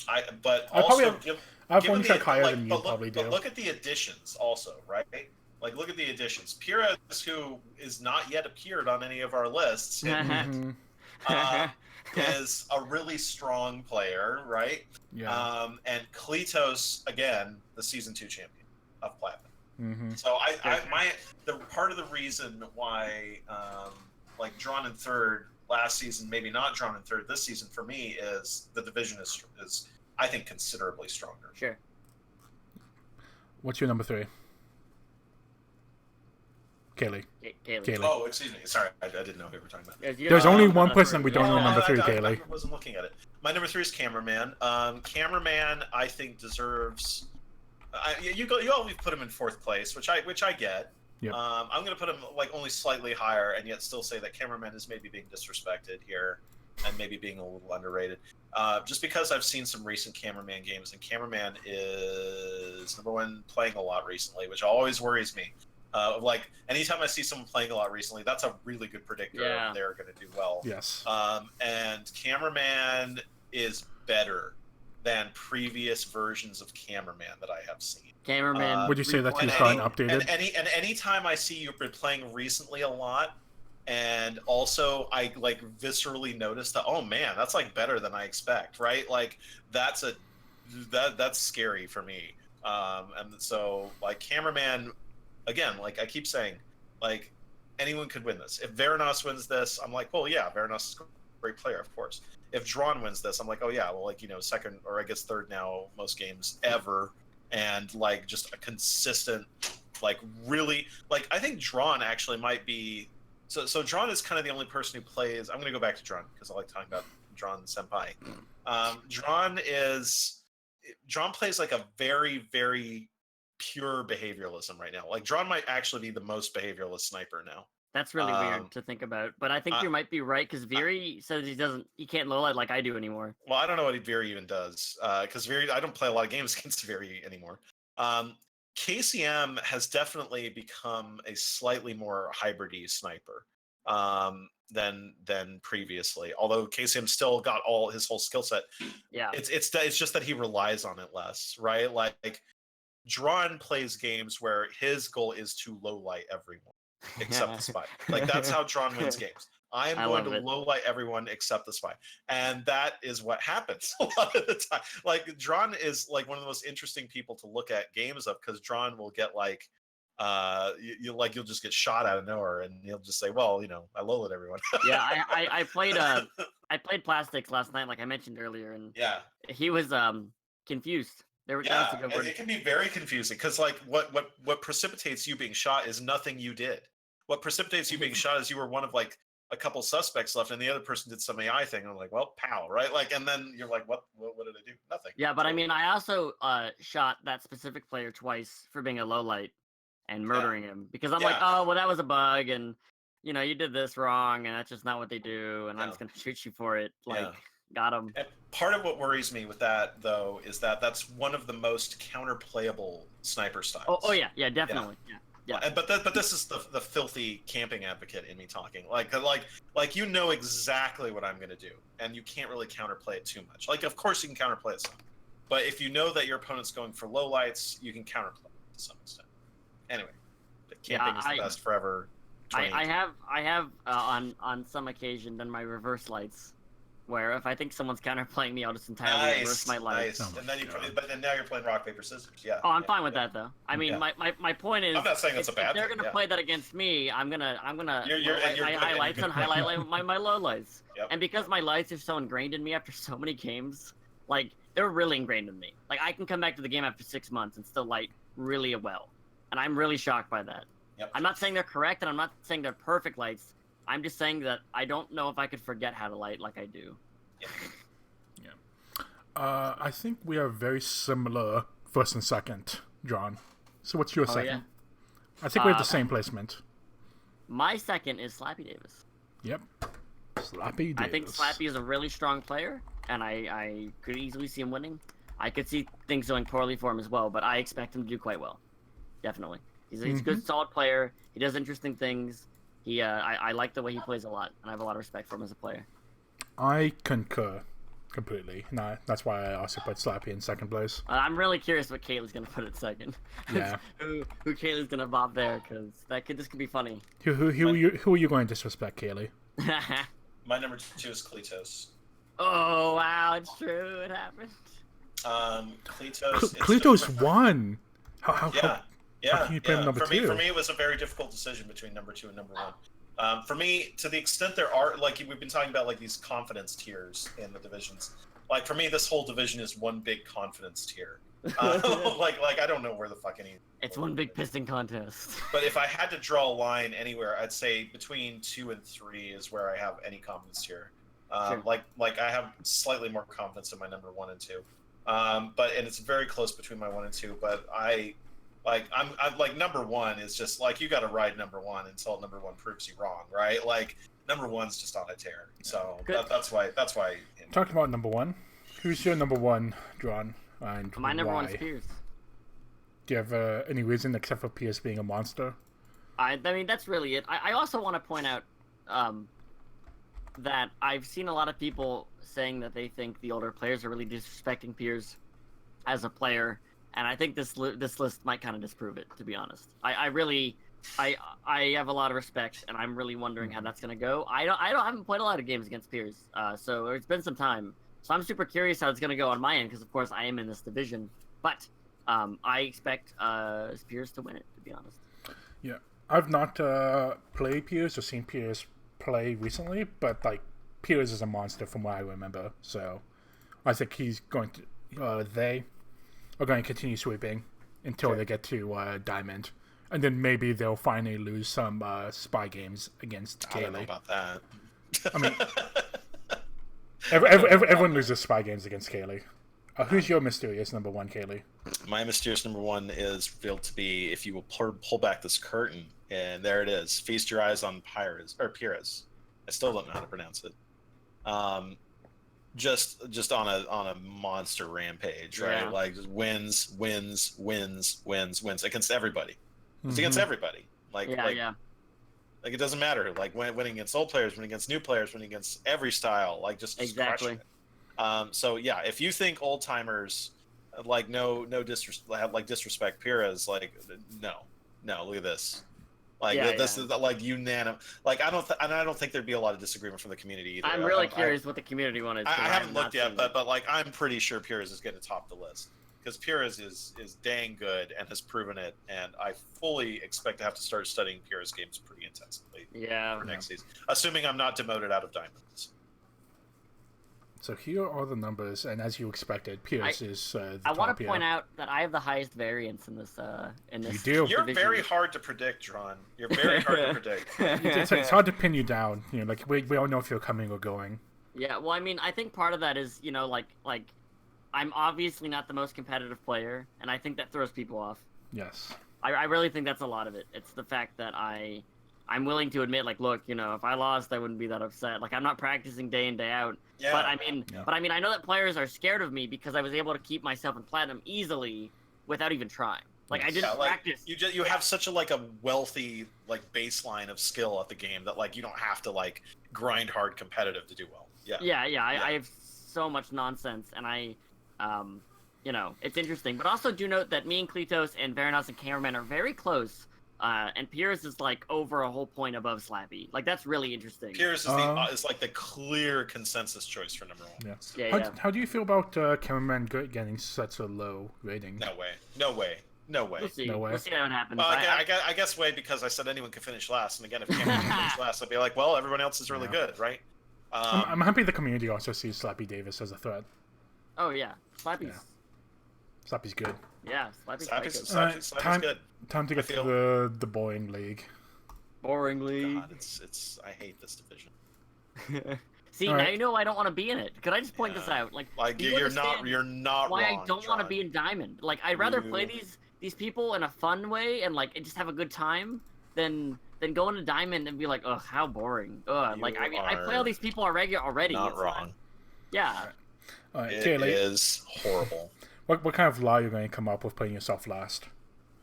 S2: have Warning Track higher than you probably do.
S3: But look at the additions also, right? Like look at the additions. Pires, who is not yet appeared on any of our lists,
S2: Mm-hmm.
S3: is a really strong player, right?
S2: Yeah.
S3: And Kletos, again, the season 2 champion of Platinum.
S2: Mm-hmm.
S3: So the part of the reason why like drawn in third last season, maybe not drawn in third this season for me, is the division is I think considerably stronger.
S1: Sure.
S2: What's your number 3? Kaylee.
S1: Kaylee.
S3: Oh, excuse me. Sorry, I didn't know who we were talking about.
S2: There's only one person we don't know number 3, Kaylee.
S3: I wasn't looking at it. My number 3 is Cameraman. Cameraman, I think, deserves. You always put him in 4th place, which I get.
S2: Yep.
S3: I'm going to put him like only slightly higher, and yet still say that Cameraman is maybe being disrespected here, and maybe being a little underrated. Just because I've seen some recent Cameraman games, and Cameraman is number 1 playing a lot recently, which always worries me. Like anytime I see someone playing a lot recently, that's a really good predictor of they're going to do well.
S2: Yes.
S3: And Cameraman is better than previous versions of Cameraman that I have seen.
S1: Cameraman.
S2: Would you say that he's gotten updated?
S3: And anytime I see you've been playing recently a lot, and also I like viscerally notice that, oh man, that's like better than I expect, right? Like that's scary for me. And so like Cameraman. Again, like I keep saying, like anyone could win this. If Veranos wins this, I'm like, well, yeah, Veranos is a great player, of course. If Drawn wins this, I'm like, oh yeah, well, like second or I guess third now most games ever, and like just a consistent, like really, like I think Drawn actually might be. So Drawn is kind of the only person who plays. I'm gonna go back to Drawn because I like talking about Drawn Senpai. Drawn plays like a very very pure behavioralism right now. Like Drawn might actually be the most behavioralist sniper now.
S1: That's really weird to think about, but I think you might be right because Viri says he can't lowlight like I do anymore.
S3: Well, I don't know what Viri even does because I don't play a lot of games against Viri anymore. KCM has definitely become a slightly more hybrid-y sniper than previously. Although KCM still got his whole skill set.
S1: Yeah,
S3: it's just that he relies on it less, right? Like Drawn plays games where his goal is to low light everyone except the spy. Like that's how Drawn wins games. I am going to low light everyone except the spy, and that is what happens a lot of the time. Like Drawn is like one of the most interesting people to look at games of because Drawn will get like you'll just get shot out of nowhere, and you'll just say, well, I loled everyone.
S1: Yeah, I played Plastics last night, like I mentioned earlier, and
S3: Yeah.
S1: he was confused. That was
S3: Yeah,
S1: a good word.
S3: it can be very confusing because like what precipitates you being shot is nothing you did. What precipitates you being shot is you were one of like a couple suspects left, and the other person did some AI thing. And I'm like, well, pow, right? Like, and then you're like, what did I do? Nothing.
S1: Yeah, but I mean, I also shot that specific player twice for being a lowlight and murdering him because I'm like, oh, well, that was a bug, and you did this wrong, and that's just not what they do, and I'm just gonna shoot you for it. Like, got him.
S3: And part of what worries me with that, though, is that that's one of the most counterplayable sniper styles.
S1: Oh yeah, definitely. Yeah.
S3: But this is the filthy camping advocate in me talking. Like exactly what I'm gonna do, and you can't really counterplay it too much. Like, of course you can counterplay it some, but if you know that your opponent's going for lowlights, you can counterplay it to some extent. Anyway, camping is the best forever.
S1: I have on some occasion done my reverse lights, where if I think someone's counterplaying me, I'll just entirely reverse my lights.
S3: Nice. And then but then now you're playing rock paper scissors. Yeah.
S1: Oh, I'm fine with that though. I mean, my point is,
S3: I'm not saying it's a bad
S1: if they're
S3: thing.
S1: gonna play that against me, I'm gonna highlights and highlight my low lights.
S3: Yep.
S1: And because my lights are so ingrained in me after so many games, like they're really ingrained in me. Like I can come back to the game after 6 months and still light really well, and I'm really shocked by that.
S3: Yep.
S1: I'm not saying they're correct, and I'm not saying they're perfect lights. I'm just saying that I don't know if I could forget how to light like I do.
S2: Yeah. I think we are very similar first and second, John. So what's your second?
S1: Yeah.
S2: I think we have the same placement.
S1: My second is Slappy Davis.
S2: Yep. Slappy Davis.
S1: I think Slappy is a really strong player, and I could easily see him winning. I could see things going poorly for him as well, but I expect him to do quite well. Definitely. He's a good, solid player. He does interesting things. I like the way he plays a lot, and I have a lot of respect for him as a player.
S2: I concur completely. No, that's why I also put Slappy in second place.
S1: I'm really curious what Kaylee's going to put at second.
S2: Yeah.
S1: who Kaylee's going to bob there, because this could be funny.
S2: Who are you going to disrespect, Kaylee?
S3: My number 2 is Kletos.
S1: Oh, wow, it's true. It happened.
S2: Kletos won. How can you put him number 2?
S3: For me, it was a very difficult decision between number 2 and number 1. For me, to the extent there are, like we've been talking about, like these confidence tiers in the divisions. Like for me, this whole division is one big confidence tier. Like I don't know where the fuck any.
S1: It's one big piston contest.
S3: But if I had to draw a line anywhere, I'd say between 2 and 3 is where I have any confidence tier.
S1: Sure.
S3: Like I have slightly more confidence in my number 1 and 2. And it's very close between my 1 and 2. But I'm like number 1 is just like you got to ride number 1 until number 1 proves you wrong, right? Like number 1's just on a tear. So that's why.
S2: Talking about number 1, who's your number 1, John? And
S1: my number
S2: why?
S1: 1 is Pierce.
S2: Do you have any reason except for Pierce being a monster?
S1: I mean that's really it. I also want to point out that I've seen a lot of people saying that they think the older players are really disrespecting Pierce as a player. And I think this list might kind of disprove it, to be honest. I have a lot of respect, and I'm really wondering how that's gonna go. I haven't played a lot of games against Piers, so it's been some time. So I'm super curious how it's gonna go on my end, because of course I am in this division. But I expect Piers to win it, to be honest.
S2: Yeah, I've not played Piers or seen Piers play recently, but like Piers is a monster from what I remember. So I think he's going to they are going to continue sweeping until they get to Diamond. And then maybe they'll finally lose some spy games against Kaylee.
S3: I don't know about that.
S2: I mean, everyone loses spy games against Kaylee. Who's your mysterious number 1, Kaylee?
S3: My mysterious number 1 is revealed to be, if you will pull back this curtain, and there it is. Feast your eyes on Pires. I still don't know how to pronounce it. Just on a monster rampage, right?
S1: Yeah.
S3: Like just wins against everybody. It's against everybody. Like it doesn't matter. Like winning against old players, winning against new players, winning against every style. Like just
S1: exactly.
S3: crushing it. So yeah, if you think old timers like disrespect Pires, like no, look at this. Like this is like unanimous. Like I don't think there'd be a lot of disagreement from the community either.
S1: I'm really curious what the community wanted.
S3: I haven't looked yet, but like I'm pretty sure Pires is going to top the list because Pyrrha's is dang good and has proven it, and I fully expect to have to start studying Pyrrha's games pretty intensively
S1: Yeah.
S3: for next season, assuming I'm not demoted out of diamonds.
S2: So here are the numbers, and as you expected, Pierce is the
S1: I
S2: top
S1: want to
S2: here.
S1: point out that I have the highest variance in this.
S2: You do.
S3: You're
S1: division.
S3: very hard to predict, Ron. You're very hard to predict.
S2: It's hard to pin you down. You know, like we don't know if you're coming or going.
S1: Yeah, well, I mean, I think part of that is, you know, like I'm obviously not the most competitive player, and I think that throws people off.
S2: Yes.
S1: I really think that's a lot of it. It's the fact that I'm willing to admit, like, look, you know, if I lost, I wouldn't be that upset. Like, I'm not practicing day in, day out.
S3: Yeah.
S1: But I mean, I know that players are scared of me because I was able to keep myself in platinum easily without even trying. Like, I didn't practice.
S3: You have such a wealthy baseline of skill at the game that you don't have to grind hard competitive to do well. Yeah.
S1: I have so much nonsense, and you know, it's interesting. But also do note that me and Kletos and Varanos and Cameraman are very close. And Pierce is over a whole point above Slappy. Like, that's really interesting.
S3: Pierce is the clear consensus choice for number one.
S2: Yeah. How do you feel about Cameraman getting such a low rating?
S3: No way.
S1: We'll see.
S2: No way.
S1: We'll see how it happens.
S3: Well, I guess because I said anyone can finish last, and again, if Cameron can finish last, I'd be like, well, everyone else is really good, right?
S2: I'm happy the community also sees Slappy Davis as a threat.
S1: Oh yeah, Slappy's.
S2: Yeah. Slappy's good.
S1: Yeah, Slappy's
S3: good.
S2: Time to get to the boring league.
S1: Boring league.
S3: God, I hate this division.
S1: See, now you know I don't want to be in it. Could I just point this out?
S3: You're not
S1: why
S3: wrong,
S1: I don't want to be in Diamond. Like, I'd rather play these people in a fun way and just have a good time than go into Diamond and be like, ugh, how boring. Ugh, I play all these people already.
S3: Not wrong.
S1: Yeah.
S2: All right,
S3: it is horrible.
S2: What kind of lie are you going to come up with putting yourself last?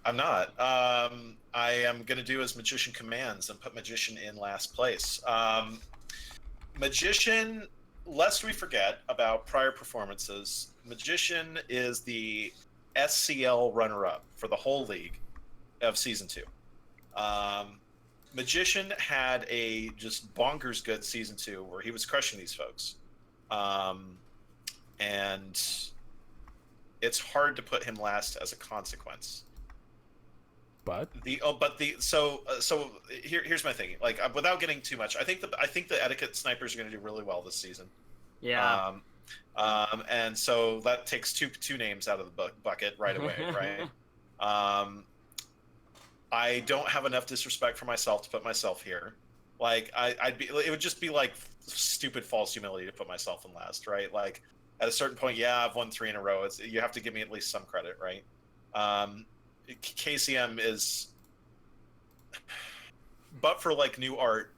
S3: I'm not. I am going to do as Magician commands and put Magician in last place. Magician, lest we forget about prior performances, Magician is the SCL runner-up for the whole league of Season 2. Magician had a just bonkers good Season 2 where he was crushing these folks. And it's hard to put him last as a consequence.
S2: But
S3: here's my thing. Without getting too much, I think the etiquette snipers are going to do really well this season.
S1: Yeah.
S3: And so that takes two names out of the bucket right away, right? I don't have enough disrespect for myself to put myself here. It would just be stupid false humility to put myself in last, right? At a certain point, I've won 3 in a row. You have to give me at least some credit, right? KCM is, but for new art,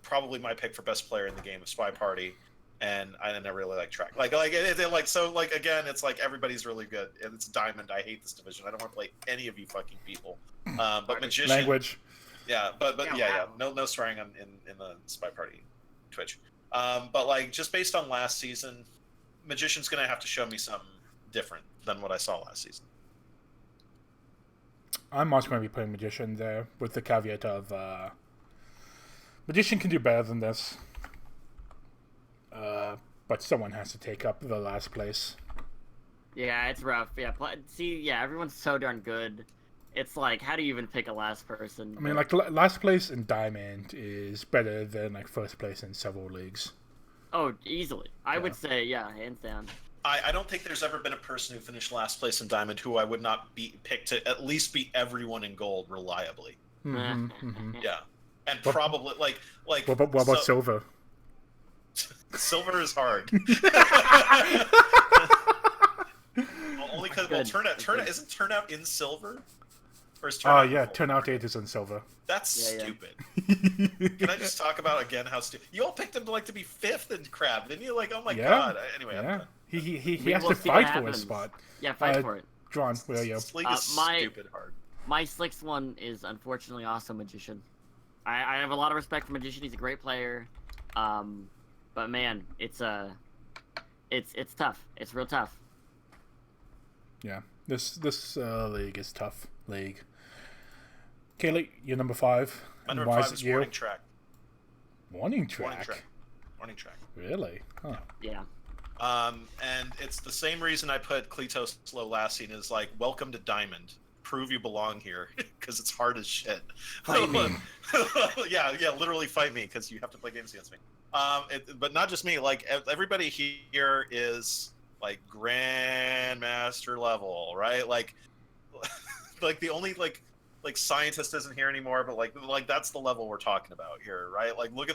S3: probably my pick for best player in the game of SpyParty, and I never really like track. Again, it's everybody's really good. And it's Diamond. I hate this division. I don't want to play any of you fucking people. But Magician
S2: language.
S3: Yeah, no swearing in the SpyParty Twitch. But just based on last season, Magician's gonna have to show me something different than what I saw last season.
S2: I'm also going to be putting Magician there with the caveat of Magician can do better than this, but someone has to take up the last place.
S1: Yeah, it's rough. Yeah, everyone's so darn good. It's how do you even pick a last person?
S2: I mean, last place in Diamond is better than first place in several leagues.
S1: Oh, easily. I would say, hands down.
S3: I don't think there's ever been a person who finished last place in Diamond who I would not pick to at least beat everyone in Gold reliably. Yeah, and probably
S2: What about Silver?
S3: Silver is hard. Only because turnout isn't turnout in Silver. Or is turnout
S2: Turnout 8 is in Silver.
S3: That's stupid. Can I just talk about again how stupid? You all picked him to be 5th in Crab, didn't you? Oh my god. Anyway,
S2: yeah. He has to fight for his spot.
S1: Yeah, fight for it.
S2: John, where are you?
S3: This league is stupid hard.
S1: My 6th one is unfortunately also Magician. I have a lot of respect for Magician. He's a great player. But man, it's tough. It's real tough.
S2: Yeah, this league is tough league. Kaylee, you're number 5.
S3: My number 5 is Warning Track.
S2: Warning Track?
S3: Warning Track.
S2: Really? Huh.
S1: Yeah.
S3: And it's the same reason I put Kletos low last scene is like, welcome to Diamond. Prove you belong here, because it's hard as shit.
S1: Fight me.
S3: yeah, literally fight me, because you have to play games against me. But not just me, like everybody here is like grandmaster level, right? Like the only like scientist isn't here anymore, but like that's the level we're talking about here, right? Like look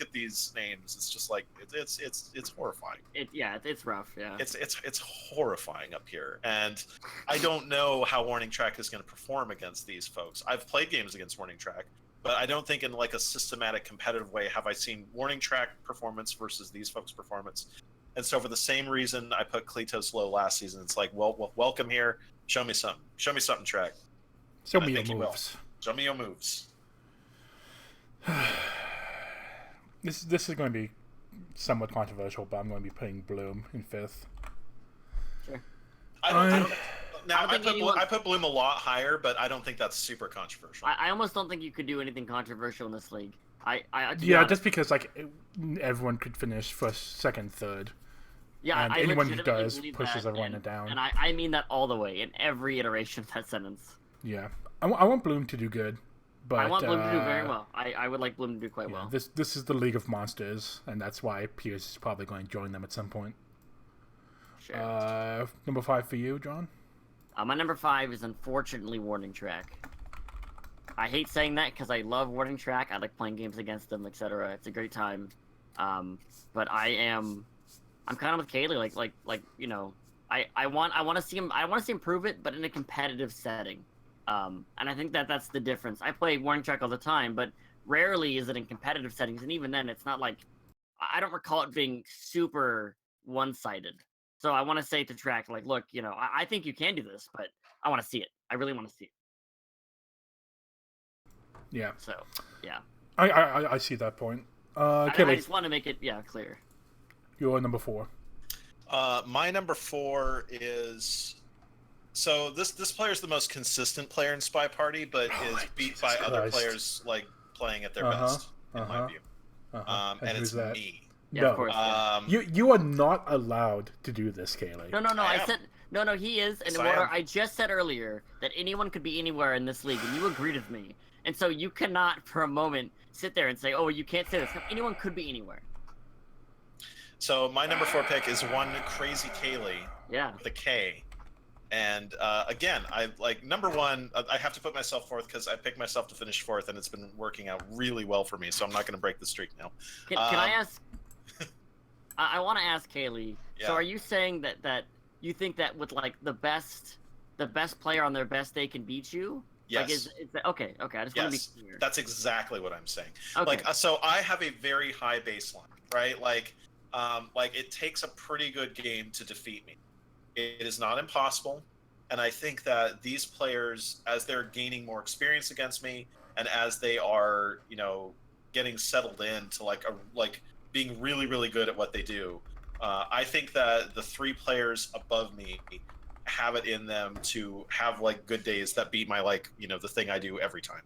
S3: at these names. It's just like it's horrifying.
S1: It's rough. Yeah.
S3: It's horrifying up here, and I don't know how Warning Track is going to perform against these folks. I've played games against Warning Track, but I don't think in like a systematic competitive way have I seen Warning Track performance versus these folks' performance. And so for the same reason I put Kletos low last season, it's like, well, welcome here. Show me something. Show me something, Track.
S2: Show me your moves.
S3: Show me your moves.
S2: This is going to be somewhat controversial, but I'm going to be putting Bloom in 5th.
S1: Sure.
S3: I put Bloom a lot higher, but I don't think that's super controversial.
S1: I almost don't think you could do anything controversial in this league.
S2: Just because like everyone could finish first, second, third.
S1: Yeah,
S2: and anyone who does pushes everyone down.
S1: And I mean that all the way in every iteration of that sentence.
S2: Yeah, I want Bloom to do good, but
S1: I want Bloom to do very well. I would like Bloom to do quite well.
S2: This is the League of Monsters, and that's why Pierce is probably going to join them at some point.
S1: Sure.
S2: Number 5 for you, John?
S1: My number 5 is unfortunately Warning Track. I hate saying that because I love Warning Track. I like playing games against them, etc. It's a great time. But I'm kind of with Kaylee. Like you know, I want to see him prove it, but in a competitive setting. And I think that's the difference. I play Warning Track all the time, but rarely is it in competitive settings, and even then, it's not like I don't recall it being super one-sided. So I want to say to Track, like, look, you know, I think you can do this, but I want to see it. I really want to see it.
S2: Yeah.
S1: So, yeah.
S2: I see that point.
S1: I just want to make it, clear.
S2: You're number 4.
S3: My number 4 is... So this player is the most consistent player in SpyParty, but is beat by other players like playing at their best, in my view. And it's me.
S1: Yeah,
S2: no.
S1: of course.
S2: You are not allowed to do this, Kaylee.
S1: No. I said no. He is, and I just said earlier that anyone could be anywhere in this league, and you agreed with me. And so you cannot, for a moment, sit there and say, "Oh, you can't say this." Anyone could be anywhere.
S3: So my number 4 pick is one Crazy Kaylee.
S1: Yeah.
S3: With a K. And again, I like number 1. I have to put myself 4th because I picked myself to finish 4th, and it's been working out really well for me. So I'm not going to break the streak now.
S1: Can I ask? I want to ask Kaylee. Yeah. So are you saying that you think that with like the best player on their best day can beat you?
S3: Yes.
S1: Like okay. I just want to be clear.
S3: That's exactly what I'm saying.
S1: Okay.
S3: Like so, I have a very high baseline, right? Like it takes a pretty good game to defeat me. It is not impossible, and I think that these players, as they're gaining more experience against me, and as they are, you know, getting settled into like being really, really good at what they do, I think that the 3 players above me have it in them to have like good days that beat my the thing I do every time.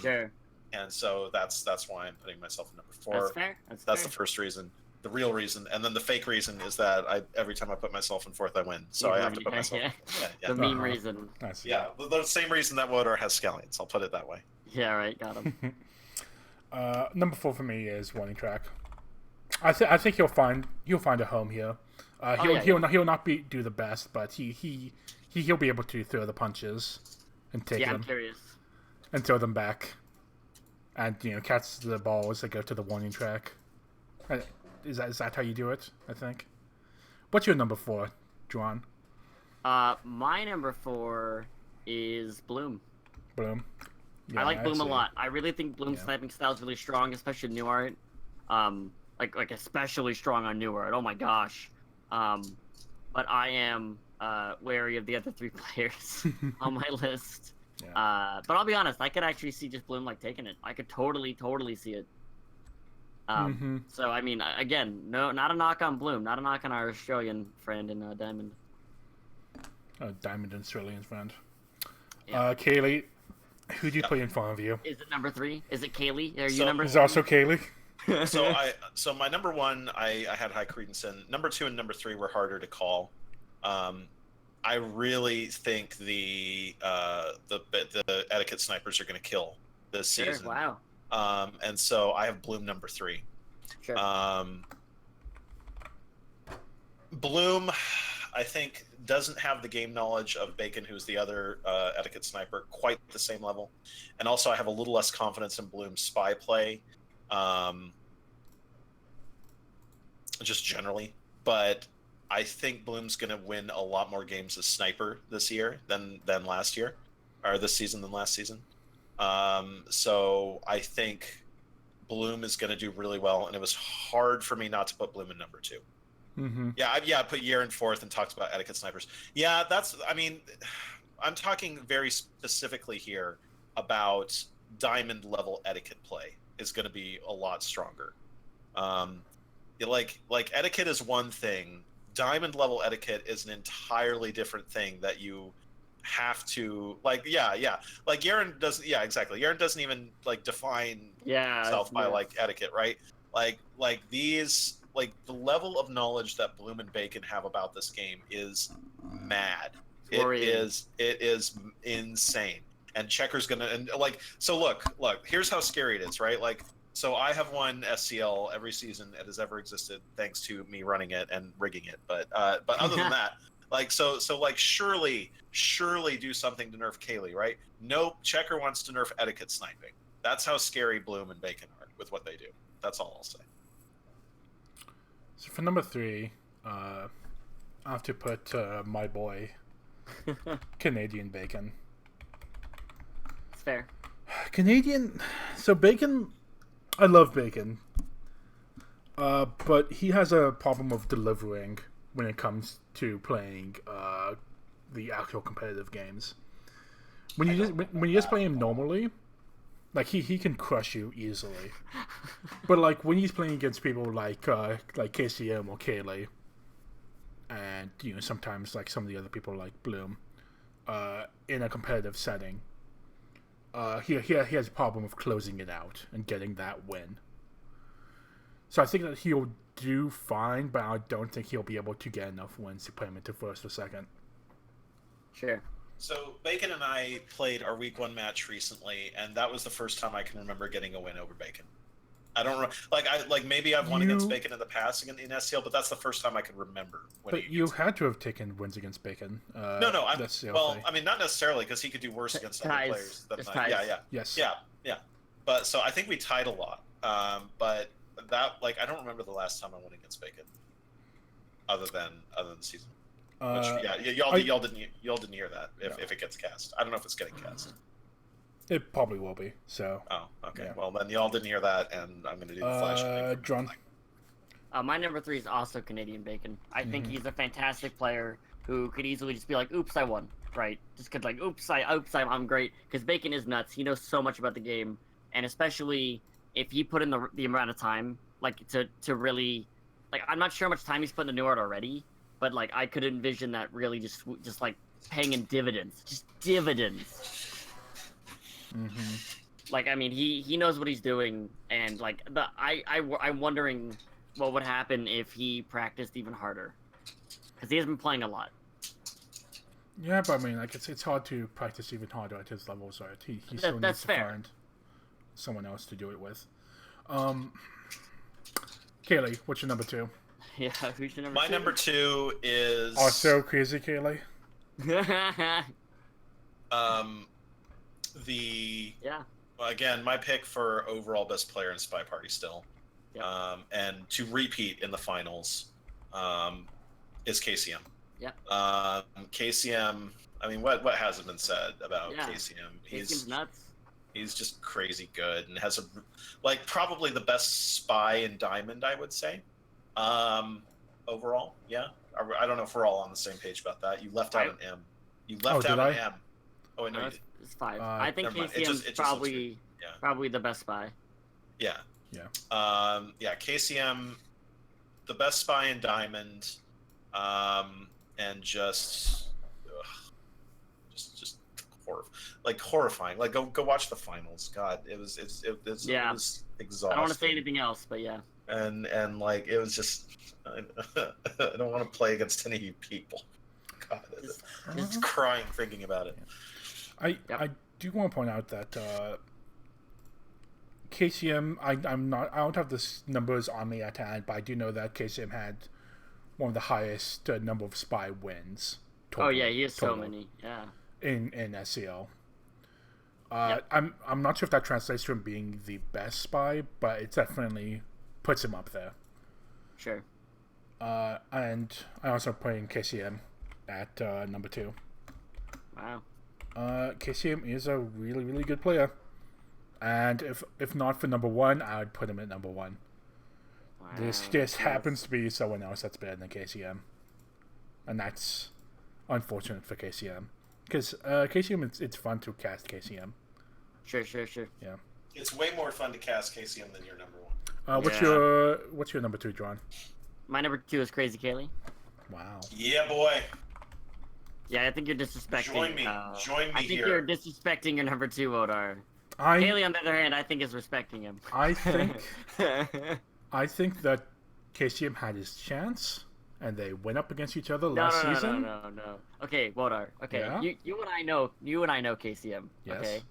S1: Sure.
S3: And so that's why I'm putting myself in number 4.
S1: That's fair.
S3: That's
S1: fair.
S3: the first reason. The real reason, and then the fake reason is that every time I put myself in 4th, I win. So I have to put myself. Yeah.
S1: The meme reason.
S3: Yeah, the same reason that Wodar has scallions. I'll put it that way.
S1: Yeah, right. Got him.
S2: Number 4 for me is Warning Track. I think he'll find a home here. He'll not do the best, but he'll be able to throw the punches and take them.
S1: I'm curious.
S2: And throw them back, and catch the balls that go to the Warning Track. Is that how you do it? I think. What's your number 4, Juan?
S1: My number 4 is Bloom.
S2: Bloom. Yeah,
S1: I like Bloom a lot. I really think Bloom's sniping style is really strong, especially new art. Like especially strong on new art. Oh my gosh. But I am wary of the other 3 players on my list. Yeah. But I'll be honest, I could actually see just Bloom like taking it. I could totally see it. So I mean, again, not a knock on Bloom, not a knock on our Australian friend in Diamond.
S2: Diamond and Australian friend.
S1: Yeah.
S2: Kaylee, who do you play in front of you?
S1: Is it number 3? Is it Kaylee? Are you number?
S2: Is also Kaylee?
S3: So my number one, I had high credence in. Number two and number three were harder to call. I really think the etiquette snipers are going to kill this
S1: Sure.
S3: season.
S1: Wow.
S3: And so I have Bloom number three.
S1: Sure.
S3: Bloom, I think, doesn't have the game knowledge of Bacon, who's the other etiquette sniper, quite the same level. And also, I have a little less confidence in Bloom's spy play, just generally. But I think Bloom's going to win a lot more games as sniper this year than last year, or this season than last season. So I think Bloom is going to do really well, and it was hard for me not to put Bloom in number two.
S2: Mm-hmm.
S3: I put Year in fourth and talked about etiquette snipers. Yeah, I'm talking very specifically here about diamond level etiquette play is going to be a lot stronger. Like etiquette is one thing. Diamond level etiquette is an entirely different thing that you have to like. Like Yaren doesn't. Yeah, exactly. Yaren doesn't even like define himself by like etiquette, right? Like these. Like the level of knowledge that Bloom and Bacon have about this game is mad. It is insane. And Checker's gonna so look. Here's how scary it is, right? Like, so I have won SCL every season it has ever existed, thanks to me running it and rigging it. But other than that, surely do something to nerf Kaylee, right? Nope. Checker wants to nerf etiquette sniping. That's how scary Bloom and Bacon are with what they do. That's all I'll say.
S2: So for number three, I have to put my boy, Canadian Bacon.
S1: It's fair.
S2: Canadian. So Bacon, I love Bacon, but he has a problem of delivering when it comes to playing the actual competitive games. When you just play him normally, like he can crush you easily, but like when he's playing against people like KCM or Kaylee, and sometimes like some of the other people like Bloom, in a competitive setting, he has a problem of closing it out and getting that win. So I think that he'll do fine, but I don't think he'll be able to get enough wins to put him into first or second.
S1: Sure.
S3: So Bacon and I played our week one match recently, and that was the first time I can remember getting a win over Bacon. I don't know, maybe I've won against Bacon in the past in SCL, but that's the first time I can remember.
S2: But you had to have taken wins against Bacon.
S3: No, I mean not necessarily, because he could do worse against other players than I.
S2: Yes.
S3: Yeah. But so I think we tied a lot. But that I don't remember the last time I won against Bacon, other than season. Y'all didn't hear that if it gets cast. I don't know if it's getting cast.
S2: It probably will be. So.
S3: Oh, okay.
S2: Yeah.
S3: Well, then y'all didn't hear that, and I'm going to do the flash.
S2: John.
S1: My number three is also Canadian Bacon. I think he's a fantastic player who could easily just be like, "Oops, I won." Right? Just could like, "Oops, I'm great." Because Bacon is nuts. He knows so much about the game, and especially if he put in the amount of time, like to really, like, I'm not sure how much time he's put in the new art already. But like I could envision that really just like paying in dividends, just dividends.
S2: Mm-hmm.
S1: Like I mean, he knows what he's doing, and like I'm wondering what would happen if he practiced even harder, because he has been playing a lot.
S2: Yeah, but I mean, like it's hard to practice even harder at his level, so he still needs to find someone else to do it with. Kaylee, what's your number two?
S1: Yeah, who's your number
S3: My
S1: two?
S3: number two is
S2: also Crazy Kaylee.
S3: Again, my pick for overall best player in SpyParty still.
S1: Yep.
S3: And to repeat in the finals is KCM.
S1: Yep.
S3: KCM, I mean, what hasn't been said about KCM?
S1: He's nuts.
S3: He's just crazy good and has probably the best spy in Diamond, I would say. Overall, yeah. I don't know if we're all on the same page about that. You left out an M. You left out an M. Oh, no,
S1: it's 5. I think KCM's probably the best spy.
S3: Yeah. KCM, the best spy in Diamond, and just horrifying. Like go watch the finals. God, it was it was exhausting.
S1: I don't want to say anything else, but yeah.
S3: And like it was just I don't want to play against any of you people. God, it's crying thinking about it.
S2: I do want to point out that KCM. I don't have the numbers on me at hand, but I do know that KCM had one of the highest number of spy wins.
S1: Total, he has so many. Yeah.
S2: In SCL. I'm not sure if that translates to him being the best spy, but it definitely puts him up there.
S1: Sure.
S2: And I also put in KCM at number 2.
S1: Wow.
S2: KCM is a really, really good player. And if not for number 1, I would put him at number 1. Wow. This just happens to be someone else that's better than KCM. And that's unfortunate for KCM. Because KCM, it's fun to cast KCM.
S1: Sure.
S2: Yeah.
S3: It's way more fun to cast KCM than your number 1.
S2: What's your number 2, John?
S1: My number 2 is Crazy Kaylee.
S2: Wow.
S3: Yeah, boy.
S1: Yeah, I think you're disrespecting.
S3: Join me
S1: I think
S3: here.
S1: you're disrespecting your number 2, Odar. Kaylee, on the other hand, I think is respecting him.
S2: I think that KCM had his chance, and they went up against each other last season.
S1: No. Okay, Wodar. Okay,
S2: yeah?
S1: you and I know KCM.
S2: Yes.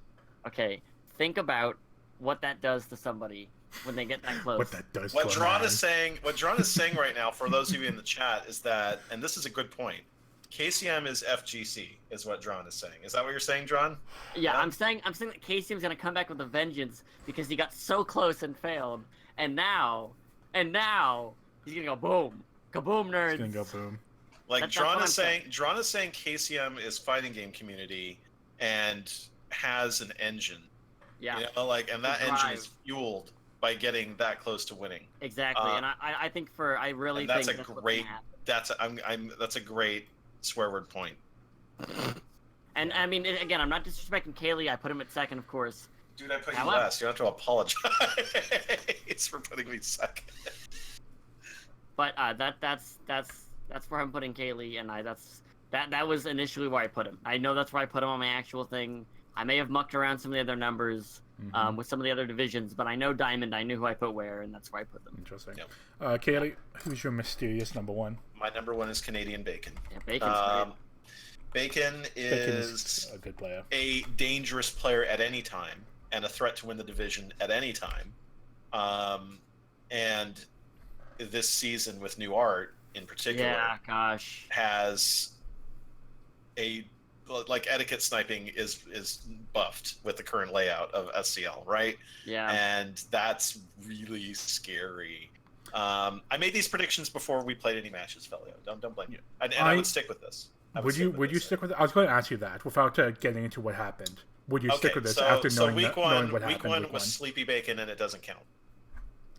S1: Okay. Think about what that does to somebody when they get that close.
S2: What that does.
S3: What Dron is saying right now, for those of you in the chat, is that, and this is a good point. KCM is FGC, is what Dron is saying. Is that what you're saying, Dron?
S1: Yeah, I'm saying that KCM's gonna come back with a vengeance because he got so close and failed, and now he's gonna go boom, kaboom, nerds.
S2: He's gonna go boom.
S3: Like Dron is saying KCM is fighting game community and has an engine.
S1: Yeah.
S3: You know, and that engine is fueled by getting that close to winning.
S1: Exactly, and I think
S3: that's a great swear word point.
S1: And I mean, again, I'm not disrespecting Kaylee. I put him at second, of course.
S3: Dude, I put you last. You don't have to apologize for putting me second.
S1: But that's where I'm putting Kaylee, and that was initially where I put him. I know that's where I put him on my actual thing. I may have mucked around some of the other numbers with some of the other divisions, but I know Diamond. I knew who I put where, and that's where I put them.
S2: Interesting. Yep. Kaylee, who's your mysterious number 1?
S3: My number 1 is Canadian Bacon.
S1: Yeah, Bacon's great.
S3: Bacon is
S2: a good player,
S3: a dangerous player at any time, and a threat to win the division at any time. And this season with new art in particular, has a etiquette sniping is buffed with the current layout of SCL, right?
S1: Yeah.
S3: And that's really scary. I made these predictions before we played any matches, Felio. Don't blame you. And I would stick with this. Would you
S2: stick with it? I was going to ask you that without getting into what happened. Would you stick with this after knowing what happened?
S3: Week one was Sleepy Bacon, and it doesn't count.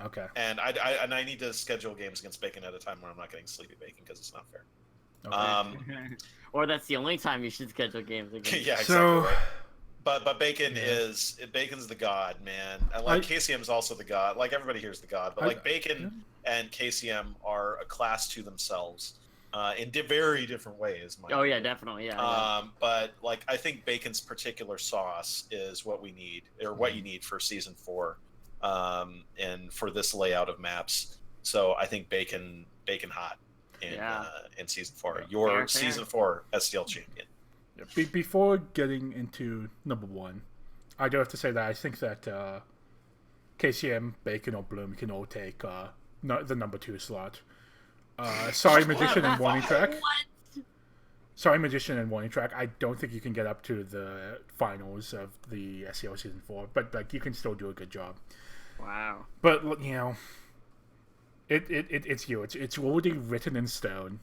S2: Okay.
S3: And I need to schedule games against Bacon at a time where I'm not getting Sleepy Bacon because it's not fair.
S1: Okay. Or that's the only time you should schedule games against.
S3: Yeah, exactly. Right. But Bacon's the god, man. And KCM's also the god. Like everybody here is the god, but Bacon and KCM are a class to themselves, in very different ways.
S1: Definitely, yeah.
S3: But I think Bacon's particular sauce is what we need, or what you need for season 4, and for this layout of maps. So I think Bacon hot in season 4. Your season 4 SCL champion.
S2: Before getting into number 1, I do have to say that I think that KCM, Bacon, or Bloom can all take the number 2 slot. Sorry, Magician and Warning Track. Sorry, Magician and Warning Track. I don't think you can get up to the finals of the SCL season 4, but you can still do a good job.
S1: Wow.
S2: But it's you. It's already written in stone.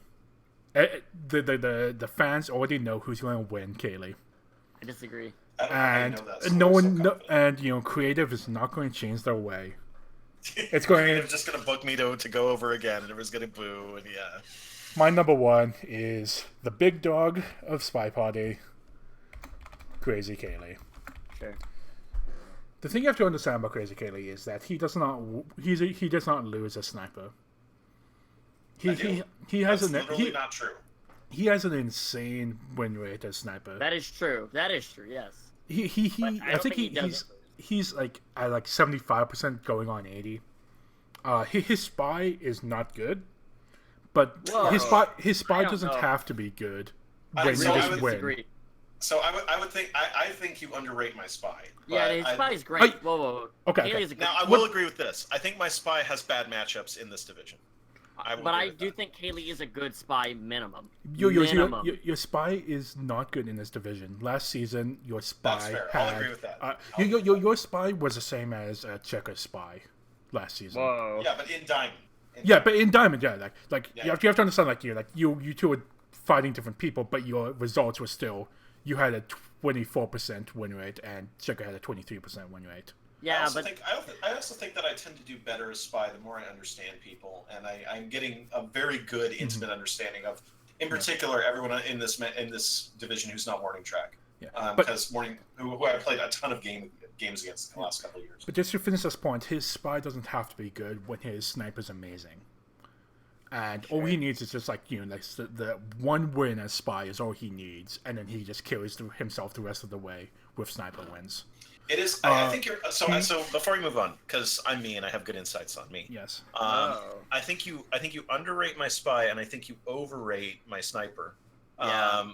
S2: The fans already know who's going to win, Kaylee.
S1: I disagree.
S2: And creative is not going to change their way. It's going.
S3: Creative just going to book me to go over again, and everyone's going to boo, and yeah.
S2: My number 1 is the big dog of SpyParty, Crazy Kaylee.
S1: Sure.
S2: The thing you have to understand about Crazy Kaylee is that he does not lose a sniper. He has
S3: literally not true.
S2: he has an insane win rate as sniper.
S1: That is true. That is true. Yes. But
S2: I think
S1: he does
S2: he's like at like 75% going on 80. His spy is not good, but
S1: Whoa.
S2: his spy
S1: I don't
S2: doesn't
S1: know.
S2: have to be good
S3: I
S2: when you
S3: really
S2: just
S3: would
S2: win.
S1: disagree.
S3: So I would think I think you underrate my spy.
S1: Yeah,
S3: but
S1: his
S3: I-
S1: spy is great. Whoa.
S2: Okay,
S1: Haley
S2: okay.
S1: is a great.
S3: Now I will agree with this. I think my spy has bad matchups in this division. I will
S1: but
S3: agree
S1: I
S3: with
S1: do
S3: that.
S1: think Haley is a good spy minimum.
S2: Your
S1: Minimum.
S2: spy is not good in this division. Last season, your
S3: That's
S2: spy
S3: fair.
S2: had
S3: I'll agree with that.
S2: your spy was the same as Checker's spy last season.
S1: Whoa.
S3: Yeah, but in Diamond.
S2: Yeah, but in Diamond, yeah,
S3: Yeah.
S2: you have to understand, you two were fighting different people, but your results were still, you had a 24% win rate, and Checker had a 23% win rate.
S1: Yeah,
S3: I also think that I tend to do better as spy the more I understand people, and I'm getting a very good intimate understanding of, in particular, everyone in this division who's not Morning Track.
S2: Yeah,
S3: Because who I played a ton of games against in the last couple of years.
S2: But just to finish this point, his spy doesn't have to be good when his sniper's amazing. And all he needs is just the one win as spy is all he needs, and then he just carries himself the rest of the way with sniper wins.
S3: It is. I think you're. So before we move on, because I'm me and I have good insights on me.
S2: Yes.
S3: I think you underrate my spy, and I think you overrate my sniper.
S1: Yeah.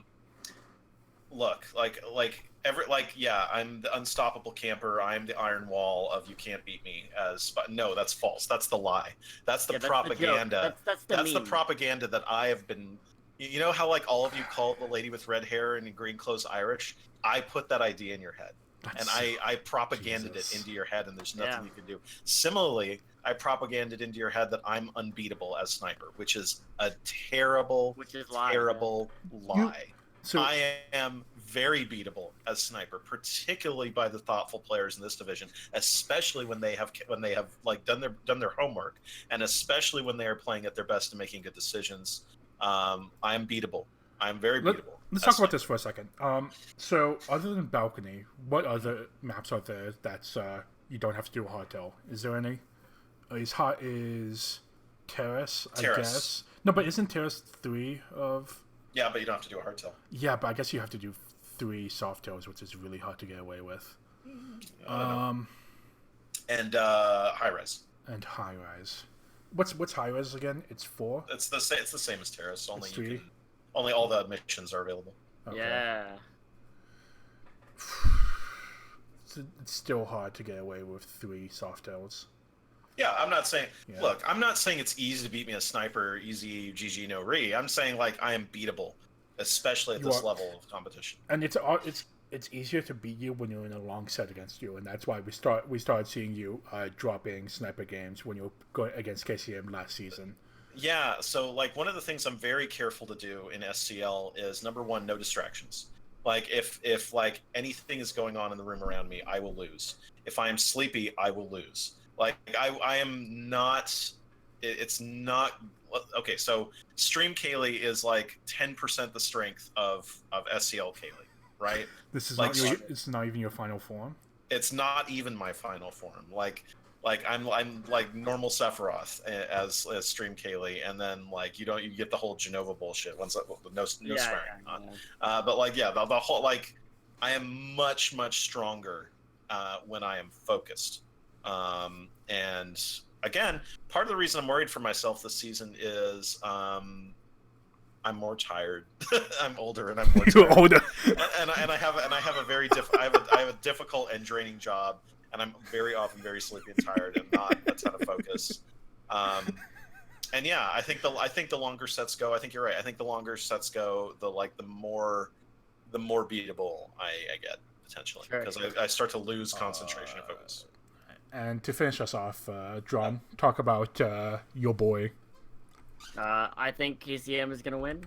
S3: Look, I'm the unstoppable camper. I'm the iron wall of you can't beat me as spy. No, that's false. That's the lie. That's the propaganda.
S1: That's the
S3: propaganda that I have been. You know how all of you call the lady with red hair and green clothes Irish? I put that idea in your head. And I propaganded it into your head, and there's nothing you can do. Similarly, I propaganded into your head that I'm unbeatable as sniper, which is a terrible lie. I am very beatable as sniper, particularly by the thoughtful players in this division, especially when they have done their homework, and especially when they are playing at their best and making good decisions. I am beatable. I'm very beatable.
S2: Let's talk about this for a second. So other than balcony, what other maps are there that you don't have to do a hardtail? Is there any? Is Terrace, I guess? No, but isn't Terrace 3 of?
S3: Yeah, but you don't have to do a hardtail.
S2: Yeah, but I guess you have to do 3 soft tails, which is really hard to get away with.
S3: And high res.
S2: And high rise. What's high res again? It's 4.
S3: It's the same as Terrace. Only
S2: It's 3.
S3: Only all the missions are available.
S2: Okay.
S1: Yeah.
S2: It's still hard to get away with 3 soft tails.
S3: Yeah, I'm not saying.
S2: Yeah.
S3: Look, I'm not saying it's easy to beat me as sniper, easy GG no re. I'm saying I am beatable, especially at this level of competition.
S2: And it's easier to beat you when you're in a long set against you, and that's why we started seeing you dropping sniper games when you were going against KCM last season.
S3: Yeah, so one of the things I'm very careful to do in SCL is number one, no distractions. If anything is going on in the room around me, I will lose. If I am sleepy, I will lose. I am not. It's not okay. So stream Kaylee is 10% the strength of SCL Kaylee, right?
S2: This is it's not even your final form.
S3: It's not even my final form. I'm normal Sephiroth as stream Kaylee, and then you get the whole Genova bullshit once no swearing on. But the whole I am much more when I am focused. And again, part of the reason I'm worried for myself this season is I'm more tired. I'm older and I'm more tired.
S2: You're older.
S3: and I have a very I have a difficult and draining job, and I'm very often very sleepy and tired and not a ton of focus. And yeah, I think the longer sets go, I think you're right. I think the longer sets go, the more beatable I get potentially, because I start to lose concentration and focus.
S2: And to finish us off, Dron, talk about your boy.
S1: I think KCM is gonna win.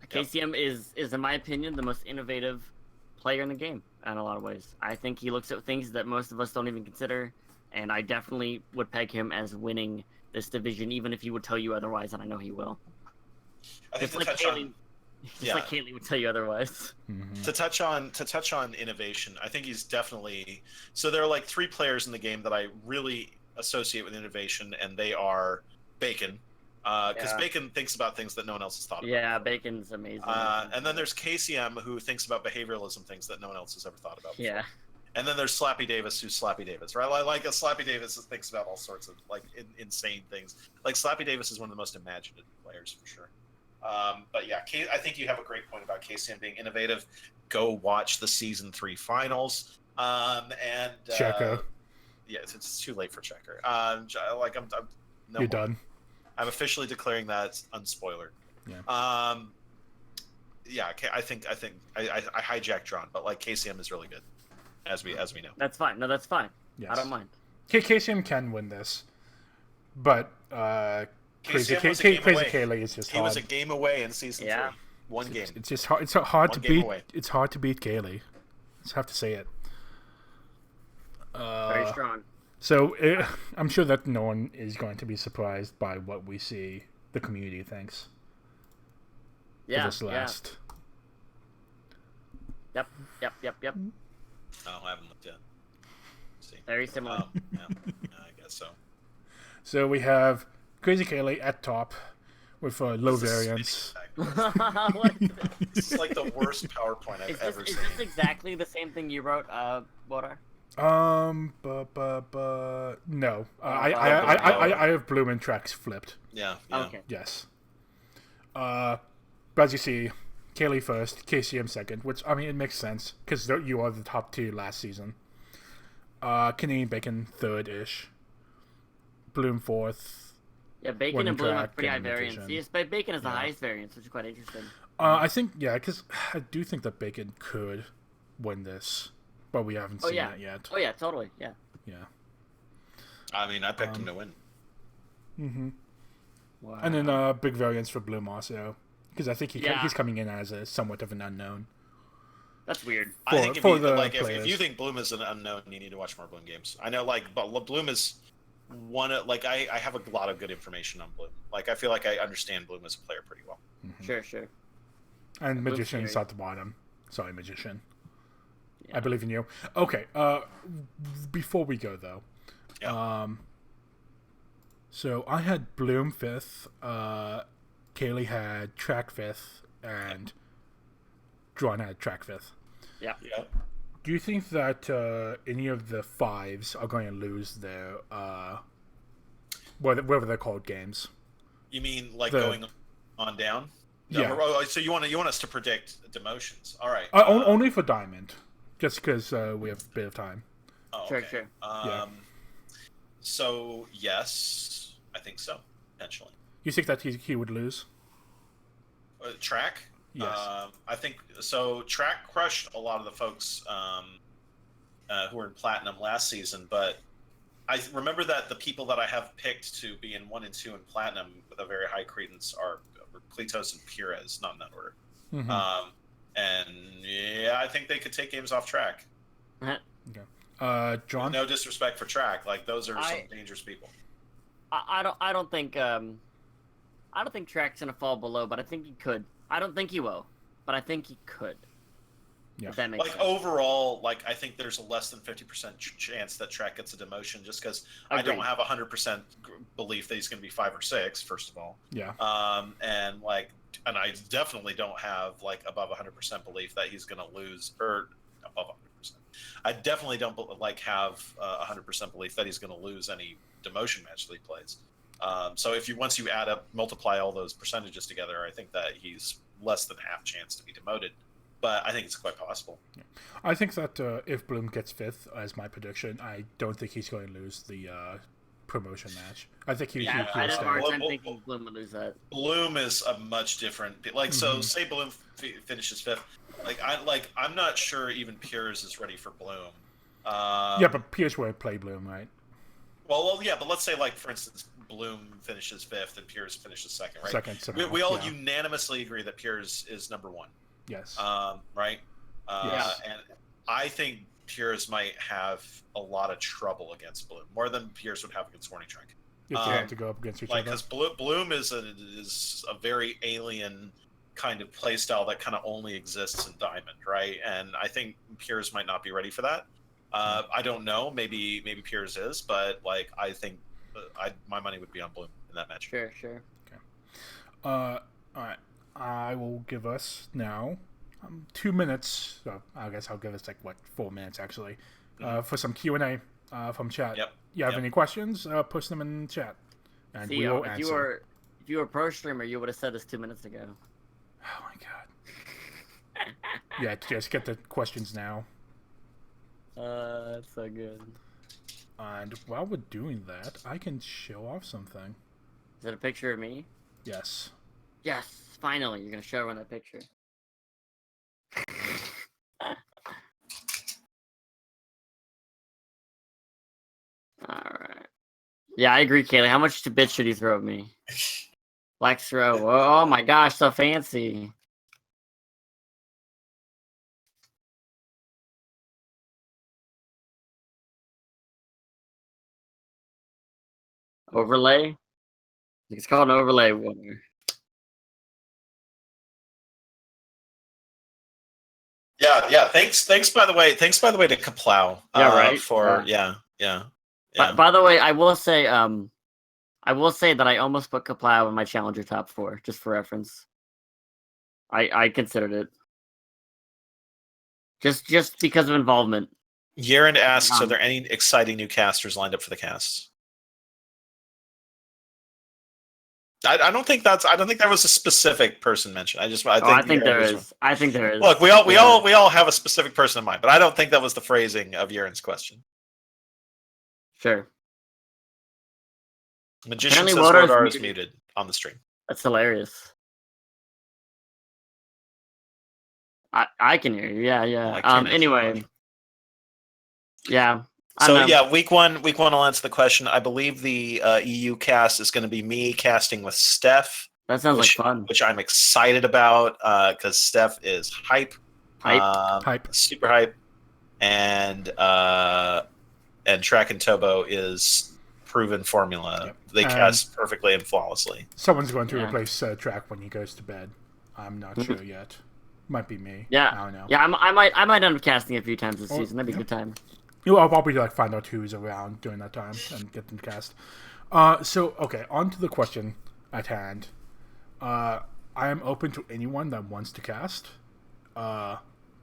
S1: KCM is in my opinion the most innovative player in the game in a lot of ways. I think he looks at things that most of us don't even consider, and I definitely would peg him as winning this division, even if he would tell you otherwise, and I know he will.
S3: I think
S1: like Kaylee would tell you otherwise.
S2: Mm-hmm.
S3: To touch on innovation, I think he's definitely. So there are 3 players in the game that I really associate with innovation, and they are Bacon, Because Bacon thinks about things that no one else has thought about.
S1: Yeah, Bacon's amazing.
S3: And then there's KCM, who thinks about behavioralism, things that no one else has ever thought about before.
S1: Yeah.
S3: And then there's Slappy Davis, who's Slappy Davis, right? Like a Slappy Davis thinks about all sorts of like insane things. Like Slappy Davis is one of the most imaginative players for sure. But yeah, I think you have a great point about KCM being innovative. Go watch the season 3 finals. And
S2: Checo.
S3: Yeah, it's too late for Checker. No
S2: You're done.
S3: I'm officially declaring that unspoilered.
S2: Yeah.
S3: Yeah. I think I hijacked John, but like KCM is really good, as we know.
S1: That's fine. No, that's fine.
S2: Yes.
S1: I don't mind.
S2: KCM can win this, but Crazy Kaylee is just hard.
S3: He was a game away in season 3. One game.
S2: It's just hard. It's hard to beat.
S3: Away.
S2: It's hard to beat Kaylee. Just have to say it.
S1: Very strong.
S2: So I'm sure that no one is going to be surprised by what we see the community thinks.
S1: Yeah.
S2: For this last.
S1: Yep.
S3: Oh, I haven't looked yet. Let's see.
S1: Very similar.
S3: Yeah, I guess so.
S2: So we have Crazy Kaylee at top with low variance.
S1: What is this?
S3: This is like the worst PowerPoint I've ever seen.
S1: Is this exactly the same thing you wrote, Wodar?
S2: No. I have Bloom and Tracks flipped.
S3: Yeah.
S1: Okay.
S2: Yes. But as you see, Kaylee first, KCM second, which, I mean, it makes sense, because you are the top 2 last season. Canadian Bacon third-ish. Bloom fourth.
S1: Yeah, Bacon and Bloom have pretty high variance. Yes, but Bacon has the highest variance, which is quite interesting.
S2: I think, because I do think that Bacon could win this, but we haven't seen it yet.
S1: Oh, yeah, totally, yeah.
S2: Yeah.
S3: I mean, I picked him to win.
S2: Mm-hmm.
S1: Wow.
S2: And then big variance for Bloom also, because I think he's coming in as a somewhat of an unknown.
S1: That's weird.
S3: I think if you think Bloom is an unknown, you need to watch more Bloom games. I know, but Bloom is one of, I have a lot of good information on Bloom. I feel like I understand Bloom as a player pretty well.
S2: Mm-hmm.
S1: Sure.
S2: And Magician is at the bottom. Sorry, Magician.
S1: Yeah.
S2: I believe in you. Okay, before we go, though.
S3: Yeah.
S2: So I had Bloom 5th, Kaylee had Track 5th, and John had Track 5th.
S1: Yeah.
S2: Do you think that any of the 5s are going to lose their whatever they're called games?
S3: You mean going on down? No,
S2: yeah.
S3: So you want us to predict demotions? All right.
S2: Only for Diamond, just because we have a bit of time.
S3: Oh, okay.
S1: Sure.
S3: So yes, I think so. Potentially.
S2: You think that he would lose?
S3: Track?
S2: Yes.
S3: I think so. Track crushed a lot of the folks who were in Platinum last season, but I remember that the people that I have picked to be in 1 and 2 in Platinum with a very high credence are Kletos and Pires, not in that order.
S2: Mm-hmm.
S3: And yeah, I think they could take games off Track.
S2: Okay. John?
S3: No disrespect for Track, those are some dangerous people.
S1: I don't think Track's gonna fall below, but I think he could. I don't think he will, but I think he could.
S2: Yeah.
S1: If that makes sense.
S3: Overall, I think there's a less than 50% chance that Track gets a demotion, just because I don't have 100% belief that he's going to be 5 or 6. First of all,
S2: yeah.
S3: And I definitely don't have above 100% belief that he's going to lose, or above 100%. I definitely don't have 100% belief that he's going to lose any demotion match that he plays. So once you multiply all those percentages together, I think that he's less than half chance to be demoted. But I think it's quite possible.
S2: Yeah. I think that if Bloom gets 5th, as my prediction, I don't think he's going to lose the promotion match. I think he.
S1: Yeah, I have a hard time thinking Bloom would lose that.
S3: Bloom is a much different. So say Bloom finishes 5th. I'm not sure even Pures is ready for Bloom.
S2: Yeah, but Pures won't play Bloom, right?
S3: Well, yeah, but let's say, for instance, Bloom finishes 5th and Pures finishes 2nd, right?
S2: Second.
S3: We all unanimously agree that Pures is number 1.
S2: Yes.
S3: Right?
S2: Yes.
S3: And I think Pures might have a lot of trouble against Bloom, more than Pures would have against Warning Track.
S2: If they have to go up against each other.
S3: Because Bloom is a very alien kind of play style that kind of only exists in Diamond, right? And I think Pures might not be ready for that. I don't know. Maybe Pures is, but I think my money would be on Bloom in that match.
S1: Sure, sure.
S2: All right. I will give us now 2 minutes. So I guess I'll give us 4 minutes actually, for some Q&A from chat.
S3: Yep.
S2: You have any questions? Post them in chat, and we will answer.
S1: If you were a pro streamer, you would have said this 2 minutes ago.
S2: Oh my god. Yeah, just get the questions now.
S1: That's so good.
S2: And while we're doing that, I can show off something.
S1: Is it a picture of me?
S2: Yes.
S1: Yes, finally, you're gonna show everyone that picture. Alright. Yeah, I agree, Kaylee. How much bits should you throw at me? Flex throw. Oh my gosh, so fancy. Overlay? It's called an overlay winner.
S3: Yeah. Thanks by the way to Kaplow.
S1: Yeah, right.
S3: Yeah.
S1: By the way, I will say that I almost put Kaplow in my challenger top 4, just for reference. I considered it. Just because of involvement.
S3: Yeren asks, are there any exciting new casters lined up for the casts? I don't think there was a specific person mentioned. I think
S1: there is. I think there is.
S3: Look, we all have a specific person in mind, but I don't think that was the phrasing of Yeren's question.
S1: Sure.
S3: Magician says Wodar is muted on the stream.
S1: That's hilarious. I can hear you. Yeah. Anyway. Yeah.
S3: So yeah, week one, I'll answer the question. I believe the EU cast is going to be me casting with Steph.
S1: That sounds like fun.
S3: Which I'm excited about because Steph is hype, super hype, and Track and Tobo is proven formula. Yep. They cast perfectly and flawlessly.
S2: Someone's going to replace Track when he goes to bed. I'm not sure yet. Might be me.
S1: Yeah,
S2: I don't know.
S1: Yeah, I might end up casting a few times this season. That'd be a good time.
S2: I'll probably find out who's around during that time and get them cast. So okay, on to the question at hand. I am open to anyone that wants to cast,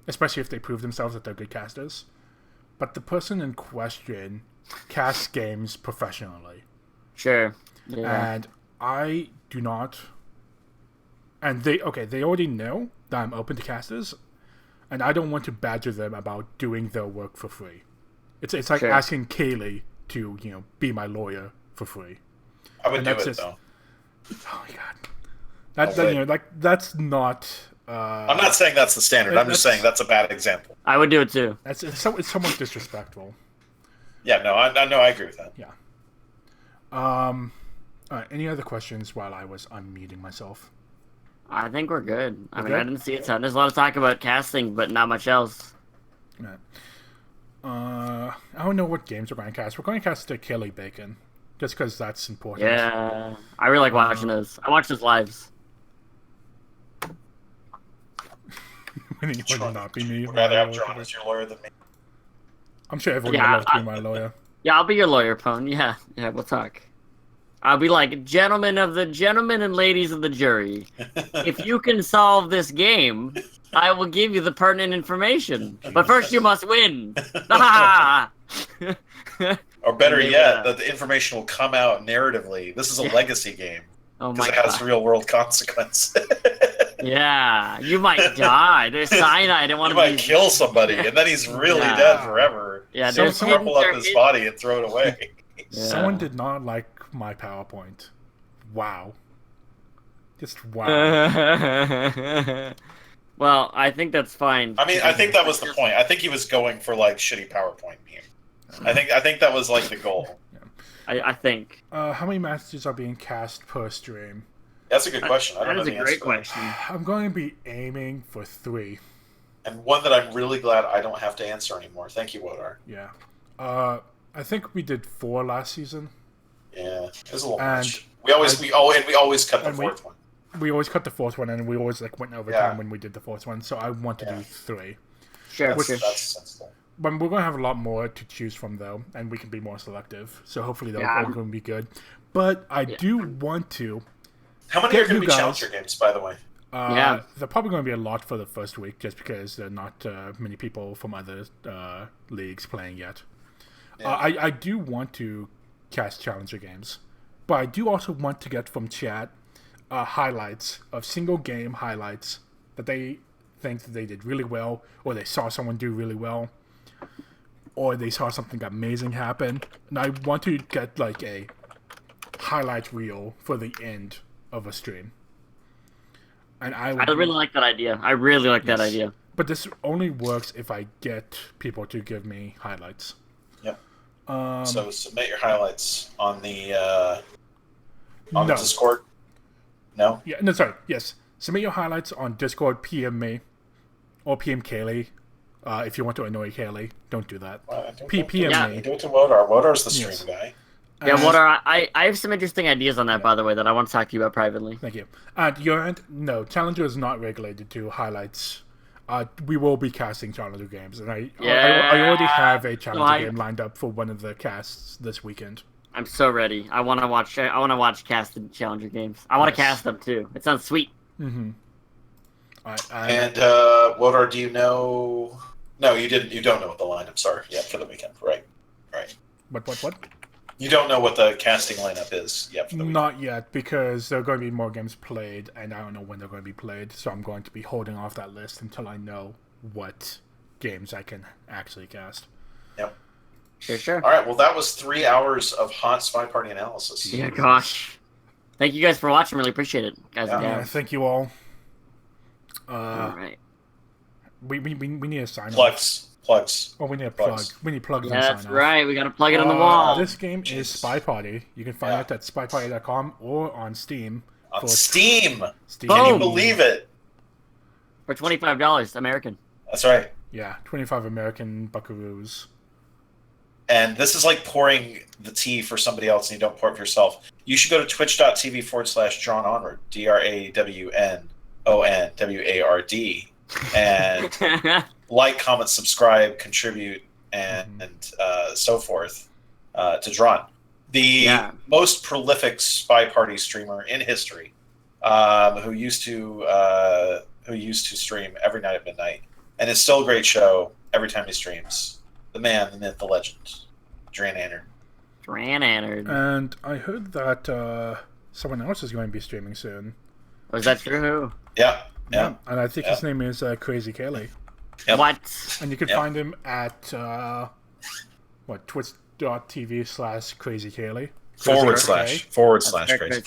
S2: especially if they prove themselves that they're good casters. But the person in question casts games professionally.
S1: Sure. Yeah.
S2: And I do not. And they already know that I'm open to casters, and I don't want to badger them about doing their work for free. It's like asking Kaylee to be my lawyer for free.
S3: I would do it though.
S2: Oh my god, that's not.
S3: I'm not saying that's the standard. I'm just saying that's a bad example.
S1: I would do it too.
S2: It's somewhat disrespectful.
S3: Yeah, no, I agree with that.
S2: Yeah. All right. Any other questions while I was unmuting myself?
S1: I think we're good. I didn't see a ton. There's a lot of talk about casting, but not much else.
S2: Right. I don't know what games we're going to cast. We're going to cast Kelly Bacon, just because that's important.
S1: Yeah, I really like watching those. I watch those lives.
S2: Would not be me.
S3: Would rather have John as your lawyer than me.
S2: I'm sure everyone would love to be my lawyer.
S1: Yeah, I'll be your lawyer, Pone. Yeah, we'll talk. I'll be like, gentlemen and ladies of the jury, if you can solve this game, I will give you the pertinent information. But first you must win.
S3: Or better yet, that the information will come out narratively. This is a legacy game.
S1: Oh my god.
S3: Because it has real world consequence.
S1: Yeah, you might die. There's cyanide.
S3: You might kill somebody, and then he's really dead forever.
S1: Yeah,
S3: there's crumple up his body and throw it away.
S2: Someone did not like my PowerPoint. Wow. Just wow.
S1: Well, I think that's fine.
S3: I mean, I think that was the point. I think he was going for shitty PowerPoint meme. I think that was the goal.
S1: Yeah. I think.
S2: How many matches are being cast per stream?
S3: That's a good question. I don't know the answer.
S1: That is a great question.
S2: I'm going to be aiming for 3.
S3: And one that I'm really glad I don't have to answer anymore. Thank you, Wodar.
S2: Yeah. I think we did 4 last season.
S3: Yeah, it was a little much. We always cut the 4th one.
S2: We always cut the 4th one, and we always went over time when we did the 4th one. So I want to do 3.
S1: Sure,
S3: that's sensible.
S2: But we're going to have a lot more to choose from, though, and we can be more selective. So hopefully they're all going to be good. but I do want to.
S3: How many
S2: Get
S3: are going to
S2: you
S3: be
S2: guys-
S3: Challenger games, by the way?
S1: Yeah.
S2: They're probably going to be a lot for the first week, just because there are not many people from other leagues playing yet.
S3: Yeah.
S2: I do want to cast Challenger games, but I do also want to get from chat highlights of single game highlights that they think that they did really well, or they saw someone do really well, or they saw something amazing happen. And I want to get like a highlight reel for the end of a stream. And I
S1: really like that idea. I really like that
S2: Yes.
S1: idea.
S2: But this only works if I get people to give me highlights.
S3: Yep.
S2: Um,
S3: So submit your highlights on the
S2: no.
S3: Discord. No.
S2: Yeah, no, sorry. Yes. Submit your highlights on Discord, PM me, or PM Kaylee. If you want to annoy Kaylee, don't do that. PM
S1: Yeah.
S2: me.
S3: Do it to Wodar. Wodar's the stream
S2: Yes.
S3: guy.
S1: Yeah,
S2: And-
S1: what are I have some interesting ideas on that, by the way, that I want to talk to you about privately.
S2: Thank you. At your end, no, Challenger is not regulated to highlights. We will be casting Challenger games, and I already have a Challenger game lined up for one of the casts this weekend.
S1: I'm so ready. I want to watch casted Challenger games. I want to cast them too. It sounds sweet.
S2: Mm-hmm.
S3: And Wodar, do you know? No, you didn't. You don't know what the lineups are yet for the weekend, right? Right.
S2: What?
S3: You don't know what the casting lineup is yet for the weekend.
S2: Not yet, because there are going to be more games played, and I don't know when they're going to be played, so I'm going to be holding off that list until I know what games I can actually cast.
S3: Yep.
S1: Sure.
S3: All right. Well, that was 3 hours of hot SpyParty analysis.
S1: Yeah, gosh. Thank you guys for watching. Really appreciate it, guys and
S2: Yeah,
S1: gals.
S2: thank you all.
S1: All right.
S2: We need a sign off.
S3: Plugs.
S2: Oh, we need a
S3: Plugs.
S2: plug. We need plugs
S1: Yeah,
S2: and
S1: that's
S2: sign off.
S1: right. We got to plug it on the wall.
S2: This game is
S3: Jesus.
S2: SpyParty. You can find it at spyparty.com or on Steam.
S3: On Steam.
S2: Steam.
S3: Can you
S1: Boom.
S3: believe it?
S1: For $25 American.
S3: That's right.
S2: Yeah, 25 American buckaroos.
S3: And this is like pouring the tea for somebody else and you don't pour it for yourself. You should go to twitch.tv/Drawn Onward, DrawnOnward, and like, comment, subscribe, contribute, and so forth to Drawn. The most prolific SpyParty streamer in history, who used to stream every night at midnight, and it's still a great show every time he streams. The man, the myth, the legend, Dran Annard.
S1: Dran Annard.
S2: And I heard that someone else is going to be streaming soon.
S1: Was that true?
S3: Yeah.
S2: And I think his name is Crazy Kaylee.
S3: Yep.
S1: What?
S2: And you can find him at twitch.tv/Crazy Kaylee.
S3: Forward slash
S1: Very
S3: crazy.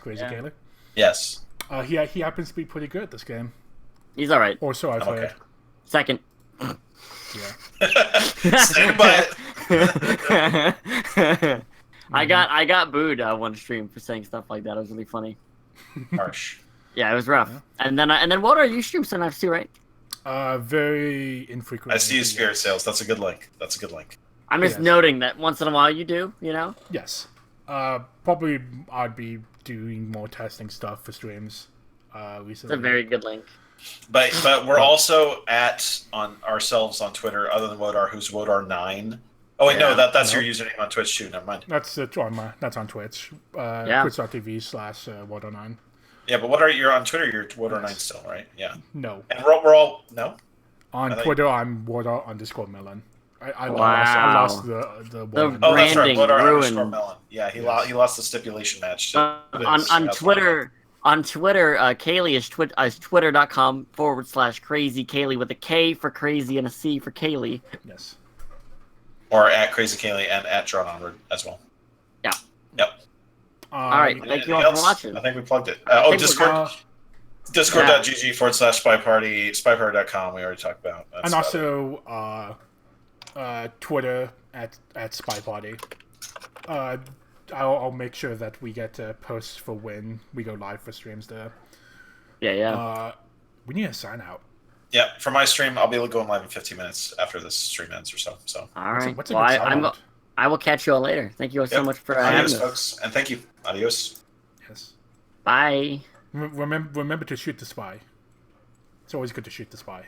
S2: Crazy
S1: yeah.
S2: Kaylee.
S3: Yes.
S2: He happens to be pretty good at this game.
S1: He's all right.
S2: Or so I've heard.
S1: Second.
S3: Yeah. Stand by it.
S1: I got booed one stream for saying stuff like that. It was really funny.
S3: Harsh.
S1: Yeah, it was rough.
S2: Yeah.
S1: And then what are you stream sometimes too, right?
S2: Very infrequent.
S3: I see you, Spirit Sales. That's a good link.
S1: I'm just noting that once in a while you do, you know?
S2: Yes. Probably I'd be doing more testing stuff for streams recently.
S1: It's a very good link.
S3: But we're also on ourselves on Twitter, other than Wodar, who's Wodar9. Oh wait, no, that's your username on Twitch too. Never mind.
S2: That's on Twitch. Twitch.tv/Wodar9.
S3: Yeah, but you're on Twitter? You're Wodar9 still, right? Yeah.
S2: No.
S3: And we're all no.
S2: On Twitter, I'm Wodar_Melon. I
S1: Wow.
S2: lost the one.
S3: Oh, that's right.
S1: Branding
S3: Wodar
S1: ruined.
S3: _Melon. Yeah, he lost the stipulation match.
S1: On Twitter, Kaylee is twitter.com/crazy Kaylee with a K for crazy and a C for Kaylee.
S2: Yes.
S3: Or at Crazy Kaylee and at Drawn Onward as well.
S1: Yeah.
S3: Yep.
S1: All right. Thank you all for watching.
S3: I think we plugged it.
S1: Discord.
S3: Discord.gg/SpyParty, SpyParty.com. We already talked about.
S2: And also Twitter at SpyParty. I'll make sure that we get posts for when we go live for streams there.
S1: Yeah.
S2: We need a sign out.
S3: Yeah, for my stream, I'll be able to go live in 15 minutes after this stream ends or so.
S1: All right.
S2: What's a good sign out?
S1: I will catch you all later. Thank you all so much for having
S3: Adios,
S1: us.
S3: folks, and thank you. Adios.
S2: Yes.
S1: Bye.
S2: Remember to shoot the spy. It's always good to shoot the spy.